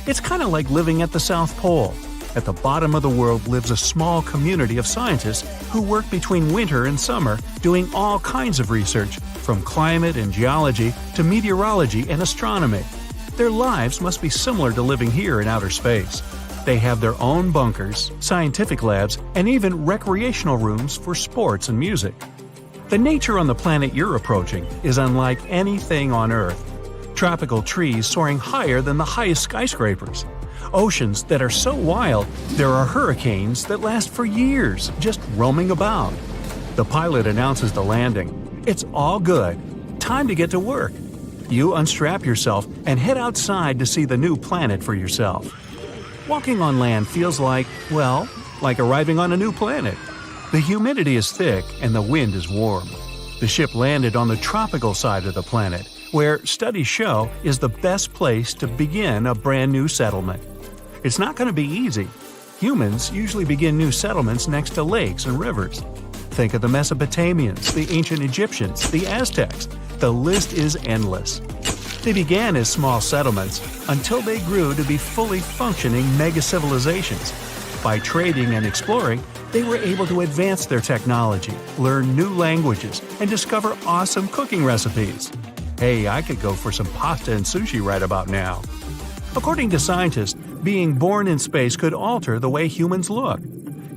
It's kind of like living at the South Pole. At the bottom of the world lives a small community of scientists who work between winter and summer doing all kinds of research, from climate and geology to meteorology and astronomy. Their lives must be similar to living here in outer space. They have their own bunkers, scientific labs, and even recreational rooms for sports and music. The nature on the planet you're approaching is unlike anything on Earth. Tropical trees soaring higher than the highest skyscrapers. Oceans that are so wild, there are hurricanes that last for years, just roaming about. The pilot announces the landing. It's all good. Time to get to work. You unstrap yourself and head outside to see the new planet for yourself. Walking on land feels like arriving on a new planet. The humidity is thick and the wind is warm. The ship landed on the tropical side of the planet, where studies show is the best place to begin a brand new settlement. It's not going to be easy. Humans usually begin new settlements next to lakes and rivers. Think of the Mesopotamians, the ancient Egyptians, the Aztecs. The list is endless. They began as small settlements until they grew to be fully functioning mega-civilizations. By trading and exploring, they were able to advance their technology, learn new languages, and discover awesome cooking recipes. Hey, I could go for some pasta and sushi right about now. According to scientists, being born in space could alter the way humans look.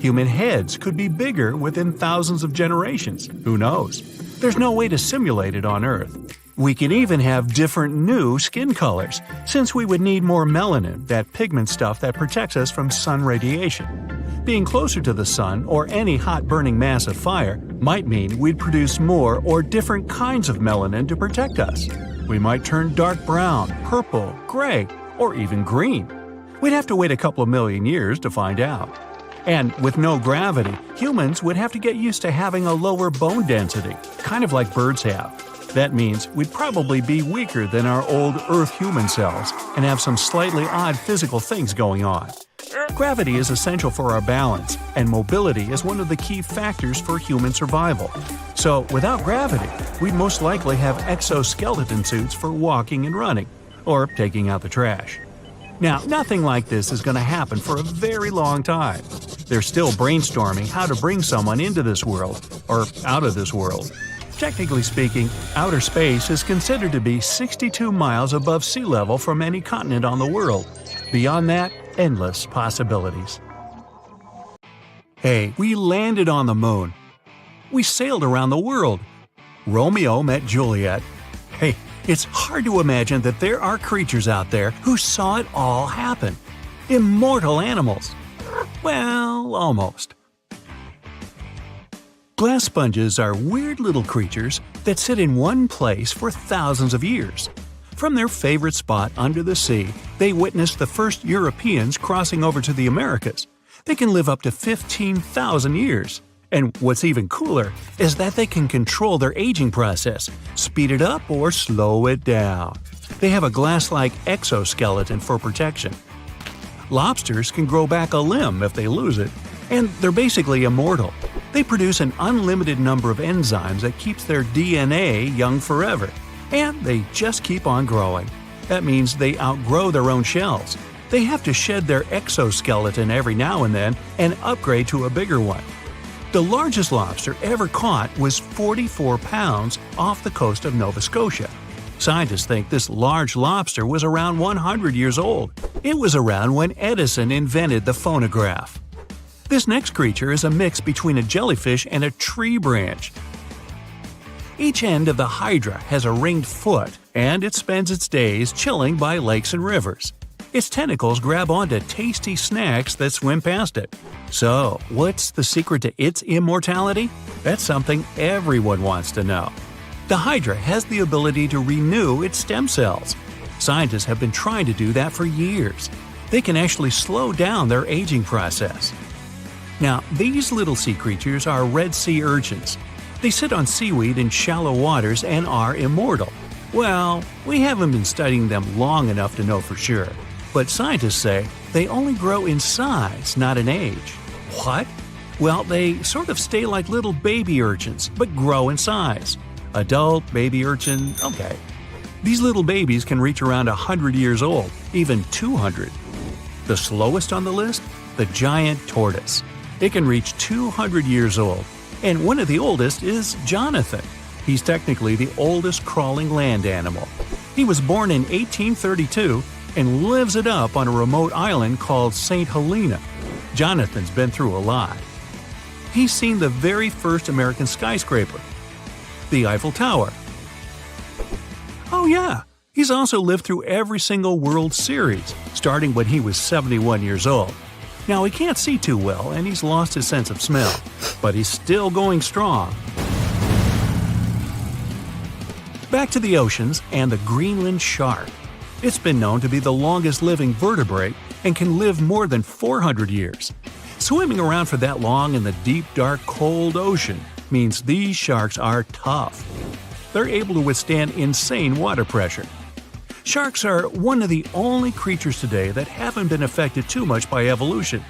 Human heads could be bigger within thousands of generations. Who knows? There's no way to simulate it on Earth. We can even have different new skin colors, since we would need more melanin, that pigment stuff that protects us from sun radiation. Being closer to the sun or any hot burning mass of fire might mean we'd produce more or different kinds of melanin to protect us. We might turn dark brown, purple, gray, or even green. We'd have to wait a couple of million years to find out. And with no gravity, humans would have to get used to having a lower bone density, kind of like birds have. That means we'd probably be weaker than our old Earth human cells and have some slightly odd physical things going on. Gravity is essential for our balance, and mobility is one of the key factors for human survival. So, without gravity, we'd most likely have exoskeleton suits for walking and running, or taking out the trash. Now, nothing like this is going to happen for a very long time. They're still brainstorming how to bring someone into this world, or out of this world. Technically speaking, outer space is considered to be 62 miles above sea level from any continent on the world. Beyond that, endless possibilities. Hey, we landed on the moon. We sailed around the world. Romeo met Juliet. Hey, it's hard to imagine that there are creatures out there who saw it all happen. Immortal animals. Well, almost. Glass sponges are weird little creatures that sit in one place for thousands of years. From their favorite spot under the sea, they witnessed the first Europeans crossing over to the Americas. They can live up to 15,000 years. And what's even cooler is that they can control their aging process, speed it up or slow it down. They have a glass-like exoskeleton for protection. Lobsters can grow back a limb if they lose it, and they're basically immortal. They produce an unlimited number of enzymes that keeps their DNA young forever, and they just keep on growing. That means they outgrow their own shells. They have to shed their exoskeleton every now and then and upgrade to a bigger one. The largest lobster ever caught was 44 pounds off the coast of Nova Scotia. Scientists think this large lobster was around 100 years old. It was around when Edison invented the phonograph. This next creature is a mix between a jellyfish and a tree branch. Each end of the hydra has a ringed foot, and it spends its days chilling by lakes and rivers. Its tentacles grab onto tasty snacks that swim past it. So, what's the secret to its immortality? That's something everyone wants to know. The hydra has the ability to renew its stem cells. Scientists have been trying to do that for years. They can actually slow down their aging process. Now, these little sea creatures are red sea urchins. They sit on seaweed in shallow waters and are immortal. Well, we haven't been studying them long enough to know for sure. But scientists say they only grow in size, not in age. What? Well, they sort of stay like little baby urchins, but grow in size. Adult, baby urchin, okay. These little babies can reach around 100 years old, even 200. The slowest on the list? The giant tortoise. It can reach 200 years old, and one of the oldest is Jonathan. He's technically the oldest crawling land animal. He was born in 1832 and lives it up on a remote island called St. Helena. Jonathan's been through a lot. He's seen the very first American skyscraper, the Eiffel Tower. Oh yeah, he's also lived through every single World Series, starting when he was 71 years old. Now he can't see too well and he's lost his sense of smell, but he's still going strong. Back to the oceans and the Greenland shark. It's been known to be the longest living vertebrate and can live more than 400 years. Swimming around for that long in the deep, dark, cold ocean means these sharks are tough. They're able to withstand insane water pressure. Sharks are one of the only creatures today that haven't been affected too much by evolution.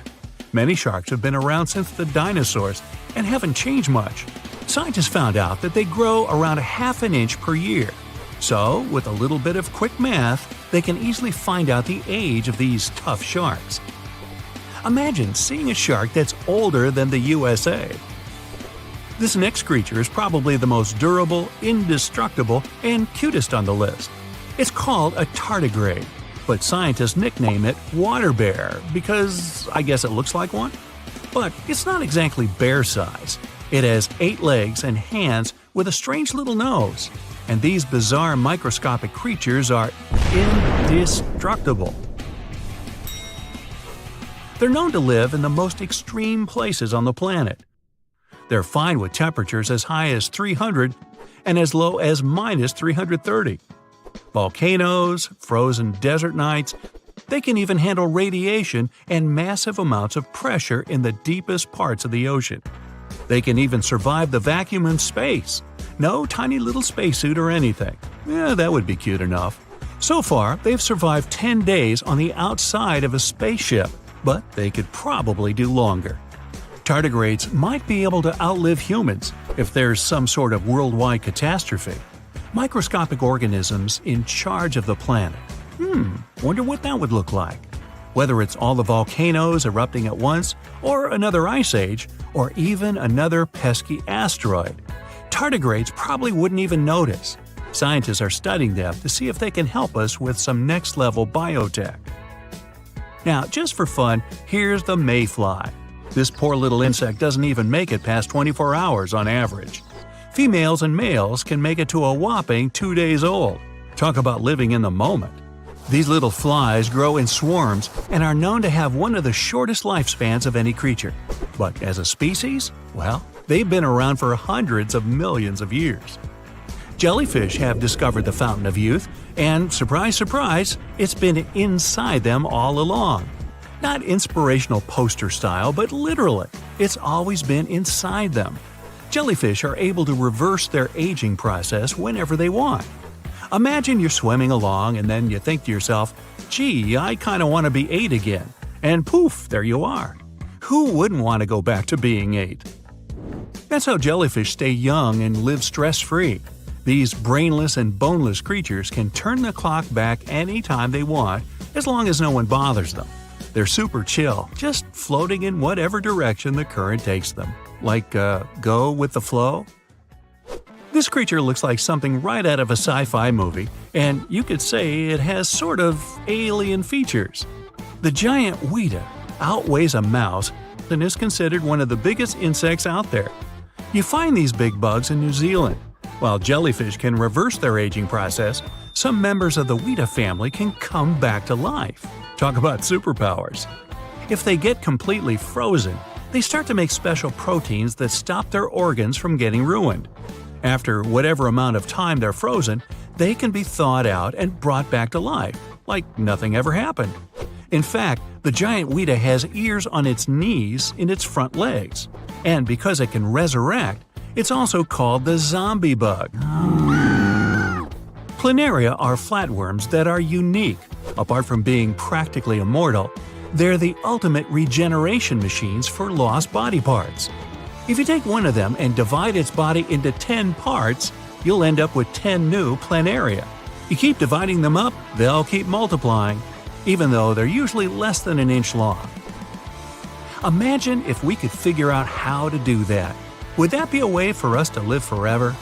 Many sharks have been around since the dinosaurs and haven't changed much. Scientists found out that they grow around ½ an inch per year. So, with a little bit of quick math, they can easily find out the age of these tough sharks. Imagine seeing a shark that's older than the USA. This next creature is probably the most durable, indestructible, and cutest on the list. It's called a tardigrade, but scientists nickname it water bear because I guess it looks like one. But it's not exactly bear size. It has 8 legs and hands with a strange little nose. And these bizarre microscopic creatures are indestructible. They're known to live in the most extreme places on the planet. They're fine with temperatures as high as 300 and as low as minus 330. Volcanoes, frozen desert nights, they can even handle radiation and massive amounts of pressure in the deepest parts of the ocean. They can even survive the vacuum in space. No tiny little spacesuit or anything. Yeah, that would be cute enough. So far, they've survived 10 days on the outside of a spaceship, but they could probably do longer. Tardigrades might be able to outlive humans if there's some sort of worldwide catastrophe. Microscopic organisms in charge of the planet. Wonder what that would look like. Whether it's all the volcanoes erupting at once, or another ice age, or even another pesky asteroid. Tardigrades probably wouldn't even notice. Scientists are studying them to see if they can help us with some next-level biotech. Now, just for fun, here's the mayfly. This poor little insect doesn't even make it past 24 hours on average. Females and males can make it to a whopping 2 days old. Talk about living in the moment. These little flies grow in swarms and are known to have one of the shortest lifespans of any creature. But as a species, well, they've been around for hundreds of millions of years. Jellyfish have discovered the fountain of youth, and surprise, surprise, it's been inside them all along. Not inspirational poster style, but literally, it's always been inside them. Jellyfish are able to reverse their aging process whenever they want. Imagine you're swimming along and then you think to yourself, gee, I kinda want to be 8 again. And poof, there you are. Who wouldn't want to go back to being 8? That's how jellyfish stay young and live stress-free. These brainless and boneless creatures can turn the clock back anytime they want, as long as no one bothers them. They're super chill, just floating in whatever direction the current takes them. Like, go with the flow? This creature looks like something right out of a sci-fi movie, and you could say it has sort of alien features. The giant weta outweighs a mouse and is considered one of the biggest insects out there. You find these big bugs in New Zealand. While jellyfish can reverse their aging process, some members of the Weta family can come back to life. Talk about superpowers. If they get completely frozen, they start to make special proteins that stop their organs from getting ruined. After whatever amount of time they're frozen, they can be thawed out and brought back to life, like nothing ever happened. In fact, the giant Weta has ears on its knees in its front legs. And because it can resurrect, it's also called the zombie bug. Planaria are flatworms that are unique. Apart from being practically immortal, they're the ultimate regeneration machines for lost body parts. If you take one of them and divide its body into 10 parts, you'll end up with 10 new planaria. You keep dividing them up, they'll keep multiplying, even though they're usually less than an inch long. Imagine if we could figure out how to do that. Would that be a way for us to live forever?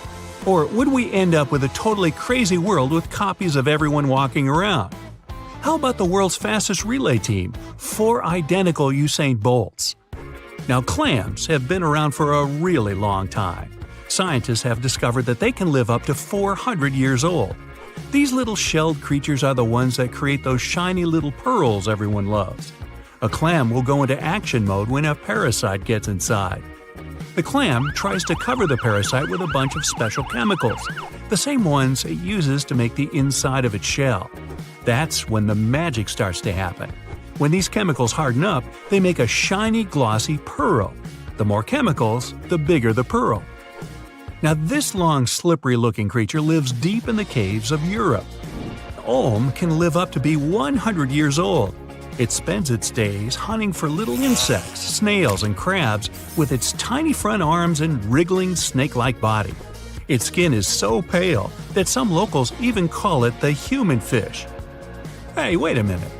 Or would we end up with a totally crazy world with copies of everyone walking around? How about the world's fastest relay team, 4 identical Usain Bolts? Now, clams have been around for a really long time. Scientists have discovered that they can live up to 400 years old. These little shelled creatures are the ones that create those shiny little pearls everyone loves. A clam will go into action mode when a parasite gets inside. The clam tries to cover the parasite with a bunch of special chemicals, the same ones it uses to make the inside of its shell. That's when the magic starts to happen. When these chemicals harden up, they make a shiny, glossy pearl. The more chemicals, the bigger the pearl. Now, this long, slippery-looking creature lives deep in the caves of Europe. Olm can live up to be 100 years old. It spends its days hunting for little insects, snails, and crabs with its tiny front arms and wriggling snake-like body. Its skin is so pale that some locals even call it the human fish. Hey, wait a minute.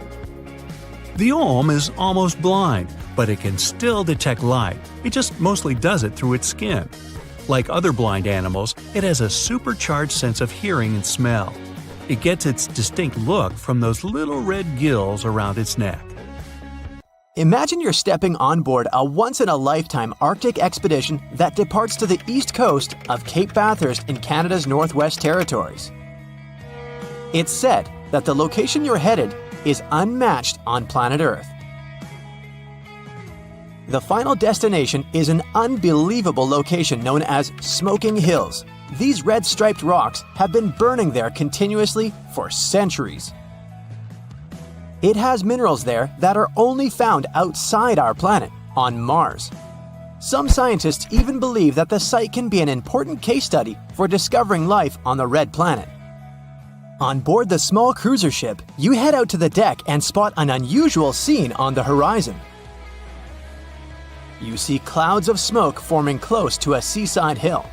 The olm is almost blind, but it can still detect light. It just mostly does it through its skin. Like other blind animals, it has a supercharged sense of hearing and smell. It gets its distinct look from those little red gills around its neck. Imagine you're stepping on board a once-in-a-lifetime Arctic expedition that departs to the east coast of Cape Bathurst in Canada's Northwest Territories. It's said that the location you're headed is unmatched on planet Earth. The final destination is an unbelievable location known as Smoking Hills. These red striped rocks have been burning there continuously for centuries. It has minerals there that are only found outside our planet, on Mars. Some scientists even believe that the site can be an important case study for discovering life on the red planet. On board the small cruiser ship, you head out to the deck and spot an unusual scene on the horizon. You see clouds of smoke forming close to a seaside hill.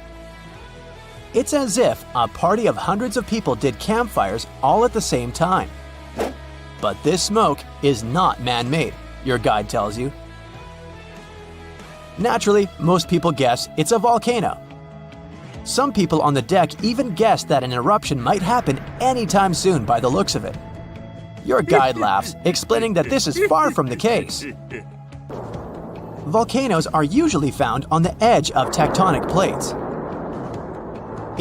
It's as if a party of hundreds of people did campfires all at the same time. But this smoke is not man-made, your guide tells you. Naturally, most people guess it's a volcano. Some people on the deck even guessed that an eruption might happen anytime soon by the looks of it. Your guide laughs, explaining that this is far from the case. Volcanoes are usually found on the edge of tectonic plates.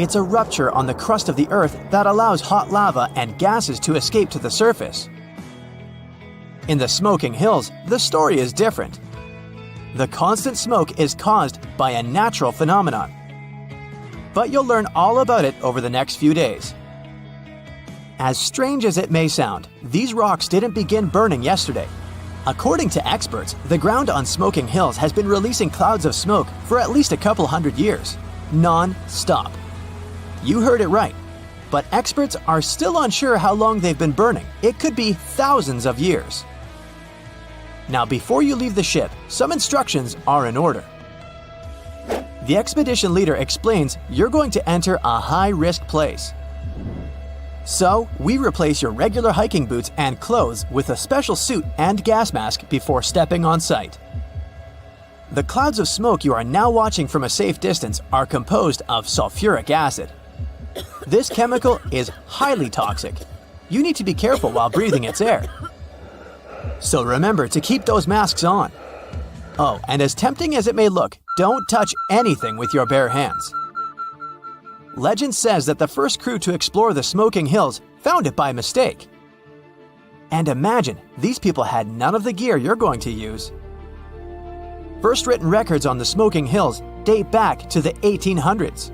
It's a rupture on the crust of the Earth that allows hot lava and gases to escape to the surface. In the Smoking Hills, the story is different. The constant smoke is caused by a natural phenomenon. But you'll learn all about it over the next few days. As strange as it may sound, these rocks didn't begin burning yesterday. According to experts, the ground on Smoking Hills has been releasing clouds of smoke for at least a couple hundred years, non-stop. You heard it right. But experts are still unsure how long they've been burning. It could be thousands of years. Now, before you leave the ship, some instructions are in order. The expedition leader explains you're going to enter a high-risk place. So, we replace your regular hiking boots and clothes with a special suit and gas mask before stepping on site. The clouds of smoke you are now watching from a safe distance are composed of sulfuric acid. This chemical is highly toxic. You need to be careful while breathing its air. So remember to keep those masks on. Oh, and as tempting as it may look, don't touch anything with your bare hands. legend says that the first crew to explore the Smoking Hills found it by mistake. And imagine, these people had none of the gear you're going to use. First written records on the Smoking Hills date back to the 1800s.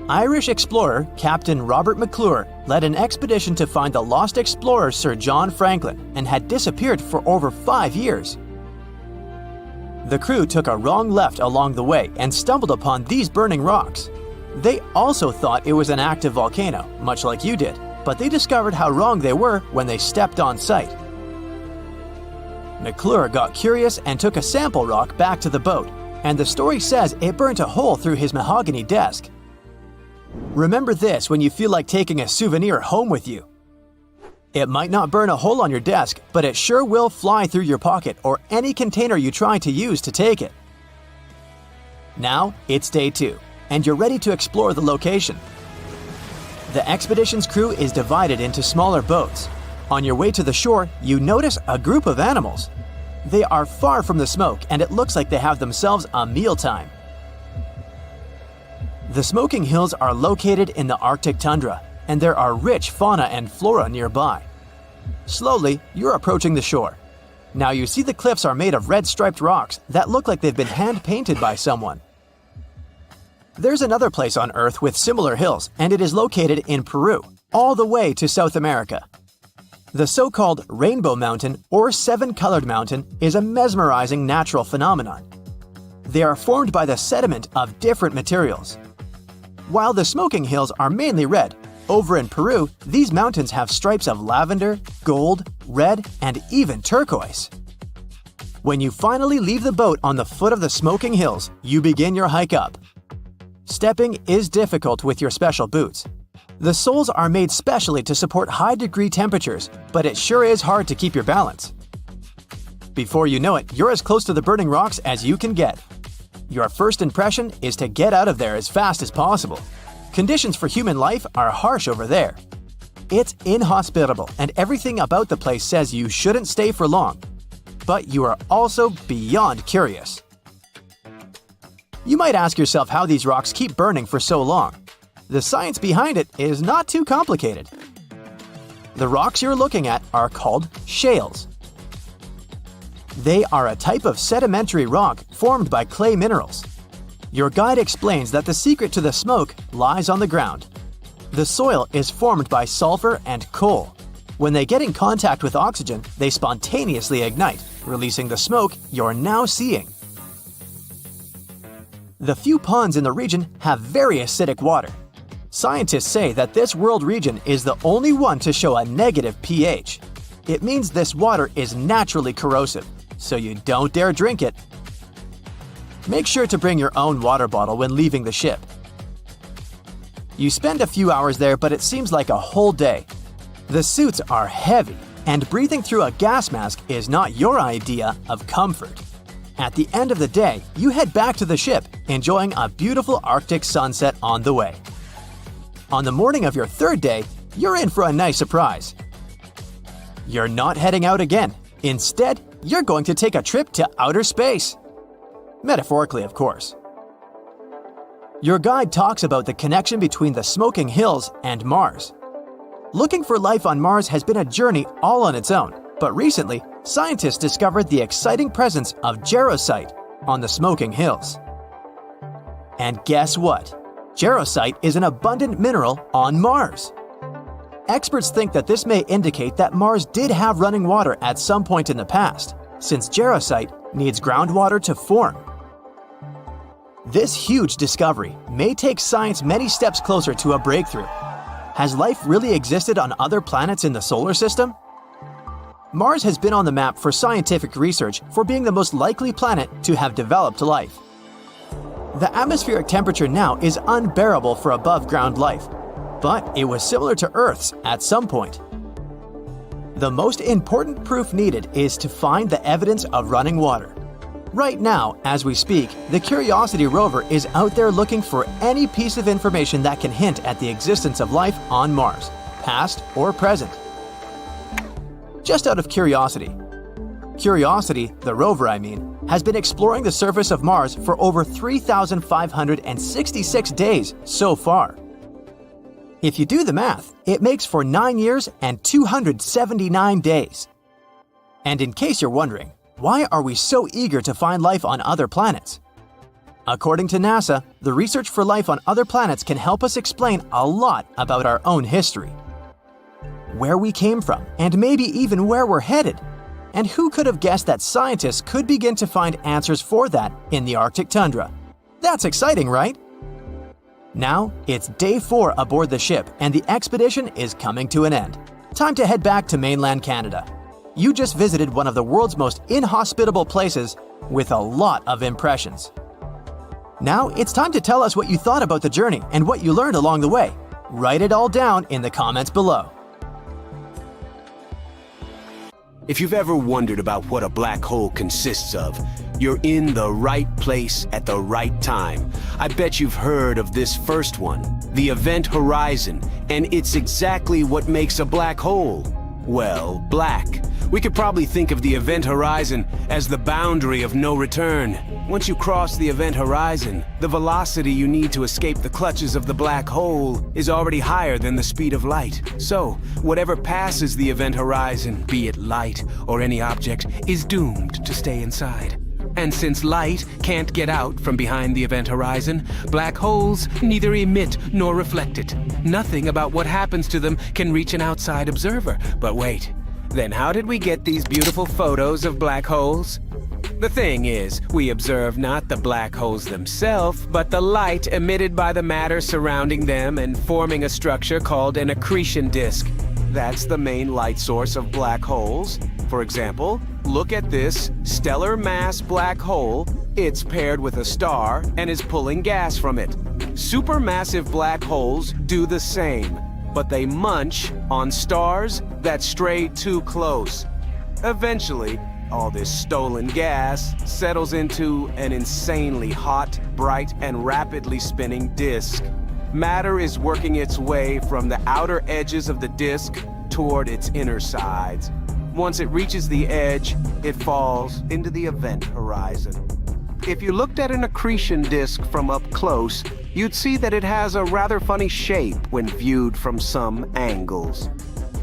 Irish explorer Captain Robert McClure led an expedition to find the lost explorer Sir John Franklin and had disappeared for over 5 years. The crew took a wrong left along the way and stumbled upon these burning rocks. They also thought it was an active volcano, much like you did, but they discovered how wrong they were when they stepped on site. McClure got curious and took a sample rock back to the boat, and the story says it burnt a hole through his mahogany desk. Remember this when you feel like taking a souvenir home with you. It might not burn a hole on your desk, but it sure will fly through your pocket or any container you try to use to take it. Now it's day 2, and you're ready to explore the location. The expedition's crew is divided into smaller boats. On your way to the shore, you notice a group of animals. They are far from the smoke, and it looks like they have themselves a mealtime. The Smoking Hills are located in the Arctic tundra, and there are rich fauna and flora nearby. Slowly, you're approaching the shore. Now you see the cliffs are made of red striped rocks that look like they've been hand-painted by someone. There's another place on Earth with similar hills, and it is located in Peru, all the way to South America. The so-called Rainbow Mountain or Seven-Colored Mountain is a mesmerizing natural phenomenon. They are formed by the sediment of different materials. While the Smoking Hills are mainly red, over in Peru, these mountains have stripes of lavender, gold, red, and even turquoise. When you finally leave the boat on the foot of the Smoking Hills, you begin your hike up. Stepping is difficult with your special boots. The soles are made specially to support high-degree temperatures, but it sure is hard to keep your balance. Before you know it, you're as close to the burning rocks as you can get. Your first impression is to get out of there as fast as possible. Conditions for human life are harsh over there. It's inhospitable, and everything about the place says you shouldn't stay for long. But you are also beyond curious. You might ask yourself how these rocks keep burning for so long. The science behind it is not too complicated. The rocks you're looking at are called shales. They are a type of sedimentary rock formed by clay minerals. Your guide explains that the secret to the smoke lies on the ground. The soil is formed by sulfur and coal. When they get in contact with oxygen, they spontaneously ignite, releasing the smoke you're now seeing. The few ponds in the region have very acidic water. Scientists say that this world region is the only one to show a negative pH. It means this water is naturally corrosive, so you don't dare drink it. Make sure to bring your own water bottle when leaving the ship. You spend a few hours there, but it seems like a whole day. The suits are heavy, and breathing through a gas mask is not your idea of comfort. At the end of the day, you head back to the ship, enjoying a beautiful Arctic sunset on the way. On the morning of your third day, you're in for a nice surprise. You're not heading out again. Instead, you're going to take a trip to outer space. Metaphorically, of course. Your guide talks about the connection between the Smoking Hills and Mars. Looking for life on Mars has been a journey all on its own, but recently, scientists discovered the exciting presence of jarosite on the Smoking Hills. And guess what? Jarosite is an abundant mineral on Mars. Experts think that this may indicate that Mars did have running water at some point in the past, since jarosite needs groundwater to form. This huge discovery may take science many steps closer to a breakthrough. Has life really existed on other planets in the solar system? Mars has been on the map for scientific research for being the most likely planet to have developed life. The atmospheric temperature now is unbearable for above-ground life, but it was similar to Earth's at some point. The most important proof needed is to find the evidence of running water. Right now, as we speak, the Curiosity rover is out there looking for any piece of information that can hint at the existence of life on Mars, past or present. Just out of curiosity, Curiosity, the rover has been exploring the surface of Mars for over 3,566 days so far. If you do the math, it makes for 9 years and 279 days. And in case you're wondering, why are we so eager to find life on other planets? According to NASA, the research for life on other planets can help us explain a lot about our own history. Where we came from, and maybe even where we're headed. And who could have guessed that scientists could begin to find answers for that in the Arctic tundra? That's exciting, right? Now, it's day 4 aboard the ship, and the expedition is coming to an end. Time to head back to mainland Canada. You just visited one of the world's most inhospitable places with a lot of impressions. Now, it's time to tell us what you thought about the journey and what you learned along the way. Write it all down in the comments below. If you've ever wondered about what a black hole consists of, you're in the right place at the right time. I bet you've heard of this first one, the event horizon, and it's exactly what makes a black hole. Well, black. We could probably think of the event horizon as the boundary of no return. Once you cross the event horizon, the velocity you need to escape the clutches of the black hole is already higher than the speed of light. So, whatever passes the event horizon, be it light or any object, is doomed to stay inside. And since light can't get out from behind the event horizon, black holes neither emit nor reflect it. Nothing about what happens to them can reach an outside observer. But wait, then how did we get these beautiful photos of black holes? The thing is, we observe not the black holes themselves, but the light emitted by the matter surrounding them and forming a structure called an accretion disk. That's the main light source of black holes. For example, look at this stellar mass black hole. It's paired with a star and is pulling gas from it. Supermassive black holes do the same, but they munch on stars that stray too close. Eventually, all this stolen gas settles into an insanely hot, bright, and rapidly spinning disk. Matter is working its way from the outer edges of the disk toward its inner sides. Once it reaches the edge, it falls into the event horizon. If you looked at an accretion disk from up close, you'd see that it has a rather funny shape when viewed from some angles.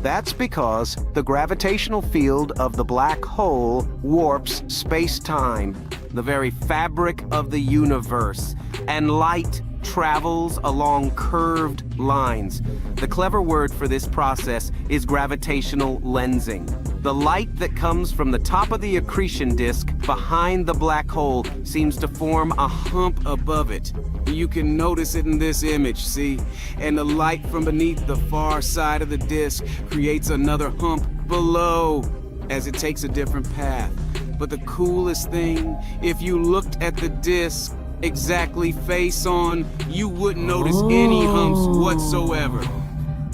That's because the gravitational field of the black hole warps space-time, the very fabric of the universe, and light travels along curved lines. The clever word for this process is gravitational lensing. The light that comes from the top of the accretion disk behind the black hole seems to form a hump above it. You can notice it in this image, see? And the light from beneath the far side of the disk creates another hump below as it takes a different path. But the coolest thing, if you looked at the disk exactly face on, you wouldn't notice any humps whatsoever.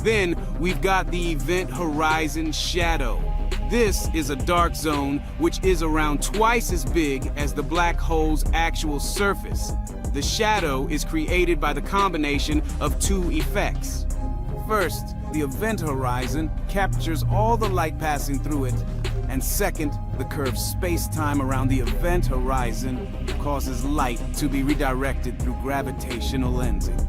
Then we've got the event horizon shadow. This is a dark zone which is around twice as big as the black hole's actual surface. The shadow is created by the combination of two effects. First, the event horizon captures all the light passing through it, and second, the curved space-time around the event horizon causes light to be redirected through gravitational lensing.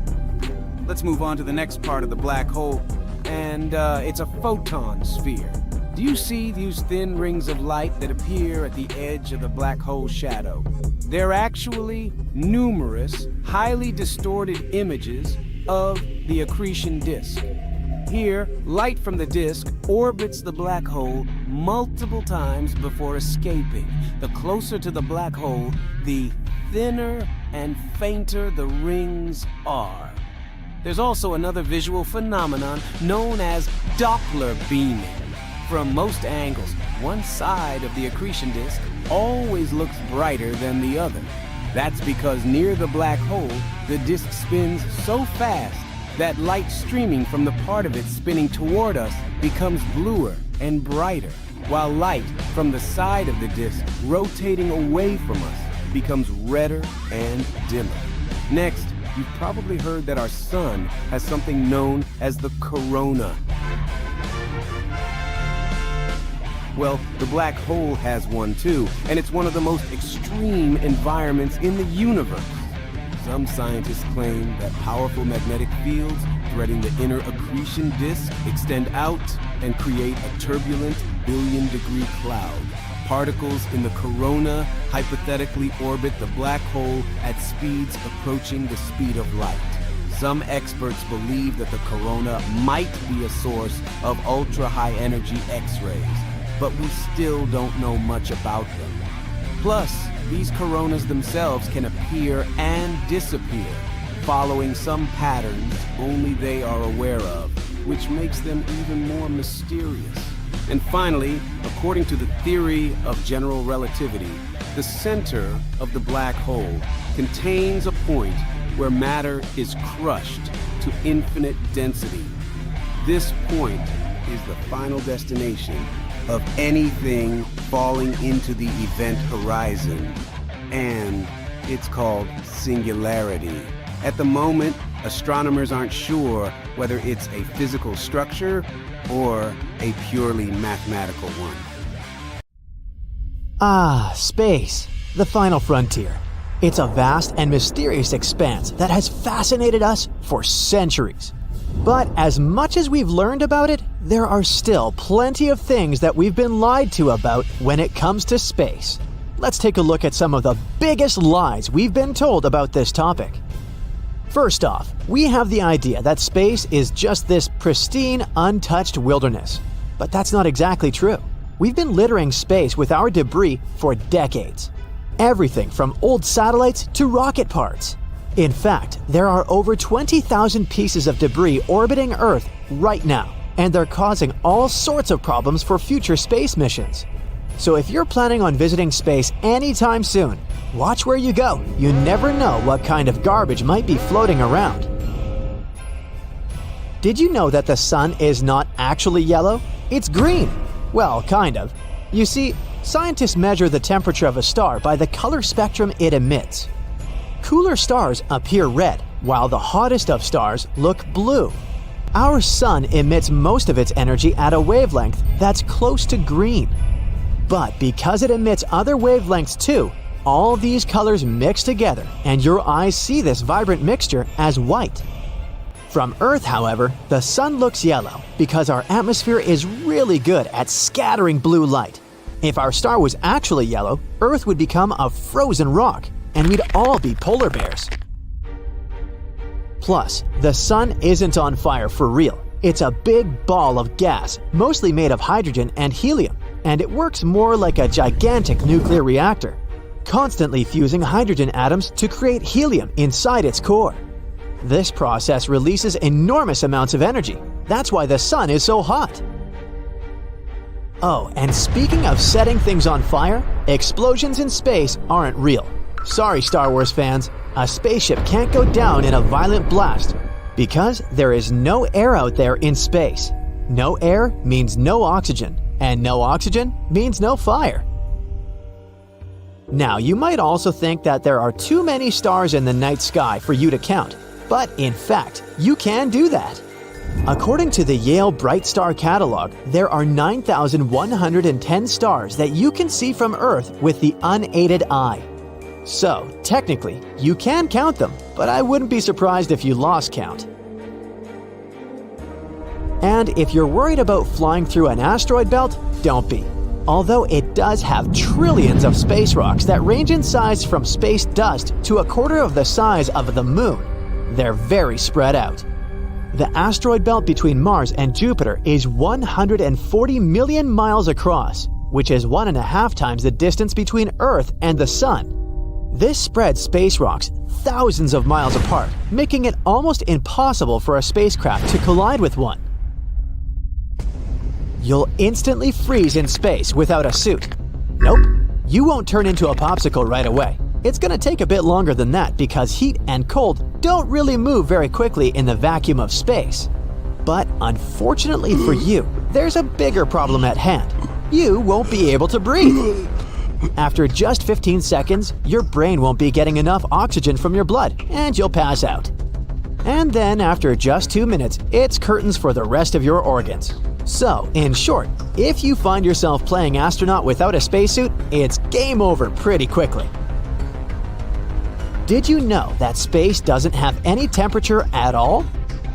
Let's move on to the next part of the black hole, and it's a photon sphere. Do you see these thin rings of light that appear at the edge of the black hole shadow? They're actually numerous, highly distorted images of the accretion disk. Here, light from the disk orbits the black hole multiple times before escaping. The closer to the black hole, the thinner and fainter the rings are. There's also another visual phenomenon known as Doppler beaming. From most angles, one side of the accretion disk always looks brighter than the other. That's because near the black hole, the disk spins so fast that light streaming from the part of it spinning toward us becomes bluer and brighter, while light from the side of the disk rotating away from us becomes redder and dimmer. Next, you've probably heard that our sun has something known as the corona. Well, the black hole has one too, and it's one of the most extreme environments in the universe. Some scientists claim that powerful magnetic fields threading the inner accretion disk extend out and create a turbulent billion-degree cloud. Particles in the corona hypothetically orbit the black hole at speeds approaching the speed of light. Some experts believe that the corona might be a source of ultra-high energy X-rays, but we still don't know much about them. Plus, these coronas themselves can appear and disappear, following some patterns only they are aware of, which makes them even more mysterious. And finally, according to the theory of general relativity, the center of the black hole contains a point where matter is crushed to infinite density. This point is the final destination of anything falling into the event horizon, and it's called singularity. At the moment, astronomers aren't sure whether it's a physical structure or a purely mathematical one. Ah, space, the final frontier. It's a vast and mysterious expanse that has fascinated us for centuries. But as much as we've learned about it, there are still plenty of things that we've been lied to about when it comes to space. Let's take a look at some of the biggest lies we've been told about this topic. First off, we have the idea that space is just this pristine, untouched wilderness. But that's not exactly true. We've been littering space with our debris for decades. Everything from old satellites to rocket parts. In fact, there are over 20,000 pieces of debris orbiting Earth right now, and they're causing all sorts of problems for future space missions. So if you're planning on visiting space anytime soon, watch where you go. You never know what kind of garbage might be floating around. Did you know that the sun is not actually yellow? It's green. Well, kind of. You see, scientists measure the temperature of a star by the color spectrum it emits. Cooler stars appear red, while the hottest of stars look blue. Our sun emits most of its energy at a wavelength that's close to green. But because it emits other wavelengths too, all these colors mix together, and your eyes see this vibrant mixture as white. From Earth, however, the sun looks yellow because our atmosphere is really good at scattering blue light. If our star was actually yellow, Earth would become a frozen rock, and we'd all be polar bears. Plus, the sun isn't on fire for real. It's a big ball of gas, mostly made of hydrogen and helium, and it works more like a gigantic nuclear reactor, constantly fusing hydrogen atoms to create helium inside its core. This process releases enormous amounts of energy. That's why the sun is so hot. Oh, and speaking of setting things on fire, explosions in space aren't real. Sorry, Star Wars fans, a spaceship can't go down in a violent blast because there is no air out there in space. No air means no oxygen, and no oxygen means no fire. Now, you might also think that there are too many stars in the night sky for you to count, but in fact, you can do that. According to the Yale Bright Star Catalog, there are 9,110 stars that you can see from Earth with the unaided eye. So, technically, you can count them, but I wouldn't be surprised if you lost count. And if you're worried about flying through an asteroid belt, don't be. Although it does have trillions of space rocks that range in size from space dust to a quarter of the size of the Moon, they're very spread out. The asteroid belt between Mars and Jupiter is 140 million miles across, which is 1.5 times the distance between Earth and the Sun. This spreads space rocks thousands of miles apart, making it almost impossible for a spacecraft to collide with one. You'll instantly freeze in space without a suit. Nope, you won't turn into a popsicle right away. It's gonna take a bit longer than that because heat and cold don't really move very quickly in the vacuum of space. But unfortunately for you, there's a bigger problem at hand. You won't be able to breathe. After just 15 seconds, your brain won't be getting enough oxygen from your blood, and you'll pass out. And then after just 2 minutes, it's curtains for the rest of your organs. So, in short, if you find yourself playing astronaut without a spacesuit, it's game over pretty quickly. Did you know that space doesn't have any temperature at all?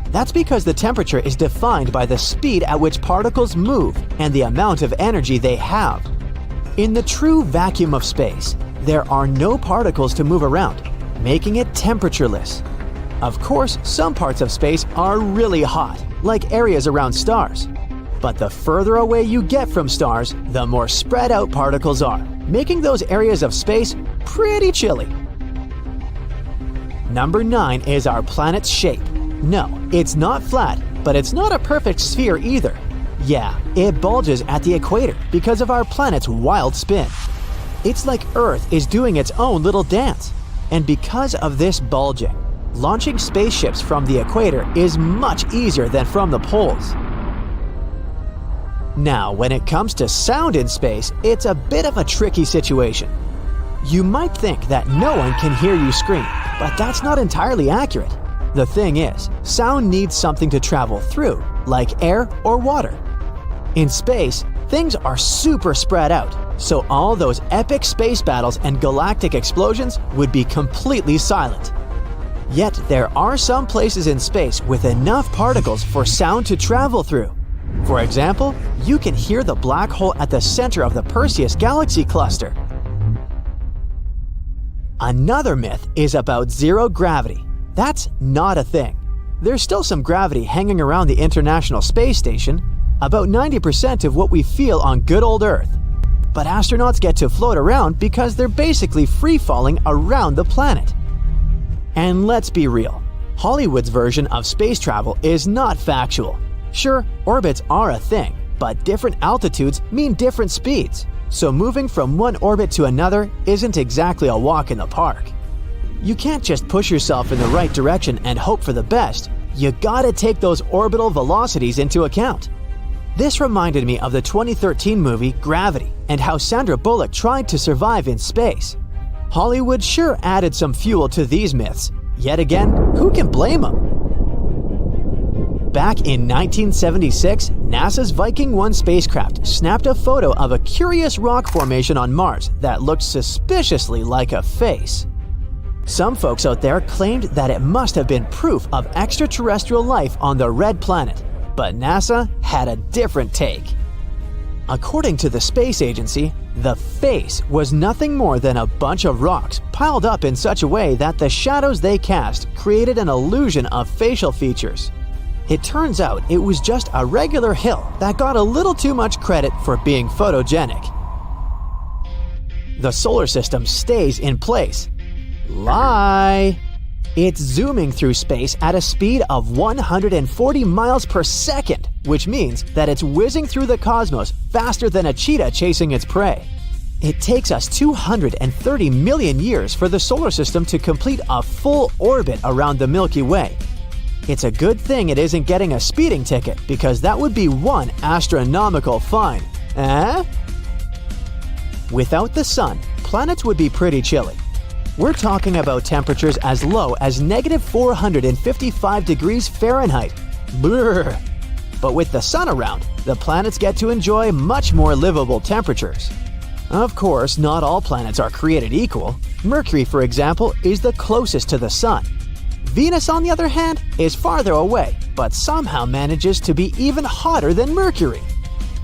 That's because the temperature is defined by the speed at which particles move and the amount of energy they have. In the true vacuum of space, there are no particles to move around, making it temperatureless. Of course, some parts of space are really hot, like areas around stars. But the further away you get from stars, the more spread out particles are, making those areas of space pretty chilly. Number 9 is our planet's shape. No, it's not flat, but it's not a perfect sphere either. Yeah, it bulges at the equator because of our planet's wild spin. It's like Earth is doing its own little dance. And because of this bulging, launching spaceships from the equator is much easier than from the poles. Now, when it comes to sound in space, it's a bit of a tricky situation. You might think that no one can hear you scream, but that's not entirely accurate. The thing is, sound needs something to travel through, like air or water. In space, things are super spread out, so all those epic space battles and galactic explosions would be completely silent. Yet there are some places in space with enough particles for sound to travel through. For example, you can hear the black hole at the center of the Perseus galaxy cluster. Another myth is about zero gravity. That's not a thing. There's still some gravity hanging around the International Space Station, about 90% of what we feel on good old Earth. But astronauts get to float around because they're basically free-falling around the planet. And let's be real, Hollywood's version of space travel is not factual. Sure, orbits are a thing, but different altitudes mean different speeds. So moving from one orbit to another isn't exactly a walk in the park. You can't just push yourself in the right direction and hope for the best. You gotta take those orbital velocities into account. This reminded me of the 2013 movie Gravity and how Sandra Bullock tried to survive in space. Hollywood sure added some fuel to these myths. Yet again, who can blame them? Back in 1976, NASA's Viking 1 spacecraft snapped a photo of a curious rock formation on Mars that looked suspiciously like a face. Some folks out there claimed that it must have been proof of extraterrestrial life on the red planet, but NASA had a different take. According to the space agency, the face was nothing more than a bunch of rocks piled up in such a way that the shadows they cast created an illusion of facial features. It turns out it was just a regular hill that got a little too much credit for being photogenic. The solar system stays in place. Lie! It's zooming through space at a speed of 140 miles per second, which means that it's whizzing through the cosmos faster than a cheetah chasing its prey. It takes us 230 million years for the solar system to complete a full orbit around the Milky Way. It's a good thing it isn't getting a speeding ticket, because that would be one astronomical fine. Eh? Without the sun, planets would be pretty chilly. We're talking about temperatures as low as -455 degrees Fahrenheit. Brrr. But with the sun around, the planets get to enjoy much more livable temperatures. Of course, not all planets are created equal. Mercury, for example, is the closest to the sun. Venus, on the other hand, is farther away, but somehow manages to be even hotter than Mercury.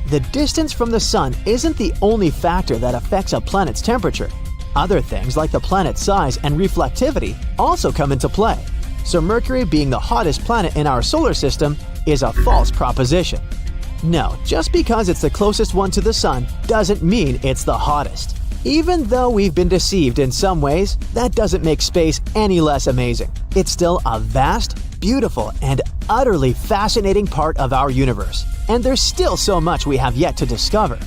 The distance from the sun isn't the only factor that affects a planet's temperature. Other things like the planet's size and reflectivity also come into play. So Mercury being the hottest planet in our solar system is a false proposition. No, just because it's the closest one to the sun doesn't mean it's the hottest. Even though we've been deceived in some ways, that doesn't make space any less amazing. It's still a vast, beautiful, and utterly fascinating part of our universe. And there's still so much we have yet to discover.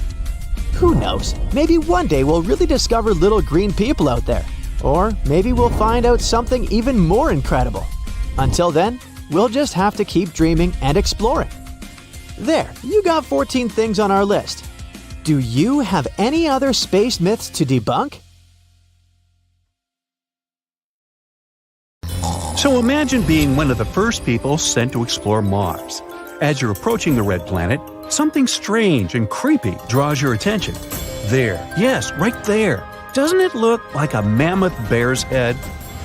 Who knows, maybe one day we'll really discover little green people out there. Or maybe we'll find out something even more incredible. Until then, we'll just have to keep dreaming and exploring. There, you got 14 things on our list. Do you have any other space myths to debunk? So imagine being one of the first people sent to explore Mars. As you're approaching the red planet, something strange and creepy draws your attention. There, yes, right there. Doesn't it look like a mammoth bear's head?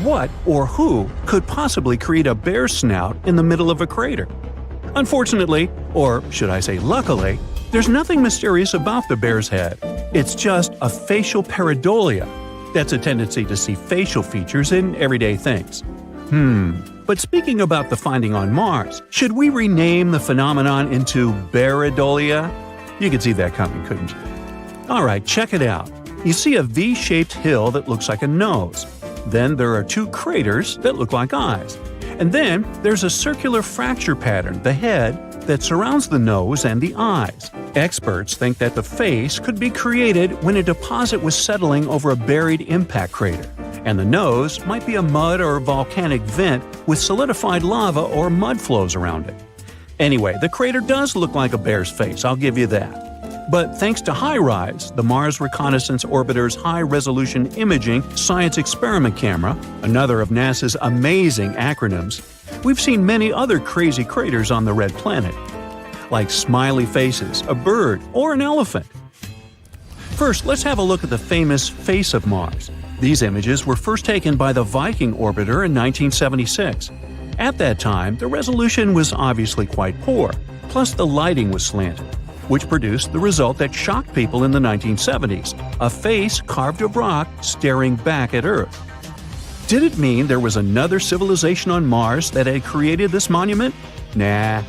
What or who could possibly create a bear's snout in the middle of a crater? Unfortunately, or should I say luckily, there's nothing mysterious about the bear's head. It's just a facial pareidolia. That's a tendency to see facial features in everyday things. But speaking about the finding on Mars, should we rename the phenomenon into Pareidolia? You could see that coming, couldn't you? Alright, check it out. You see a V-shaped hill that looks like a nose. Then there are two craters that look like eyes. And then there's a circular fracture pattern, the head, that surrounds the nose and the eyes. Experts think that the face could be created when a deposit was settling over a buried impact crater, and the nose might be a mud or volcanic vent with solidified lava or mud flows around it. Anyway, the crater does look like a bear's face, I'll give you that. But thanks to HiRISE, the Mars Reconnaissance Orbiter's high-resolution imaging science experiment camera, another of NASA's amazing acronyms, we've seen many other crazy craters on the red planet, like smiley faces, a bird, or an elephant. First, let's have a look at the famous face of Mars. These images were first taken by the Viking orbiter in 1976. At that time, the resolution was obviously quite poor, plus the lighting was slanted, which produced the result that shocked people in the 1970s, a face carved of rock staring back at Earth. Did it mean there was another civilization on Mars that had created this monument? Nah.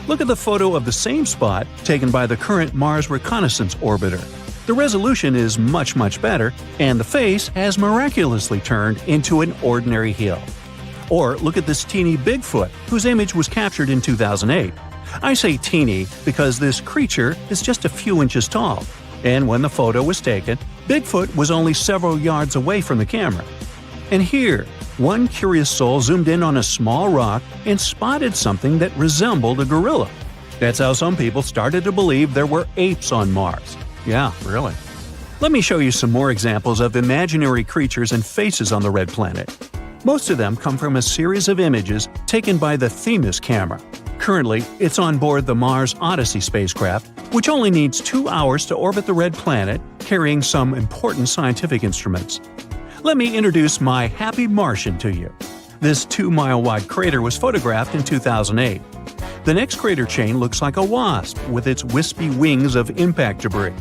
Look at the photo of the same spot taken by the current Mars Reconnaissance Orbiter. The resolution is much, much better, and the face has miraculously turned into an ordinary hill. Or look at this teeny Bigfoot, whose image was captured in 2008. I say teeny because this creature is just a few inches tall, and when the photo was taken, Bigfoot was only several yards away from the camera. And here, one curious soul zoomed in on a small rock and spotted something that resembled a gorilla. That's how some people started to believe there were apes on Mars. Yeah, really. Let me show you some more examples of imaginary creatures and faces on the red planet. Most of them come from a series of images taken by the Themis camera. Currently, it's on board the Mars Odyssey spacecraft, which only needs 2 hours to orbit the red planet, carrying some important scientific instruments. Let me introduce my Happy Martian to you. This 2-mile-wide crater was photographed in 2008. The next crater chain looks like a wasp with its wispy wings of impact debris.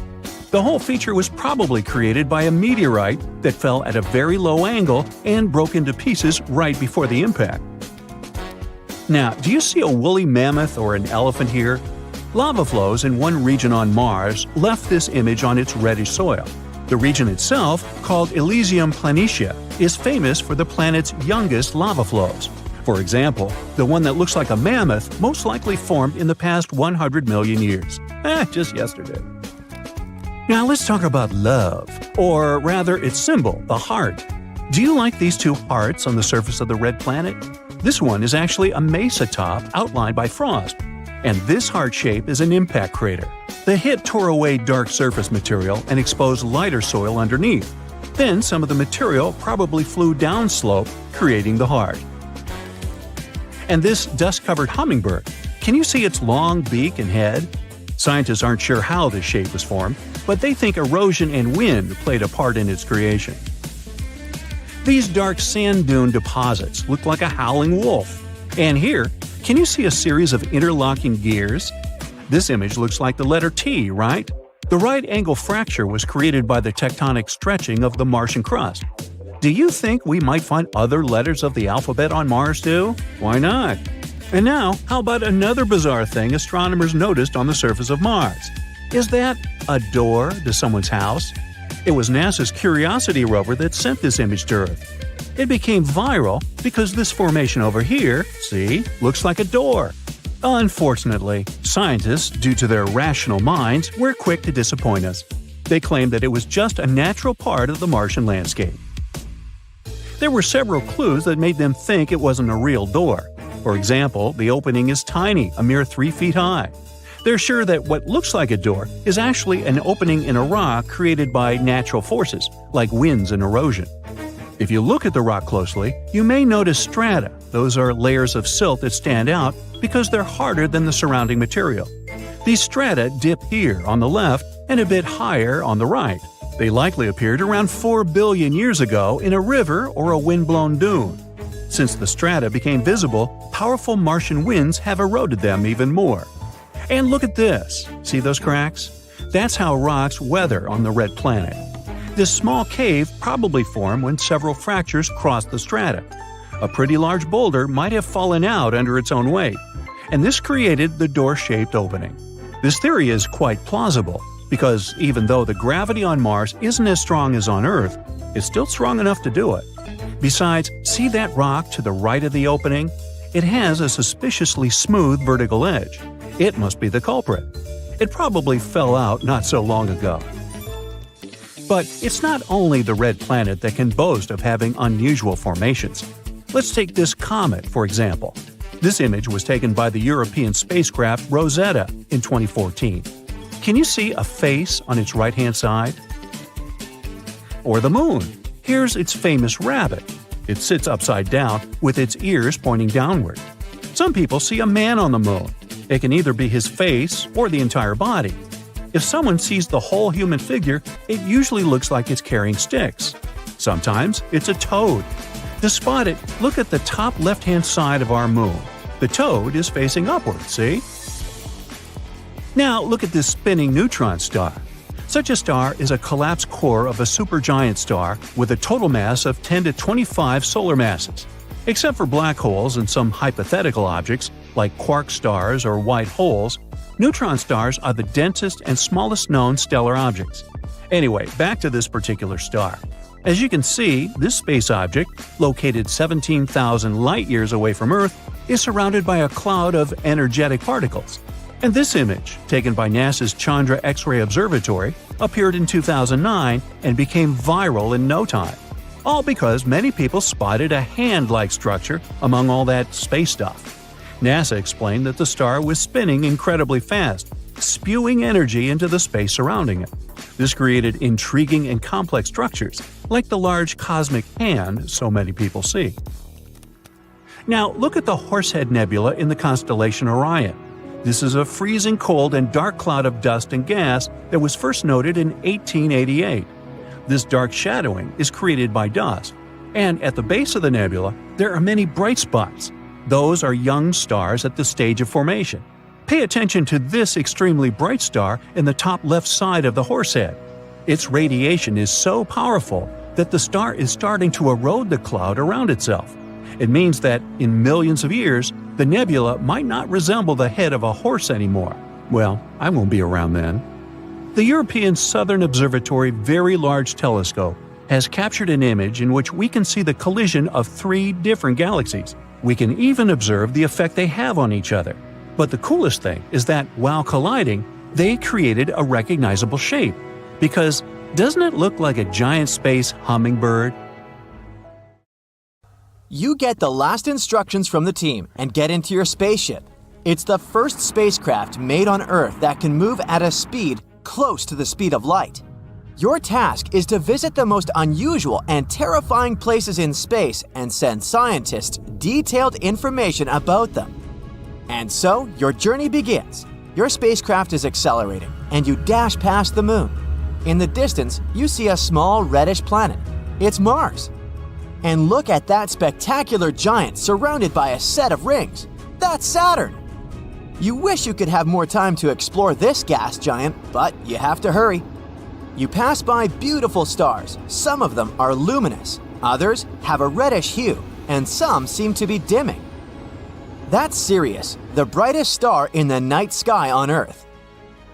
The whole feature was probably created by a meteorite that fell at a very low angle and broke into pieces right before the impact. Now, do you see a woolly mammoth or an elephant here? Lava flows in one region on Mars left this image on its reddish soil. The region itself, called Elysium Planitia, is famous for the planet's youngest lava flows. For example, the one that looks like a mammoth most likely formed in the past 100 million years. Just yesterday. Now let's talk about love, or rather its symbol, the heart. Do you like these two hearts on the surface of the red planet? This one is actually a mesa top outlined by frost, and this heart shape is an impact crater. The hit tore away dark surface material and exposed lighter soil underneath. Then some of the material probably flew downslope, creating the heart. And this dust-covered hummingbird, can you see its long beak and head? Scientists aren't sure how this shape was formed, but they think erosion and wind played a part in its creation. These dark sand dune deposits look like a howling wolf. And here, can you see a series of interlocking gears? This image looks like the letter T, right? The right angle fracture was created by the tectonic stretching of the Martian crust. Do you think we might find other letters of the alphabet on Mars too? Why not? And now, how about another bizarre thing astronomers noticed on the surface of Mars? Is that a door to someone's house? It was NASA's Curiosity rover that sent this image to Earth. It became viral because this formation over here, see, looks like a door. Unfortunately, scientists, due to their rational minds, were quick to disappoint us. They claimed that it was just a natural part of the Martian landscape. There were several clues that made them think it wasn't a real door. For example, the opening is tiny, a mere 3 feet high. They're sure that what looks like a door is actually an opening in a rock created by natural forces, like winds and erosion. If you look at the rock closely, you may notice strata. Those are layers of silt that stand out because they're harder than the surrounding material. These strata dip here on the left and a bit higher on the right. They likely appeared around 4 billion years ago in a river or a wind-blown dune. Since the strata became visible, powerful Martian winds have eroded them even more. And look at this. See those cracks? That's how rocks weather on the red planet. This small cave probably formed when several fractures crossed the strata. A pretty large boulder might have fallen out under its own weight, and this created the door-shaped opening. This theory is quite plausible, because even though the gravity on Mars isn't as strong as on Earth, it's still strong enough to do it. Besides, see that rock to the right of the opening? It has a suspiciously smooth vertical edge. It must be the culprit. It probably fell out not so long ago. But it's not only the red planet that can boast of having unusual formations. Let's take this comet, for example. This image was taken by the European spacecraft Rosetta in 2014. Can you see a face on its right-hand side? Or the moon. Here's its famous rabbit. It sits upside down with its ears pointing downward. Some people see a man on the moon. It can either be his face or the entire body. If someone sees the whole human figure, it usually looks like it's carrying sticks. Sometimes it's a toad. To spot it, look at the top left-hand side of our moon. The toad is facing upward, see? Now look at this spinning neutron star. Such a star is a collapsed core of a supergiant star with a total mass of 10 to 25 solar masses. Except for black holes and some hypothetical objects, like quark stars or white holes, neutron stars are the densest and smallest known stellar objects. Anyway, back to this particular star. As you can see, this space object, located 17,000 light-years away from Earth, is surrounded by a cloud of energetic particles. And this image, taken by NASA's Chandra X-ray Observatory, appeared in 2009 and became viral in no time. All because many people spotted a hand-like structure among all that space stuff. NASA explained that the star was spinning incredibly fast, spewing energy into the space surrounding it. This created intriguing and complex structures, like the large cosmic hand so many people see. Now look at the Horsehead Nebula in the constellation Orion. This is a freezing cold and dark cloud of dust and gas that was first noted in 1888. This dark shadowing is created by dust, and at the base of the nebula, there are many bright spots. Those are young stars at the stage of formation. Pay attention to this extremely bright star in the top left side of the Horsehead. Its radiation is so powerful that the star is starting to erode the cloud around itself. It means that, in millions of years, the nebula might not resemble the head of a horse anymore. Well, I won't be around then. The European Southern Observatory Very Large Telescope has captured an image in which we can see the collision of 3 different galaxies. We can even observe the effect they have on each other. But the coolest thing is that, while colliding, they created a recognizable shape. Because doesn't it look like a giant space hummingbird? You get the last instructions from the team and get into your spaceship. It's the first spacecraft made on Earth that can move at a speed close to the speed of light. Your task is to visit the most unusual and terrifying places in space and send scientists detailed information about them. And so, your journey begins. Your spacecraft is accelerating, and you dash past the moon. In the distance, you see a small reddish planet. It's Mars. And look at that spectacular giant surrounded by a set of rings. That's Saturn. You wish you could have more time to explore this gas giant, but you have to hurry. You pass by beautiful stars. Some of them are luminous, others have a reddish hue, and some seem to be dimming. That's Sirius, the brightest star in the night sky on Earth.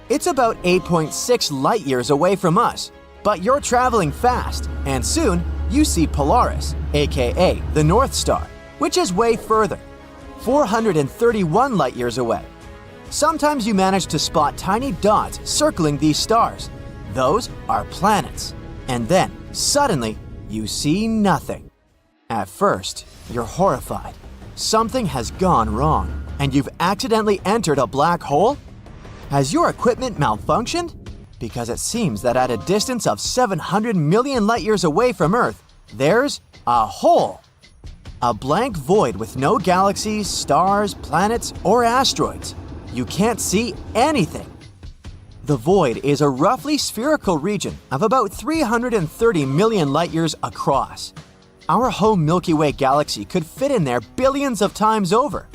It's about 8.6 light-years away from us, but you're traveling fast, and soon you see Polaris, aka the North Star, which is way further, 431 light-years away. Sometimes you manage to spot tiny dots circling these stars. Those are planets. And then, suddenly, you see nothing. At first, you're horrified. Something has gone wrong, and you've accidentally entered a black hole? Has your equipment malfunctioned? Because it seems that at a distance of 700 million light-years away from Earth, there's a hole. A blank void with no galaxies, stars, planets, or asteroids. You can't see anything. The void is a roughly spherical region of about 330 million light-years across. Our home Milky Way galaxy could fit in there billions of times over.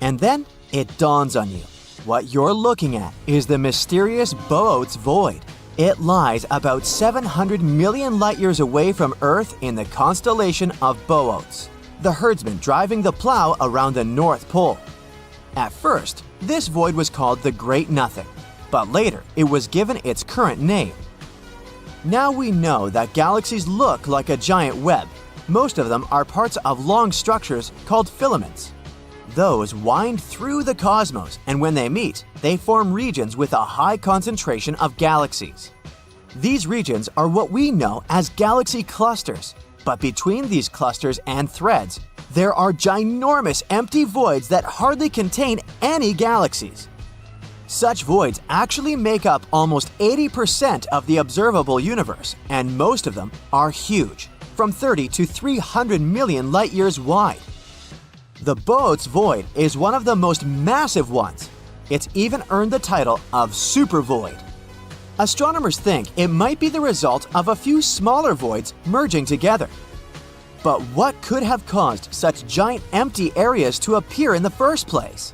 And then it dawns on you. What you're looking at is the mysterious Oort's void. It lies about 700 million light-years away from Earth in the constellation of Oort, the herdsman driving the plow around the North Pole. At first, this void was called the Great Nothing, but later it was given its current name. Now we know that galaxies look like a giant web. Most of them are parts of long structures called filaments. Those wind through the cosmos, and when they meet, they form regions with a high concentration of galaxies. These regions are what we know as galaxy clusters, but between these clusters and threads, there are ginormous empty voids that hardly contain any galaxies. Such voids actually make up almost 80% of the observable universe, and most of them are huge, from 30 to 300 million light-years wide. The Oort's void is one of the most massive ones. It's even earned the title of supervoid. Astronomers think it might be the result of a few smaller voids merging together. But what could have caused such giant empty areas to appear in the first place?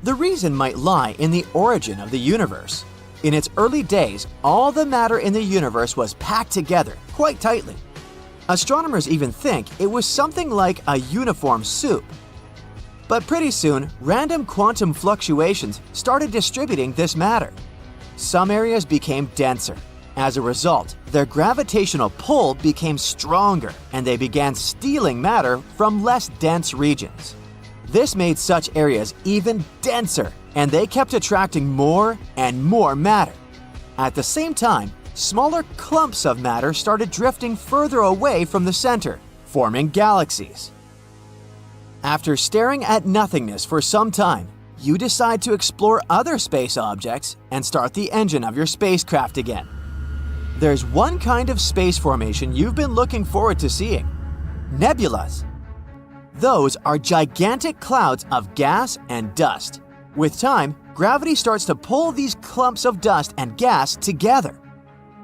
The reason might lie in the origin of the universe. In its early days, all the matter in the universe was packed together quite tightly. Astronomers even think it was something like a uniform soup. But pretty soon, random quantum fluctuations started distributing this matter. Some areas became denser. As a result, their gravitational pull became stronger, and they began stealing matter from less dense regions. This made such areas even denser, and they kept attracting more and more matter. At the same time, smaller clumps of matter started drifting further away from the center, forming galaxies. After staring at nothingness for some time, you decide to explore other space objects and start the engine of your spacecraft again. There's one kind of space formation you've been looking forward to seeing: nebulas. Those are gigantic clouds of gas and dust. With time, gravity starts to pull these clumps of dust and gas together.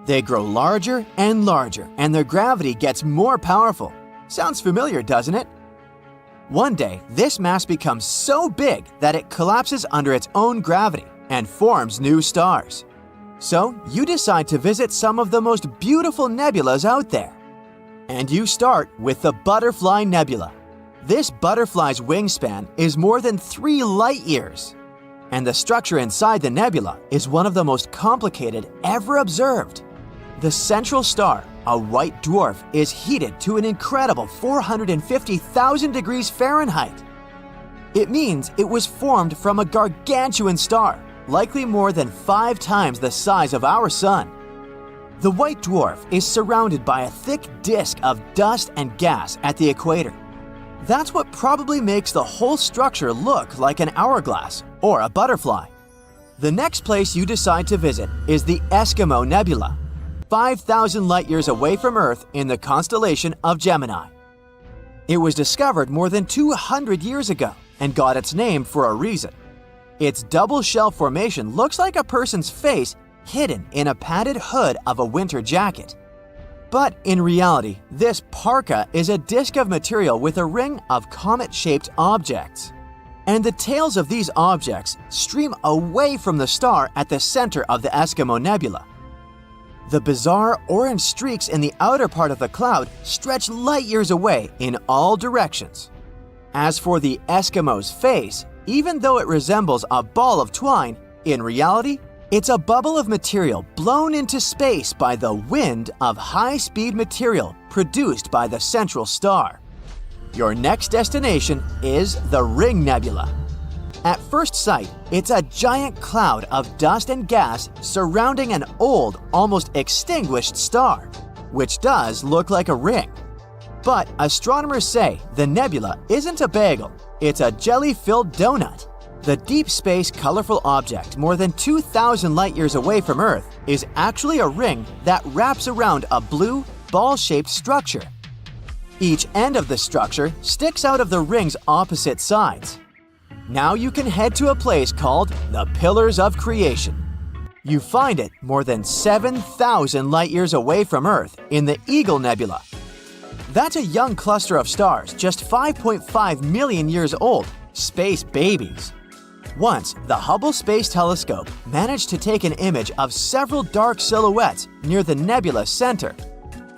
They grow larger and larger, and their gravity gets more powerful. Sounds familiar, doesn't it? One day, this mass becomes so big that it collapses under its own gravity and forms new stars. So, you decide to visit some of the most beautiful nebulas out there. And you start with the Butterfly Nebula. This butterfly's wingspan is more than 3 light-years. And the structure inside the nebula is one of the most complicated ever observed. The central star, a white dwarf, is heated to an incredible 450,000 degrees Fahrenheit. It means it was formed from a gargantuan star, likely more than 5 times the size of our Sun. The white dwarf is surrounded by a thick disk of dust and gas at the equator. That's what probably makes the whole structure look like an hourglass or a butterfly. The next place you decide to visit is the Eskimo Nebula, 5,000 light-years away from Earth in the constellation of Gemini. It was discovered more than 200 years ago and got its name for a reason. Its double shell formation looks like a person's face hidden in a padded hood of a winter jacket. But in reality, this parka is a disk of material with a ring of comet-shaped objects. And the tails of these objects stream away from the star at the center of the Eskimo Nebula. The bizarre orange streaks in the outer part of the cloud stretch light-years away in all directions. As for the Eskimo's face, even though it resembles a ball of twine, in reality, it's a bubble of material blown into space by the wind of high-speed material produced by the central star. Your next destination is the Ring Nebula. At first sight, it's a giant cloud of dust and gas surrounding an old, almost extinguished star, which does look like a ring. But astronomers say the nebula isn't a bagel, it's a jelly-filled donut. The deep space colorful object more than 2,000 light-years away from Earth is actually a ring that wraps around a blue, ball-shaped structure. Each end of the structure sticks out of the ring's opposite sides. Now you can head to a place called the Pillars of Creation. You find it more than 7,000 light-years away from Earth in the Eagle Nebula. That's a young cluster of stars just 5.5 million years old, space babies. Once, the Hubble Space Telescope managed to take an image of several dark silhouettes near the nebula's center.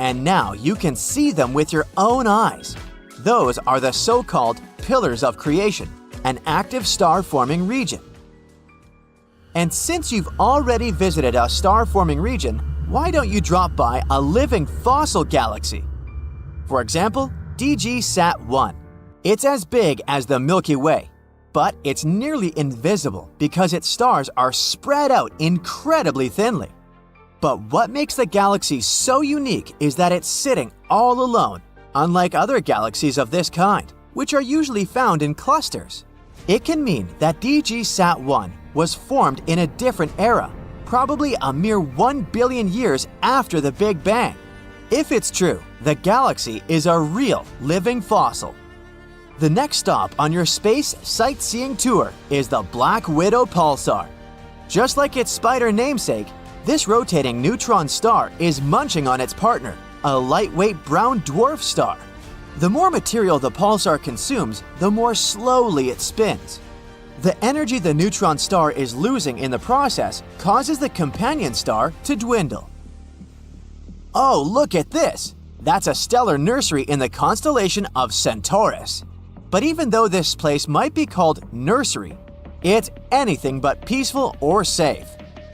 And now you can see them with your own eyes. Those are the so-called Pillars of Creation, an active star-forming region. And since you've already visited a star-forming region, why don't you drop by a living fossil galaxy? For example, DG-SAT-1. It's as big as the Milky Way, but it's nearly invisible because its stars are spread out incredibly thinly. But what makes the galaxy so unique is that it's sitting all alone, unlike other galaxies of this kind, which are usually found in clusters. It can mean that DG-SAT-1 was formed in a different era, probably a mere 1 billion years after the Big Bang. If it's true, the galaxy is a real living fossil. The next stop on your space sightseeing tour is the Black Widow Pulsar. Just like its spider namesake, this rotating neutron star is munching on its partner, a lightweight brown dwarf star. The more material the pulsar consumes, the more slowly it spins. The energy the neutron star is losing in the process causes the companion star to dwindle. Oh, look at this! That's a stellar nursery in the constellation of Centaurus. But even though this place might be called nursery, it's anything but peaceful or safe.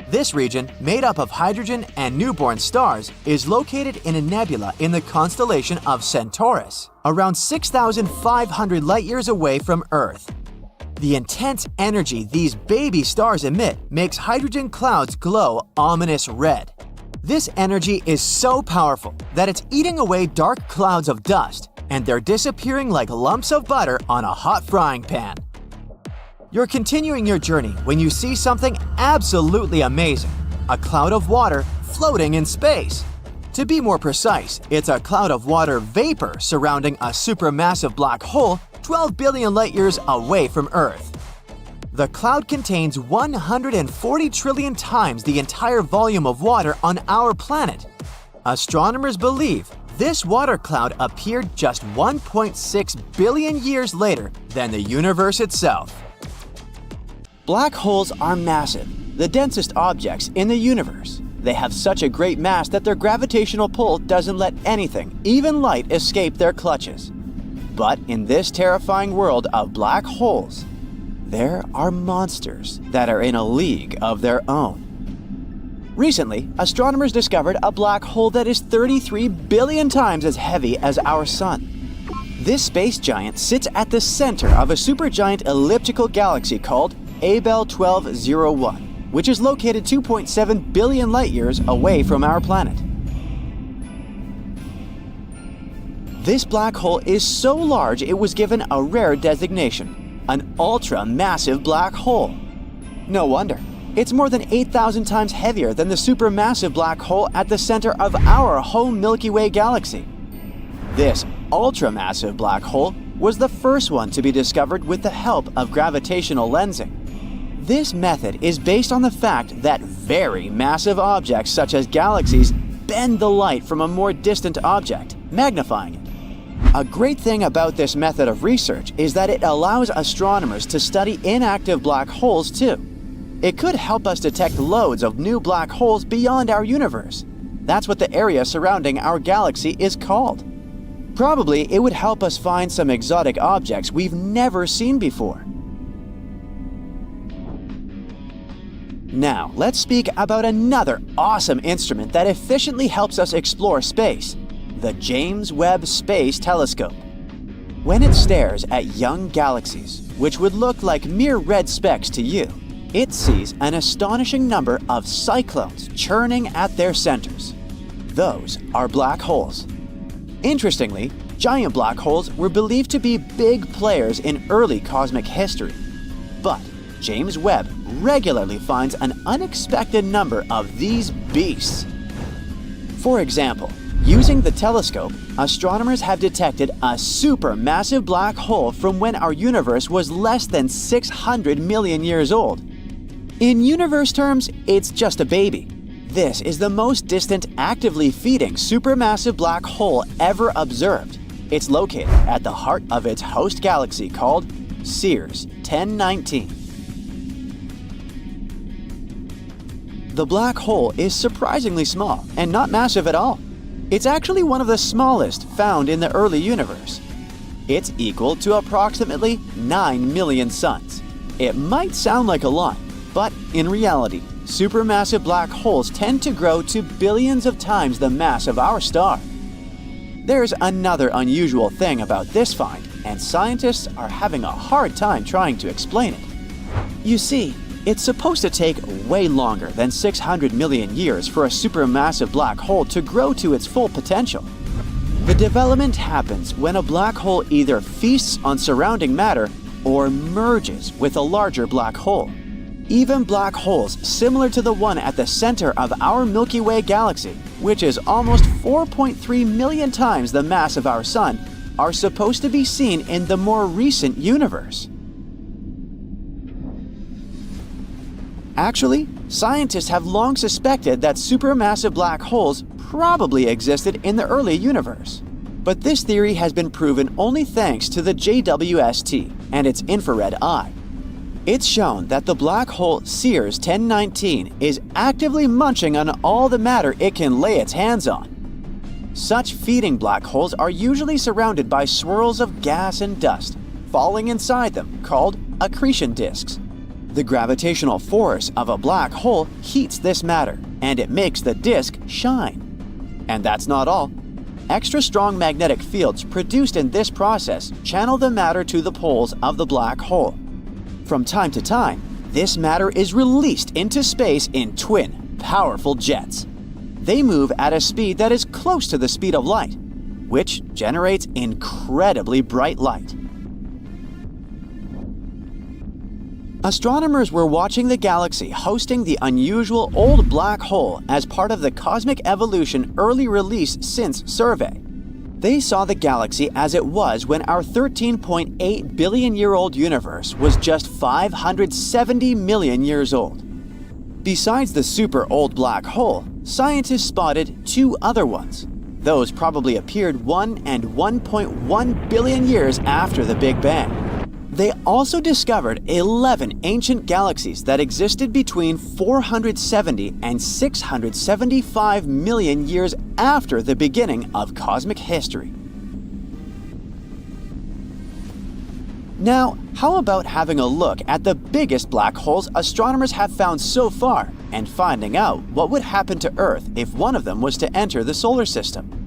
This region, made up of hydrogen and newborn stars, is located in a nebula in the constellation of Centaurus, around 6,500 light-years away from Earth. The intense energy these baby stars emit makes hydrogen clouds glow ominous red. This energy is so powerful that it's eating away dark clouds of dust, and they're disappearing like lumps of butter on a hot frying pan. You're continuing your journey when you see something absolutely amazing, a cloud of water floating in space. To be more precise, it's a cloud of water vapor surrounding a supermassive black hole 12 billion light-years away from Earth. The cloud contains 140 trillion times the entire volume of water on our planet. Astronomers believe this water cloud appeared just 1.6 billion years later than the universe itself. Black holes are massive, the densest objects in the universe. They have such a great mass that their gravitational pull doesn't let anything, even light, escape their clutches. But in this terrifying world of black holes, there are monsters that are in a league of their own. Recently, astronomers discovered a black hole that is 33 billion times as heavy as our Sun. This space giant sits at the center of a supergiant elliptical galaxy called Abell 1201, which is located 2.7 billion light-years away from our planet. This black hole is so large it was given a rare designation, an ultra-massive black hole. No wonder. It's more than 8,000 times heavier than the supermassive black hole at the center of our home Milky Way galaxy. This ultramassive black hole was the first one to be discovered with the help of gravitational lensing. This method is based on the fact that very massive objects such as galaxies bend the light from a more distant object, magnifying it. A great thing about this method of research is that it allows astronomers to study inactive black holes too. It could help us detect loads of new black holes beyond our universe. That's what the area surrounding our galaxy is called. Probably it would help us find some exotic objects we've never seen before. Now, let's speak about another awesome instrument that efficiently helps us explore space, the James Webb Space Telescope. When it stares at young galaxies, which would look like mere red specks to you, it sees an astonishing number of cyclones churning at their centers. Those are black holes. Interestingly, giant black holes were believed to be big players in early cosmic history. But James Webb regularly finds an unexpected number of these beasts. For example, Using the telescope, astronomers have detected a supermassive black hole from when our universe was less than 600 million years old. In universe terms, it's just a baby. This is the most distant actively feeding supermassive black hole ever observed. It's located at the heart of its host galaxy called Scariest 1019. The black hole is surprisingly small and not massive at all. It's actually one of the smallest found in the early universe. It's equal to approximately 9 million suns. It might sound like a lot, but in reality, supermassive black holes tend to grow to billions of times the mass of our star. There's another unusual thing about this find, and scientists are having a hard time trying to explain it. You see, it's supposed to take way longer than 600 million years for a supermassive black hole to grow to its full potential. The development happens when a black hole either feasts on surrounding matter or merges with a larger black hole. Even black holes similar to the one at the center of our Milky Way galaxy, which is almost 4.3 million times the mass of our Sun, are supposed to be seen in the more recent universe. Actually, scientists have long suspected that supermassive black holes probably existed in the early universe. But this theory has been proven only thanks to the JWST and its infrared eye. It's shown that the black hole Scariest 1019 is actively munching on all the matter it can lay its hands on. Such feeding black holes are usually surrounded by swirls of gas and dust, falling inside them, called accretion disks. The gravitational force of a black hole heats this matter, and it makes the disk shine. And that's not all. Extra strong magnetic fields produced in this process channel the matter to the poles of the black hole. From time to time, this matter is released into space in twin, powerful jets. They move at a speed that is close to the speed of light, which generates incredibly bright light. Astronomers were watching the galaxy hosting the unusual old black hole as part of the Cosmic Evolution Early Release Since survey. They saw the galaxy as it was when our 13.8 billion-year-old universe was just 570 million years old. Besides the super old black hole, scientists spotted two other ones. Those probably appeared 1 and 1.1 billion years after the Big Bang. They also discovered 11 ancient galaxies that existed between 470 and 675 million years after the beginning of cosmic history. Now, how about having a look at the biggest black holes astronomers have found so far and finding out what would happen to Earth if one of them was to enter the solar system?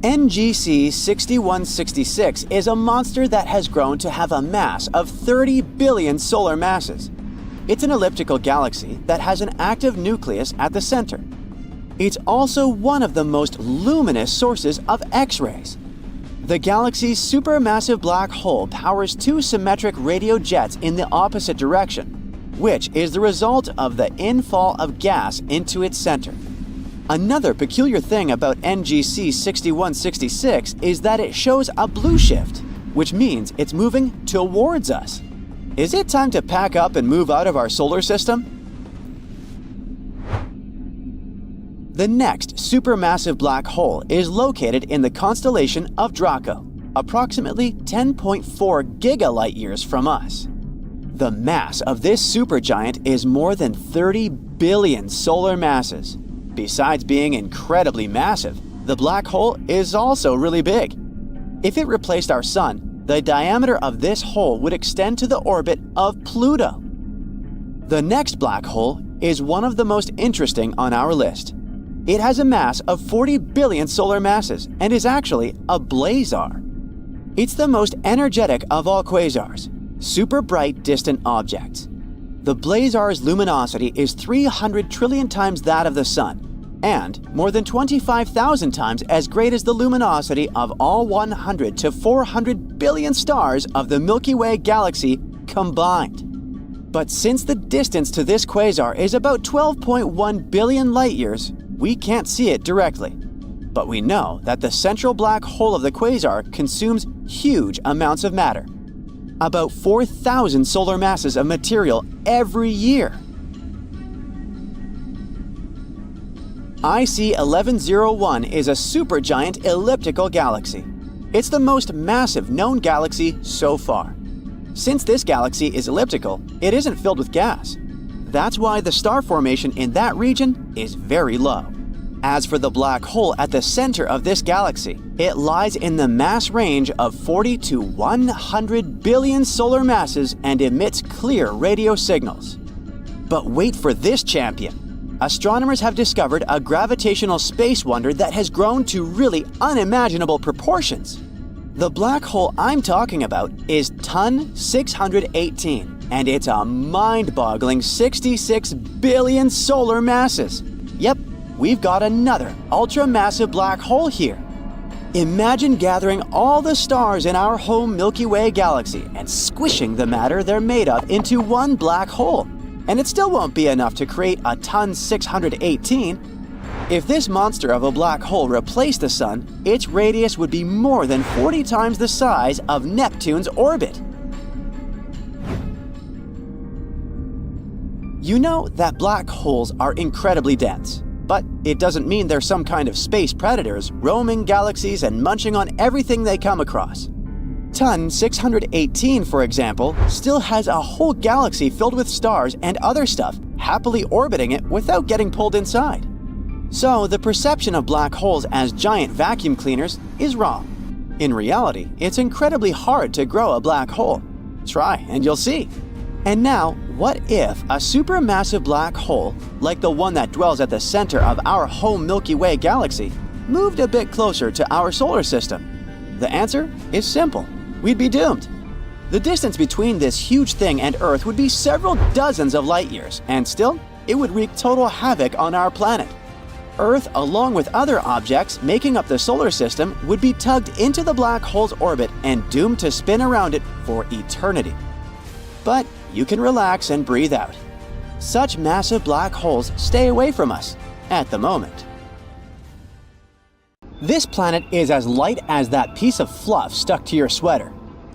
NGC 6166 is a monster that has grown to have a mass of 30 billion solar masses. It's an elliptical galaxy that has an active nucleus at the center. It's also one of the most luminous sources of X-rays. The galaxy's supermassive black hole powers two symmetric radio jets in the opposite direction, which is the result of the infall of gas into its center. Another peculiar thing about NGC 6166 is that it shows a blue shift, which means it's moving towards us. Is it time to pack up and move out of our solar system? The next supermassive black hole is located in the constellation of Draco, approximately 10.4 gigalight-years from us. The mass of this supergiant is more than 30 billion solar masses. Besides being incredibly massive, the black hole is also really big. If it replaced our Sun, the diameter of this hole would extend to the orbit of Pluto. The next black hole is one of the most interesting on our list. It has a mass of 40 billion solar masses and is actually a blazar. It's the most energetic of all quasars, super bright distant objects. The blazar's luminosity is 300 trillion times that of the Sun, and more than 25,000 times as great as the luminosity of all 100 to 400 billion stars of the Milky Way galaxy combined. But since the distance to this quasar is about 12.1 billion light-years, we can't see it directly. But we know that the central black hole of the quasar consumes huge amounts of matter. About 4,000 solar masses of material every year. IC 1101 is a supergiant elliptical galaxy. It's the most massive known galaxy so far. Since this galaxy is elliptical, it isn't filled with gas. That's why the star formation in that region is very low. As for the black hole at the center of this galaxy, it lies in the mass range of 40 to 100 billion solar masses and emits clear radio signals. But wait for this champion. Astronomers have discovered a gravitational space wonder that has grown to really unimaginable proportions. The black hole I'm talking about is TON 618, and it's a mind-boggling 66 billion solar masses. Yep, we've got another ultra-massive black hole here. Imagine gathering all the stars in our home Milky Way galaxy and squishing the matter they're made of into one black hole. And it still won't be enough to create a TON 618. If this monster of a black hole replaced the Sun, its radius would be more than 40 times the size of Neptune's orbit. You know that black holes are incredibly dense, but it doesn't mean they're some kind of space predators roaming galaxies and munching on everything they come across. TON 618, for example, still has a whole galaxy filled with stars and other stuff happily orbiting it without getting pulled inside. So the perception of black holes as giant vacuum cleaners is wrong. In reality, it's incredibly hard to grow a black hole. Try and you'll see. And now, what if a supermassive black hole, like the one that dwells at the center of our home Milky Way galaxy, moved a bit closer to our solar system? The answer is simple. We'd be doomed. The distance between this huge thing and Earth would be several dozens of light years, and still, it would wreak total havoc on our planet. Earth, along with other objects making up the solar system, would be tugged into the black hole's orbit and doomed to spin around it for eternity. But you can relax and breathe out. Such massive black holes stay away from us at the moment. This planet is as light as that piece of fluff stuck to your sweater.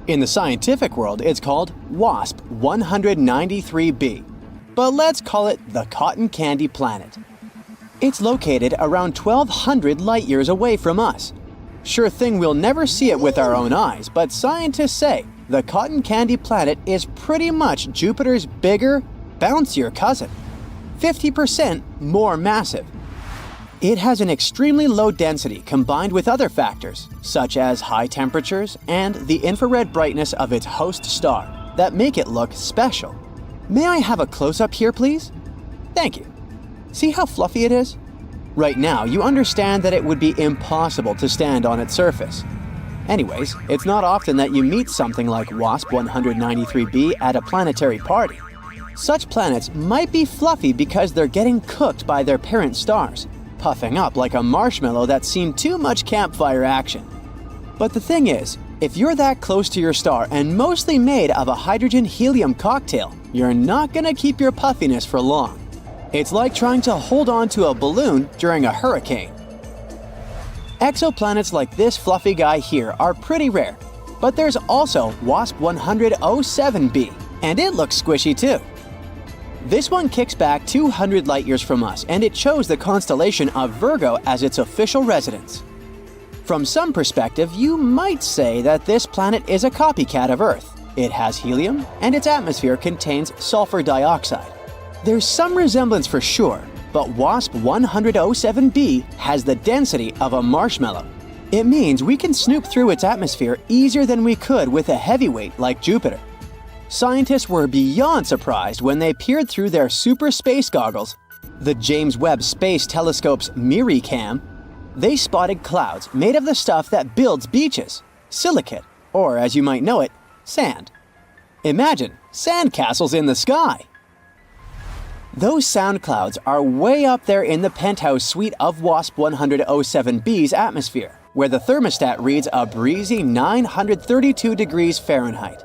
In the scientific world, it's called WASP 193b, but let's call it the Cotton Candy Planet. It's located around 1,200 light-years away from us. Sure thing we'll never see it with our own eyes, but scientists say the Cotton Candy Planet is pretty much Jupiter's bigger, bouncier cousin, 50% more massive. It has an extremely low density combined with other factors, such as high temperatures and the infrared brightness of its host star, that make it look special. May I have a close-up here, please? Thank you. See how fluffy it is? Right now, you understand that it would be impossible to stand on its surface. Anyways, it's not often that you meet something like WASP 193b at a planetary party. Such planets might be fluffy because they're getting cooked by their parent stars, puffing up like a marshmallow that's seen too much campfire action. But the thing is, if you're that close to your star and mostly made of a hydrogen-helium cocktail, you're not gonna keep your puffiness for long. It's like trying to hold on to a balloon during a hurricane. Exoplanets like this fluffy guy here are pretty rare, but there's also WASP 107b, and it looks squishy too. This one kicks back 200 light-years from us, and it chose the constellation of Virgo as its official residence. From some perspective, you might say that this planet is a copycat of Earth. It has helium, and its atmosphere contains sulfur dioxide. There's some resemblance for sure, but WASP 107b has the density of a marshmallow. It means we can snoop through its atmosphere easier than we could with a heavyweight like Jupiter. Scientists were beyond surprised when they peered through their super space goggles, the James Webb Space Telescope's MIRI-cam. They spotted clouds made of the stuff that builds beaches, silicate, or as you might know it, sand. Imagine sandcastles in the sky. Those sound clouds are way up there in the penthouse suite of WASP 107b's atmosphere, where the thermostat reads a breezy 932 degrees Fahrenheit.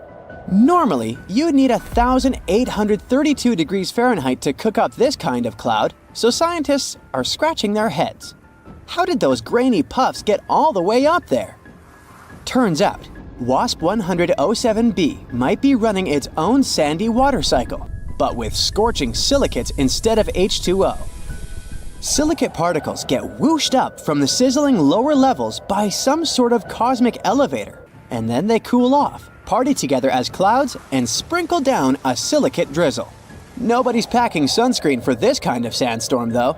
Normally, you'd need 1,832 degrees Fahrenheit to cook up this kind of cloud, so scientists are scratching their heads. How did those grainy puffs get all the way up there? Turns out, WASP 10007b might be running its own sandy water cycle, but with scorching silicates instead of H2O. Silicate particles get whooshed up from the sizzling lower levels by some sort of cosmic elevator, and then they cool off, party together as clouds, and sprinkle down a silicate drizzle. Nobody's packing sunscreen for this kind of sandstorm, though.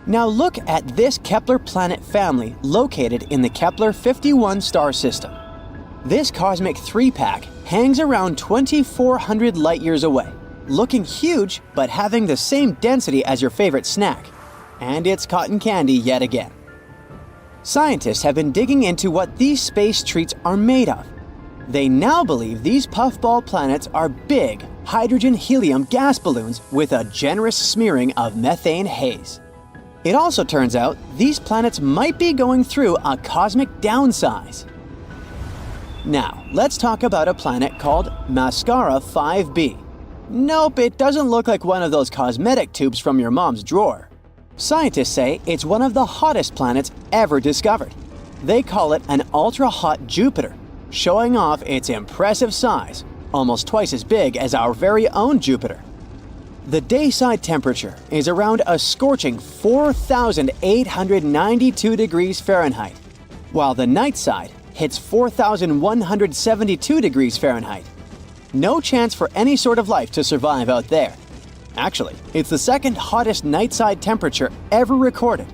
Now look at this Kepler planet family located in the Kepler 51 star system. This cosmic three-pack hangs around 2,400 light-years away, looking huge but having the same density as your favorite snack. And it's cotton candy yet again. Scientists have been digging into what these space treats are made of. They now believe these puffball planets are big hydrogen-helium gas balloons with a generous smearing of methane haze. It also turns out these planets might be going through a cosmic downsize. Now, let's talk about a planet called Mascara 5b. Nope, it doesn't look like one of those cosmetic tubes from your mom's drawer. Scientists say it's one of the hottest planets ever discovered. They call it an ultra-hot Jupiter, showing off its impressive size, almost twice as big as our very own Jupiter. The dayside temperature is around a scorching 4,892 degrees Fahrenheit, while the night side hits 4,172 degrees Fahrenheit. No chance for any sort of life to survive out there. Actually, it's the second hottest night-side temperature ever recorded.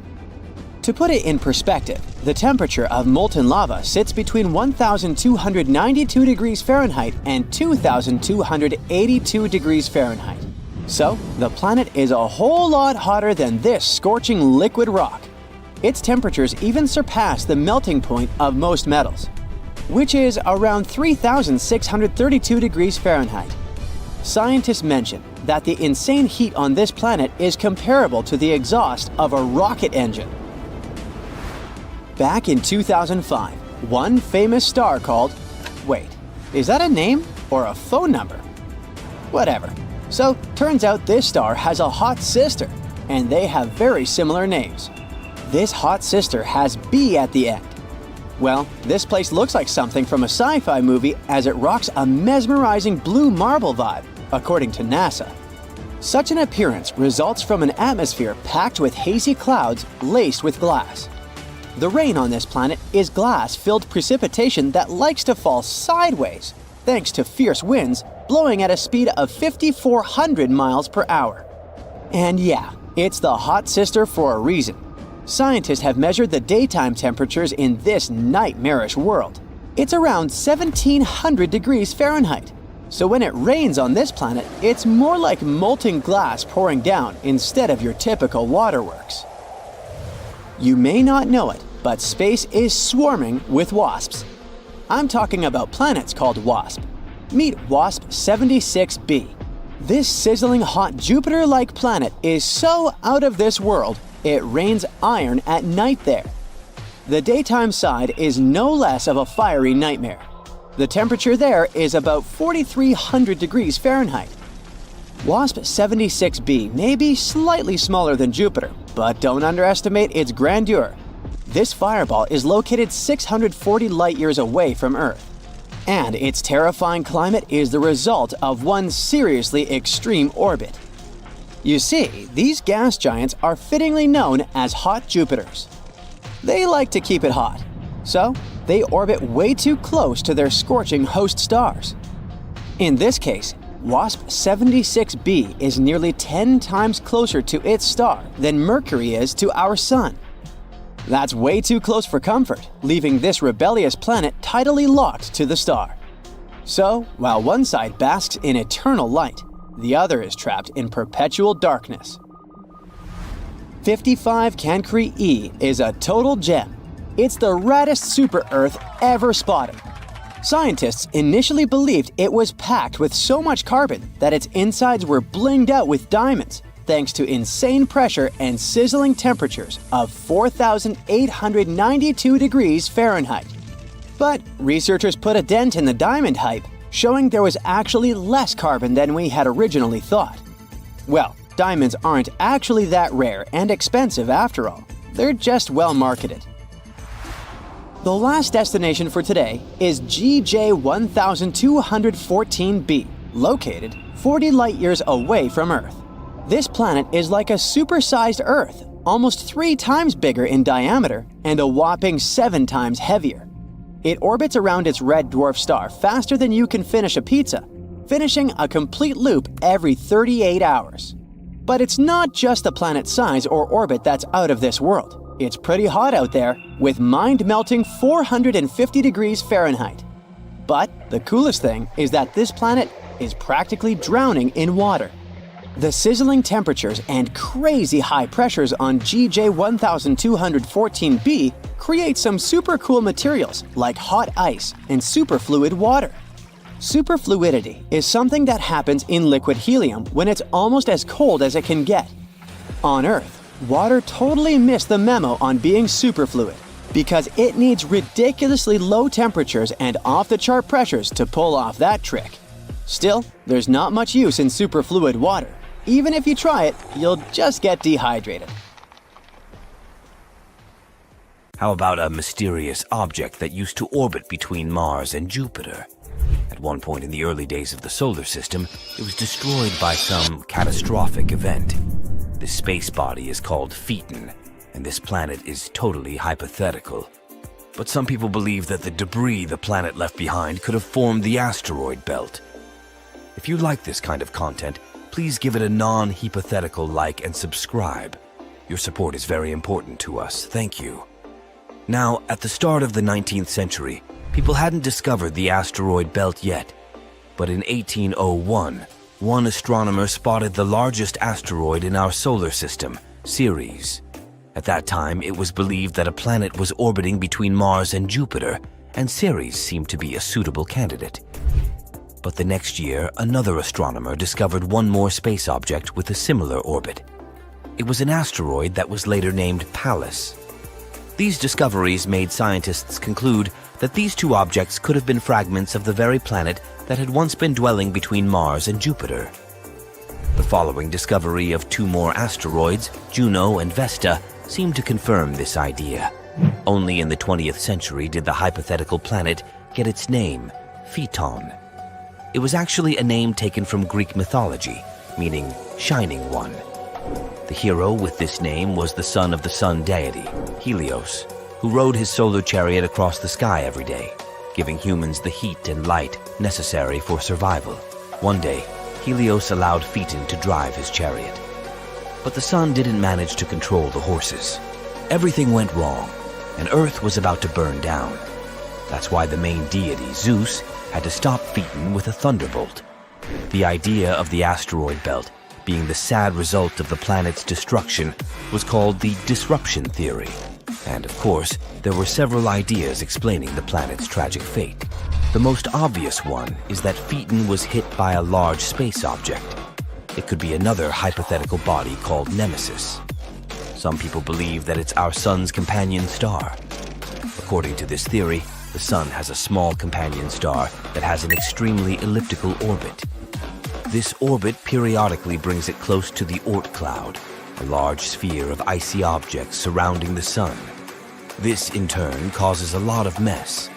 To put it in perspective, the temperature of molten lava sits between 1,292 degrees Fahrenheit and 2,282 degrees Fahrenheit. So, the planet is a whole lot hotter than this scorching liquid rock. Its temperatures even surpass the melting point of most metals, which is around 3,632 degrees Fahrenheit. Scientists mention that the insane heat on this planet is comparable to the exhaust of a rocket engine. Back in 2005, one famous star called... Wait, is that a name or a phone number? Whatever. So, turns out this star has a hot sister, and they have very similar names. This hot sister has B at the end. Well, this place looks like something from a sci-fi movie as it rocks a mesmerizing blue marble vibe, according to NASA. Such an appearance results from an atmosphere packed with hazy clouds laced with glass. The rain on this planet is glass-filled precipitation that likes to fall sideways, thanks to fierce winds blowing at a speed of 5,400 miles per hour. And yeah, it's the hot sister for a reason. Scientists have measured the daytime temperatures in this nightmarish world. It's around 1,700 degrees Fahrenheit. So when it rains on this planet, it's more like molten glass pouring down instead of your typical waterworks. You may not know it, but space is swarming with wasps. I'm talking about planets called WASP. Meet WASP 76b. This sizzling hot Jupiter-like planet is so out of this world, it rains iron at night there. The daytime side is no less of a fiery nightmare. The temperature there is about 4,300 degrees Fahrenheit. WASP 76b may be slightly smaller than Jupiter, but don't underestimate its grandeur. This fireball is located 640 light-years away from Earth. And its terrifying climate is the result of one seriously extreme orbit. You see, these gas giants are fittingly known as hot Jupiters. They like to keep it hot, so they orbit way too close to their scorching host stars. In this case, WASP 76b is nearly 10 times closer to its star than Mercury is to our Sun. That's way too close for comfort, leaving this rebellious planet tidally locked to the star. So, while one side basks in eternal light, the other is trapped in perpetual darkness. 55 Cancri E is a total gem. It's the raddest super-Earth ever spotted. Scientists initially believed it was packed with so much carbon that its insides were blinged out with diamonds, thanks to insane pressure and sizzling temperatures of 4,892 degrees Fahrenheit. But researchers put a dent in the diamond hype, showing there was actually less carbon than we had originally thought. Well, diamonds aren't actually that rare and expensive after all. they're just well marketed. The last destination for today is GJ 1214b, located 40 light-years away from Earth. This planet is like a supersized Earth, almost 3 times bigger in diameter and a whopping 7 times heavier. It orbits around its red dwarf star faster than you can finish a pizza, finishing a complete loop every 38 hours. But it's not just the planet's size or orbit that's out of this world. It's pretty hot out there, with mind-melting 450 degrees Fahrenheit. But the coolest thing is that this planet is practically drowning in water. The sizzling temperatures and crazy high pressures on GJ 1214b create some super cool materials like hot ice and superfluid water. Superfluidity is something that happens in liquid helium when it's almost as cold as it can get. On Earth, water totally missed the memo on being superfluid because it needs ridiculously low temperatures and off-the-chart pressures to pull off that trick. Still, there's not much use in superfluid water. Even if you try it, you'll just get dehydrated. How about a mysterious object that used to orbit between Mars and Jupiter? At one point in the early days of the solar system, it was destroyed by some catastrophic event. This space body is called Phaeton, and this planet is totally hypothetical. But some people believe that the debris the planet left behind could have formed the asteroid belt. If you like this kind of content, please give it a non-hypothetical like and subscribe. Your support is very important to us. Thank you. Now, at the start of the 19th century, people hadn't discovered the asteroid belt yet. But in 1801, one astronomer spotted the largest asteroid in our solar system, Ceres. At that time, it was believed that a planet was orbiting between Mars and Jupiter, and Ceres seemed to be a suitable candidate. But the next year, another astronomer discovered one more space object with a similar orbit. It was an asteroid that was later named Pallas. These discoveries made scientists conclude that these 2 objects could have been fragments of the very planet that had once been dwelling between Mars and Jupiter. The following discovery of 2 more asteroids, Juno and Vesta, seemed to confirm this idea. Only in the 20th century did the hypothetical planet get its name, Phaeton. It was actually a name taken from Greek mythology, meaning Shining One. The hero with this name was the son of the sun deity, Helios, who rode his solar chariot across the sky every day, giving humans the heat and light necessary for survival. One day, Helios allowed Phaeton to drive his chariot. But the sun didn't manage to control the horses. Everything went wrong, and Earth was about to burn down. That's why the main deity, Zeus, had to stop Phaeton with a thunderbolt. The idea of the asteroid belt being the sad result of the planet's destruction was called the disruption theory. And of course, there were several ideas explaining the planet's tragic fate. The most obvious one is that Phaeton was hit by a large space object. It could be another hypothetical body called Nemesis. Some people believe that it's our sun's companion star. According to this theory, the sun has a small companion star that has an extremely elliptical orbit. This orbit periodically brings it close to the Oort cloud, a large sphere of icy objects surrounding the sun. This, in turn, causes a lot of mess.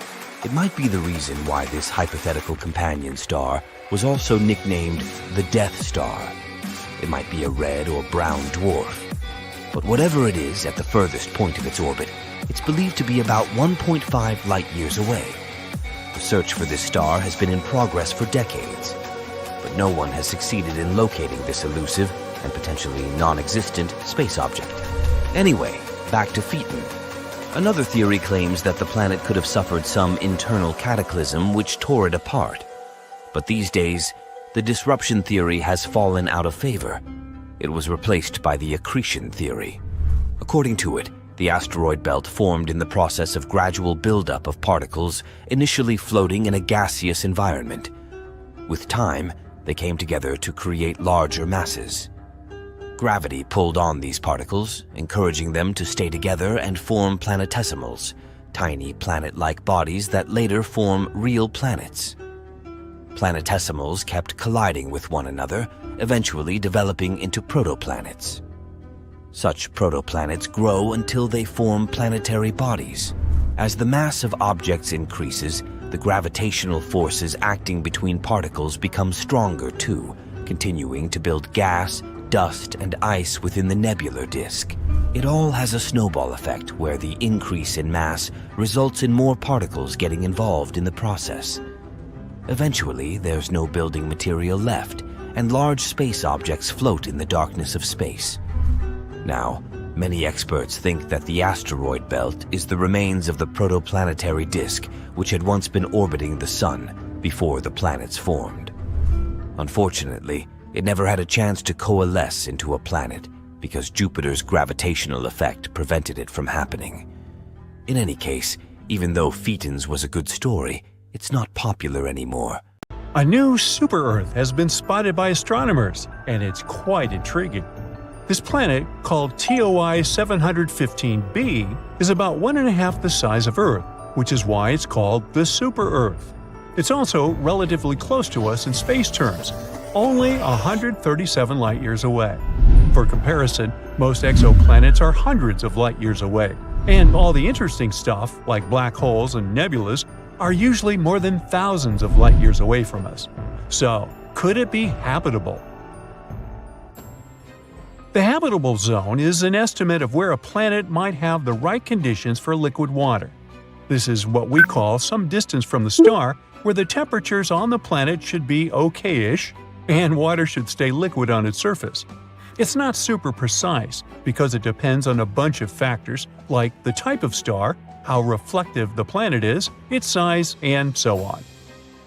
It might be the reason why this hypothetical companion star was also nicknamed the Death Star. It might be a red or brown dwarf. But whatever it is at the furthest point of its orbit, it's believed to be about 1.5 light-years away. The search for this star has been in progress for decades, but no one has succeeded in locating this elusive and potentially non-existent space object. Anyway, back to Phaeton. Another theory claims that the planet could have suffered some internal cataclysm which tore it apart. But these days, the disruption theory has fallen out of favor. It was replaced by the accretion theory. According to it, the asteroid belt formed in the process of gradual buildup of particles initially floating in a gaseous environment. With time, they came together to create larger masses. Gravity pulled on these particles, encouraging them to stay together and form planetesimals, tiny planet-like bodies that later form real planets. Planetesimals kept colliding with one another, eventually developing into protoplanets. Such protoplanets grow until they form planetary bodies. As the mass of objects increases, the gravitational forces acting between particles become stronger too, continuing to build gas, dust, and ice within the nebular disk. It all has a snowball effect where the increase in mass results in more particles getting involved in the process. Eventually, there's no building material left, and large space objects float in the darkness of space. Now, many experts think that the asteroid belt is the remains of the protoplanetary disk which had once been orbiting the Sun before the planets formed. Unfortunately, it never had a chance to coalesce into a planet because Jupiter's gravitational effect prevented it from happening. In any case, even though Phaeton's was a good story, it's not popular anymore. A new super-Earth has been spotted by astronomers, and it's quite intriguing. This planet, called TOI 715b, is about 1.5 the size of Earth, which is why it's called the super-Earth. It's also relatively close to us in space terms, only 137 light-years away. For comparison, most exoplanets are hundreds of light-years away, and all the interesting stuff, like black holes and nebulas, are usually more than thousands of light-years away from us. So, could it be habitable? The habitable zone is an estimate of where a planet might have the right conditions for liquid water. This is what we call some distance from the star, where the temperatures on the planet should be okay-ish, and water should stay liquid on its surface. It's not super precise because it depends on a bunch of factors like the type of star, how reflective the planet is, its size, and so on.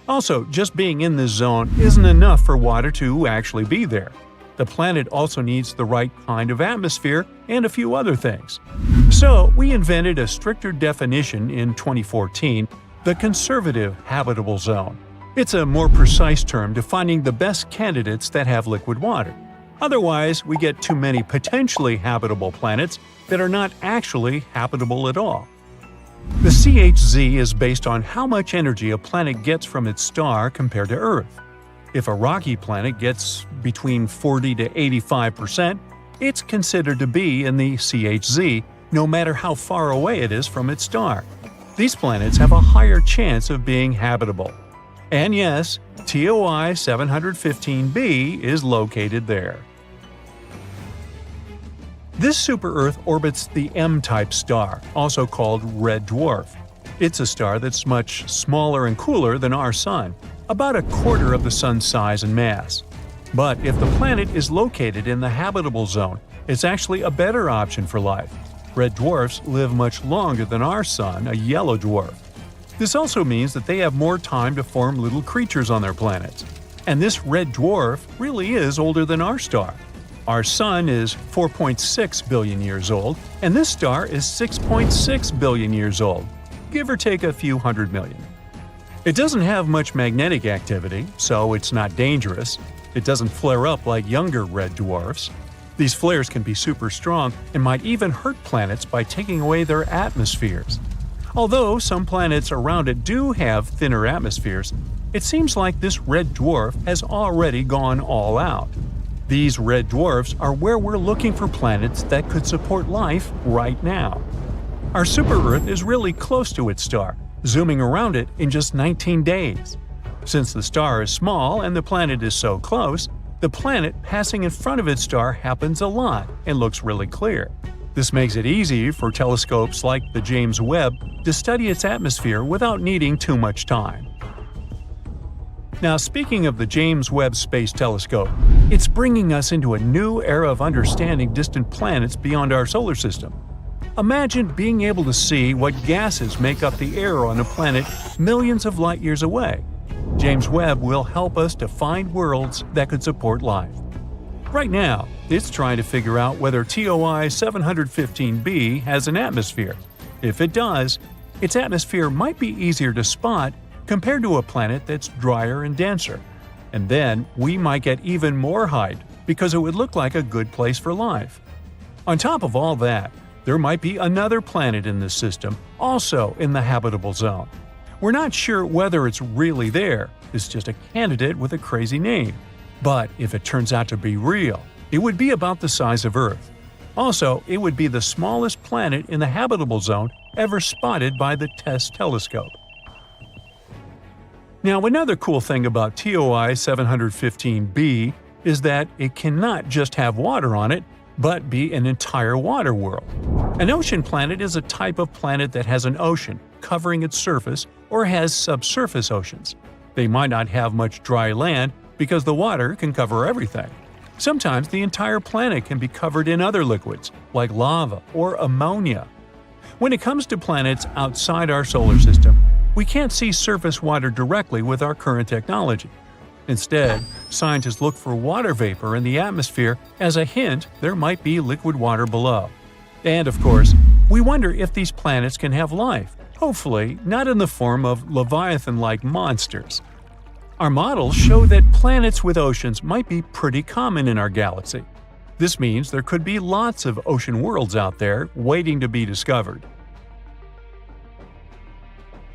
Also, just being in this zone isn't enough for water to actually be there. The planet also needs the right kind of atmosphere and a few other things. So, we invented a stricter definition in 2014, the conservative habitable zone. It's a more precise term defining the best candidates that have liquid water. Otherwise, we get too many potentially habitable planets that are not actually habitable at all. The CHZ is based on how much energy a planet gets from its star compared to Earth. If a rocky planet gets between 40 to 85%, it's considered to be in the CHZ, no matter how far away it is from its star. These planets have a higher chance of being habitable. And yes, TOI 715b is located there. This super-Earth orbits the M-type star, also called red dwarf. It's a star that's much smaller and cooler than our Sun, about a quarter of the Sun's size and mass. But if the planet is located in the habitable zone, it's actually a better option for life. Red dwarfs live much longer than our Sun, a yellow dwarf. This also means that they have more time to form little creatures on their planets. And this red dwarf really is older than our star. Our Sun is 4.6 billion years old, and this star is 6.6 billion years old, give or take a few hundred million. It doesn't have much magnetic activity, so it's not dangerous. It doesn't flare up like younger red dwarfs. These flares can be super strong and might even hurt planets by taking away their atmospheres. Although some planets around it do have thinner atmospheres, it seems like this red dwarf has already gone all out. These red dwarfs are where we're looking for planets that could support life right now. Our super-Earth is really close to its star, zooming around it in just 19 days. Since the star is small and the planet is so close, the planet passing in front of its star happens a lot and looks really clear. This makes it easy for telescopes like the James Webb to study its atmosphere without needing too much time. Now, speaking of the James Webb Space Telescope, it's bringing us into a new era of understanding distant planets beyond our solar system. Imagine being able to see what gases make up the air on a planet millions of light years away. James Webb will help us to find worlds that could support life. Right now, it's trying to figure out whether TOI 715b has an atmosphere. If it does, its atmosphere might be easier to spot compared to a planet that's drier and denser. And then we might get even more height because it would look like a good place for life. On top of all that, there might be another planet in this system, also in the habitable zone. We're not sure whether it's really there, it's just a candidate with a crazy name. But if it turns out to be real, it would be about the size of Earth. Also, it would be the smallest planet in the habitable zone ever spotted by the TESS telescope. Now, another cool thing about TOI 715b is that it cannot just have water on it, but be an entire water world. An ocean planet is a type of planet that has an ocean covering its surface or has subsurface oceans. They might not have much dry land because the water can cover everything. Sometimes the entire planet can be covered in other liquids, like lava or ammonia. When it comes to planets outside our solar system, we can't see surface water directly with our current technology. Instead, scientists look for water vapor in the atmosphere as a hint there might be liquid water below. And of course, we wonder if these planets can have life, hopefully not in the form of Leviathan-like monsters. Our models show that planets with oceans might be pretty common in our galaxy. This means there could be lots of ocean worlds out there waiting to be discovered.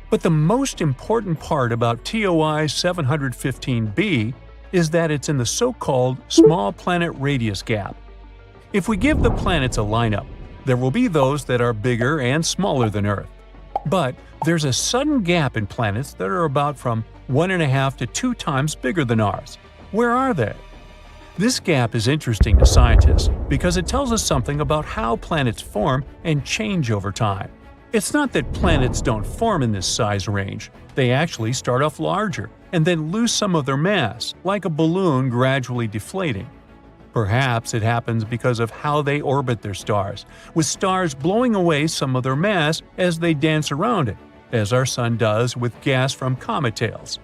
But the most important part about TOI 715b is that it's in the so-called small planet radius gap. If we give the planets a lineup, there will be those that are bigger and smaller than Earth. But there's a sudden gap in planets that are about from 1.5 to 2 times bigger than ours. Where are they? This gap is interesting to scientists because it tells us something about how planets form and change over time. It's not that planets don't form in this size range. They actually start off larger and then lose some of their mass, like a balloon gradually deflating. Perhaps it happens because of how they orbit their stars, with stars blowing away some of their mass as they dance around it, as our Sun does with gas from comet tails.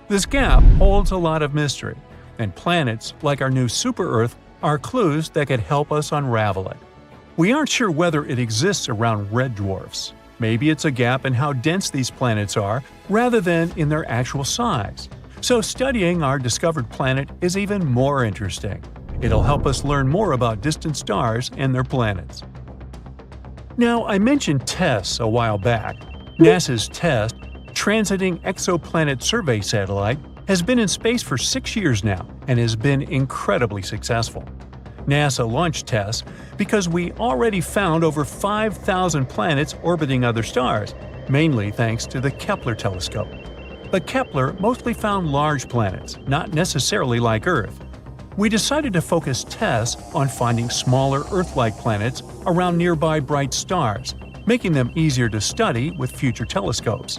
This gap holds a lot of mystery, and planets, like our new super-Earth, are clues that could help us unravel it. We aren't sure whether it exists around red dwarfs. Maybe it's a gap in how dense these planets are, rather than in their actual size. So studying our discovered planet is even more interesting. It'll help us learn more about distant stars and their planets. Now, I mentioned TESS a while back. NASA's TESS, Transiting Exoplanet Survey Satellite, has been in space for 6 years now and has been incredibly successful. NASA launched TESS because we already found over 5,000 planets orbiting other stars, mainly thanks to the Kepler telescope. But Kepler mostly found large planets, not necessarily like Earth. We decided to focus TESS on finding smaller Earth-like planets around nearby bright stars, making them easier to study with future telescopes.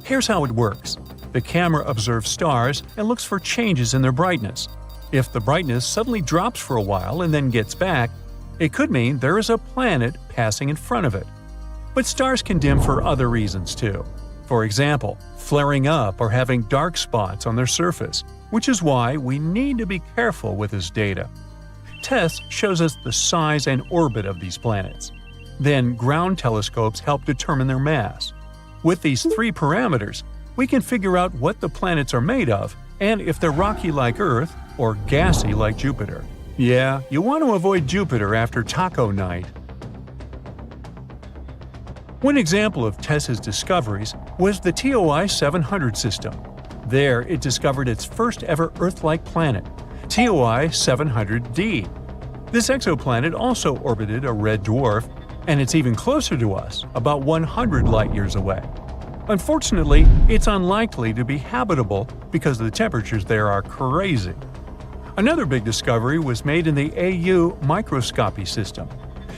Here's how it works. The camera observes stars and looks for changes in their brightness. If the brightness suddenly drops for a while and then gets back, it could mean there is a planet passing in front of it. But stars can dim for other reasons too. For example, flaring up or having dark spots on their surface, which is why we need to be careful with this data. TESS shows us the size and orbit of these planets. Then ground telescopes help determine their mass. With these 3 parameters, we can figure out what the planets are made of and if they're rocky like Earth or gassy like Jupiter. Yeah, you want to avoid Jupiter after taco night. One example of TESS's discoveries was the TOI 700 system. There, it discovered its first ever Earth-like planet, TOI 700d. This exoplanet also orbited a red dwarf, and it's even closer to us, about 100 light-years away. Unfortunately, it's unlikely to be habitable because the temperatures there are crazy. Another big discovery was made in the AU microscopy system.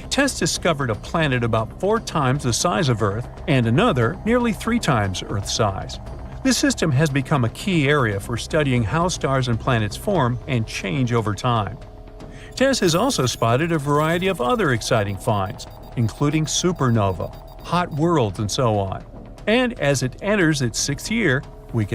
TESS discovered a planet about 4 times the size of Earth and another nearly 3 times Earth's size. This system has become a key area for studying how stars and planets form and change over time. TESS has also spotted a variety of other exciting finds, including supernova, hot worlds, and so on. And as it enters its 6th year, we can